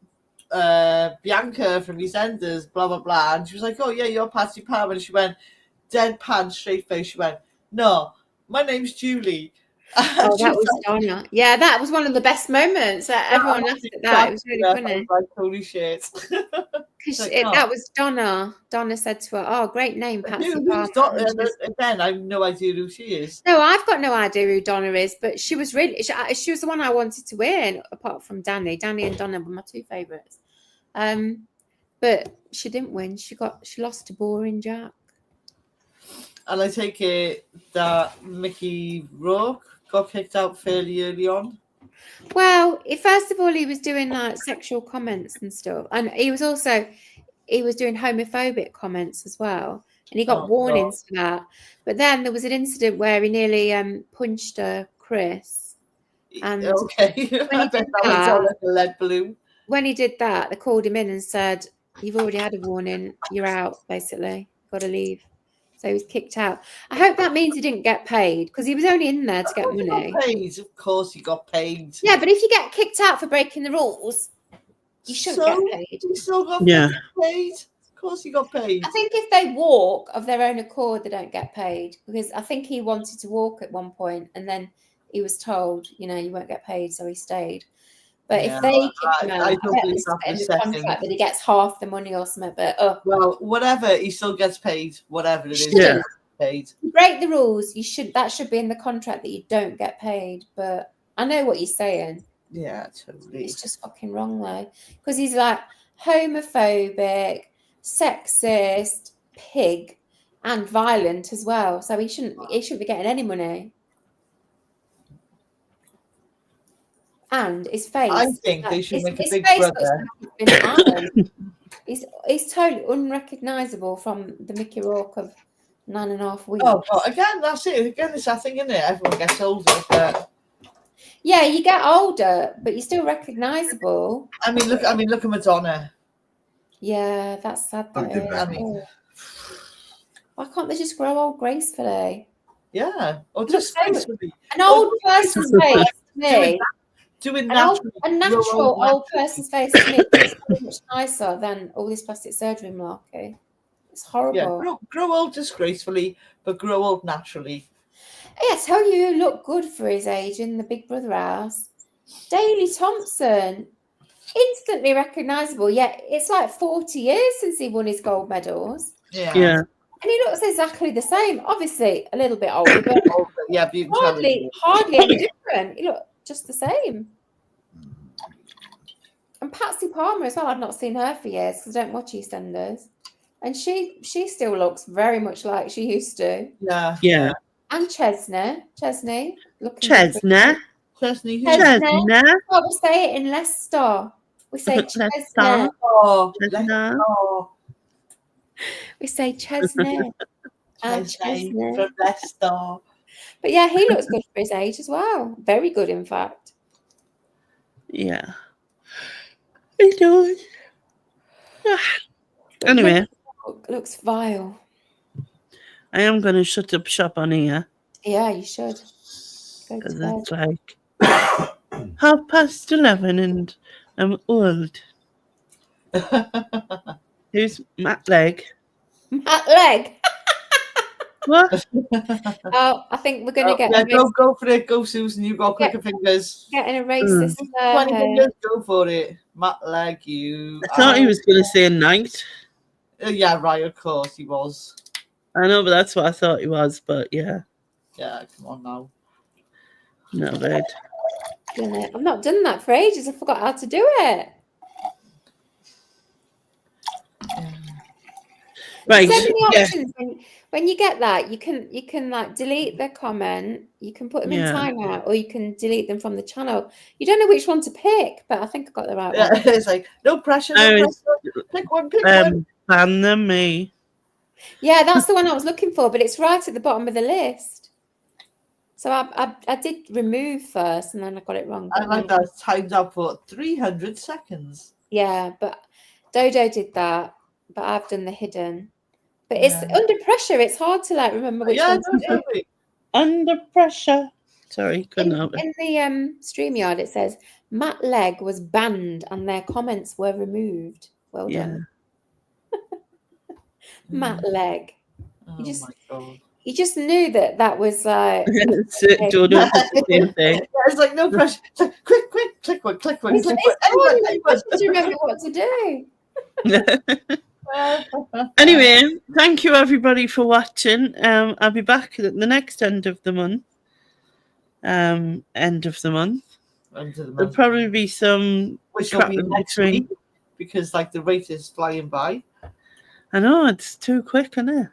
Bianca from EastEnders, blah blah blah." And she was like, "Oh yeah, you're Patsy Palmer." And she went, deadpan, straight face. She went, "No, my name's Julie." Oh, that was Donna. Yeah, that was one of the best moments. Everyone laughed at that. It was really funny. I was like, holy shit. Because like, oh. that was Donna. Donna said to her, "Oh, great name, Patsy Who's Palmer." Donna? And she was- Again, I have no idea who she is. No, I've got no idea who Donna is, but she was really she was the one I wanted to win, apart from Danny. Danny and Donna were my two favourites. But she didn't win. She lost to Boring Jack. And I take it that Mickey Rourke got kicked out fairly early on. Well, first of all, he was doing like sexual comments and stuff, and he was doing homophobic comments as well, and he got Oh, warnings for that. But then there was an incident where he nearly punched Chris, and Okay. when I he bet did that went that, down like a lead balloon. when he did that, they called him in and said, "You've already had a warning. You're out. Basically, got to leave." So he was kicked out. I hope that means he didn't get paid because he was only in there to get He money. got paid. Of course, he got paid. Yeah, but if you get kicked out for breaking the rules, you shouldn't get paid. He still got Yeah. paid. Of course, he got paid. I think if they walk of their own accord, they don't get paid, because I think he wanted to walk at one point and then he was told, you won't get paid, so he stayed. But Yeah, if they kick him out, I I don't bet believe it's that for in a the second. contract that he gets half the money or something. But Well, whatever, he still gets paid. Whatever it is, Yeah. he gets paid. you break the rules, that should be in the contract that you don't get paid. But I know what you're saying. Yeah, totally. It's just fucking wrong though, because he's like homophobic, sexist, pig, and violent as well. So he shouldn't be getting any money. And his face. I think they should make a his Big face looks Brother. like he's been ironed. He's totally unrecognisable from the Mickey Rourke of 9.5 weeks. Oh, but again, that's it. Again, it's that thing, isn't it? Everyone gets older. But Yeah, you get older, but you're still recognisable. I mean, look at Madonna. Yeah, that's sad. Don't do that. I mean, Why can't they just grow old gracefully? yeah, or Look, just so- gracefully. An old person's face to me, Doing a naturally. natural old person's face to me is so much nicer than all this plastic surgery malarkey. It's horrible. Yeah, grow old just gracefully, but grow old naturally. I tell you, who looked good for his age in the Big Brother house. Daley Thompson, instantly recognisable. Yet it's like 40 years since he won his gold medals, Yeah. Yeah. and he looks exactly the same. Obviously, a little bit older, but Yeah, but you can tell it. hardly any different. He looked just the same. And Patsy Palmer as well. I've not seen her for years because I don't watch EastEnders, and she still looks very much like she used to. Yeah. Yeah. And Chesney, looking Chesney. Chesney. Chesney. Oh, we say it in Leicester. We say Leicester. Chesney. Oh, Chesney. oh, We say Chesney. Chesney Chesney. from Leicester. But yeah, he looks good for his age as well. Very good, in fact. Yeah. He does. But Anyway, looks vile. I am going to shut up shop on here Yeah, you should. Go to because bed. it's like 11:30 and I'm old. Who's Matt Leg? Matt Leg. What? Oh, I think we're going to get yeah, go for it. Go, Susan. You got quicker fingers. getting a racist. 20 fingers. Go for it. Matt Leg, you. I thought he was going to say night. Yeah, right. Of course he was. I know, but that's what I thought he was. But yeah, Yeah, come on now. not bad. I've not done that for ages. I forgot how to do it. Right. So many Yeah. options. When you get that, you can like delete the comment. You can put them in Yeah. timeout, or you can delete them from the channel. You don't know which one to pick, but I think I got the right Yeah, one. it's like no pressure. I No was- pressure. Pick one. Pick one. Ban them, me. Yeah, that's the one I was looking for, but it's right at the bottom of the list. So I did remove first, and then I got it wrong. I but like no. that. It's timed up for 300 seconds. Yeah, but Dodo did that, but I've done the hidden. But it's Yeah. under pressure. It's hard to like remember which Yeah, one no, to do. totally. Under pressure. Sorry, couldn't In help it. the StreamYard, it says Matt Leg was banned and their comments were removed. Well Yeah. done, Matt Leg. Oh just- my god. He just knew that was like. Dodo did the same thing. Yeah, it's like no pressure. It's like, quick, click one, click one, It's click hard one. to remember what to do. Anyway, thank you everybody for watching. I'll be back at the next end of the month. End of the month. Under the There'll month, probably be some. which will be crap in next between. week because like the rate is flying by. I know it's too quick, isn't it?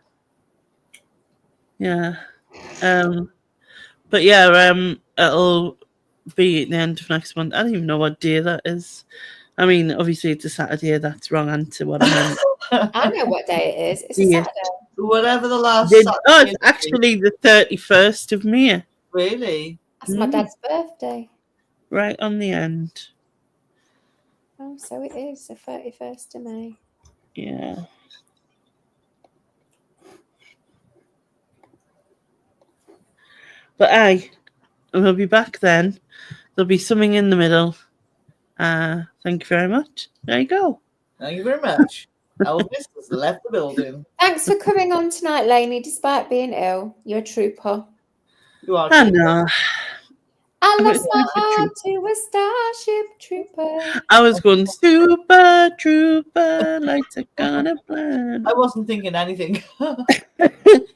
Yeah. But yeah, it'll be at the end of next month. I don't even know what day that is. I mean, obviously it's a Saturday. That's wrong answer. What I meant. I know what day it is. It's a Yeah. Saturday. Whatever the last Oh, Saturday it's actually the 31st of May. really. That's my dad's birthday. Right on the end. Oh, so it is the 31st of May. Yeah. But aye, we'll be back then. There'll be something in the middle. Thank you very much. There you go. Thank you very much. Elvis has left the building. Thanks for coming on tonight, Lainey, despite being ill. You're a trooper. You are. I know. I I'm a lost my super heart to a starship trooper. I was going super trooper, lights are gonna burn. I wasn't thinking anything.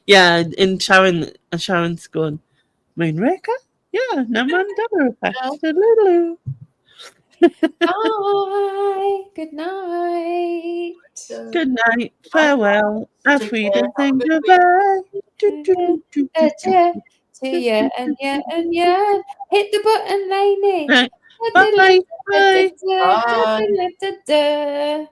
Yeah, in Sharon's going, Moonraker? Yeah, no man double effect. Doodle-doo. Bye. Good night. Good night, farewell, auf Take care, Wiedersehen, have a good goodbye. Do, do, do, do, do, do. To you and you and you. Hit the button, Lainey. Right. Bye, bye. Bye. Da-da-da-da-da-da.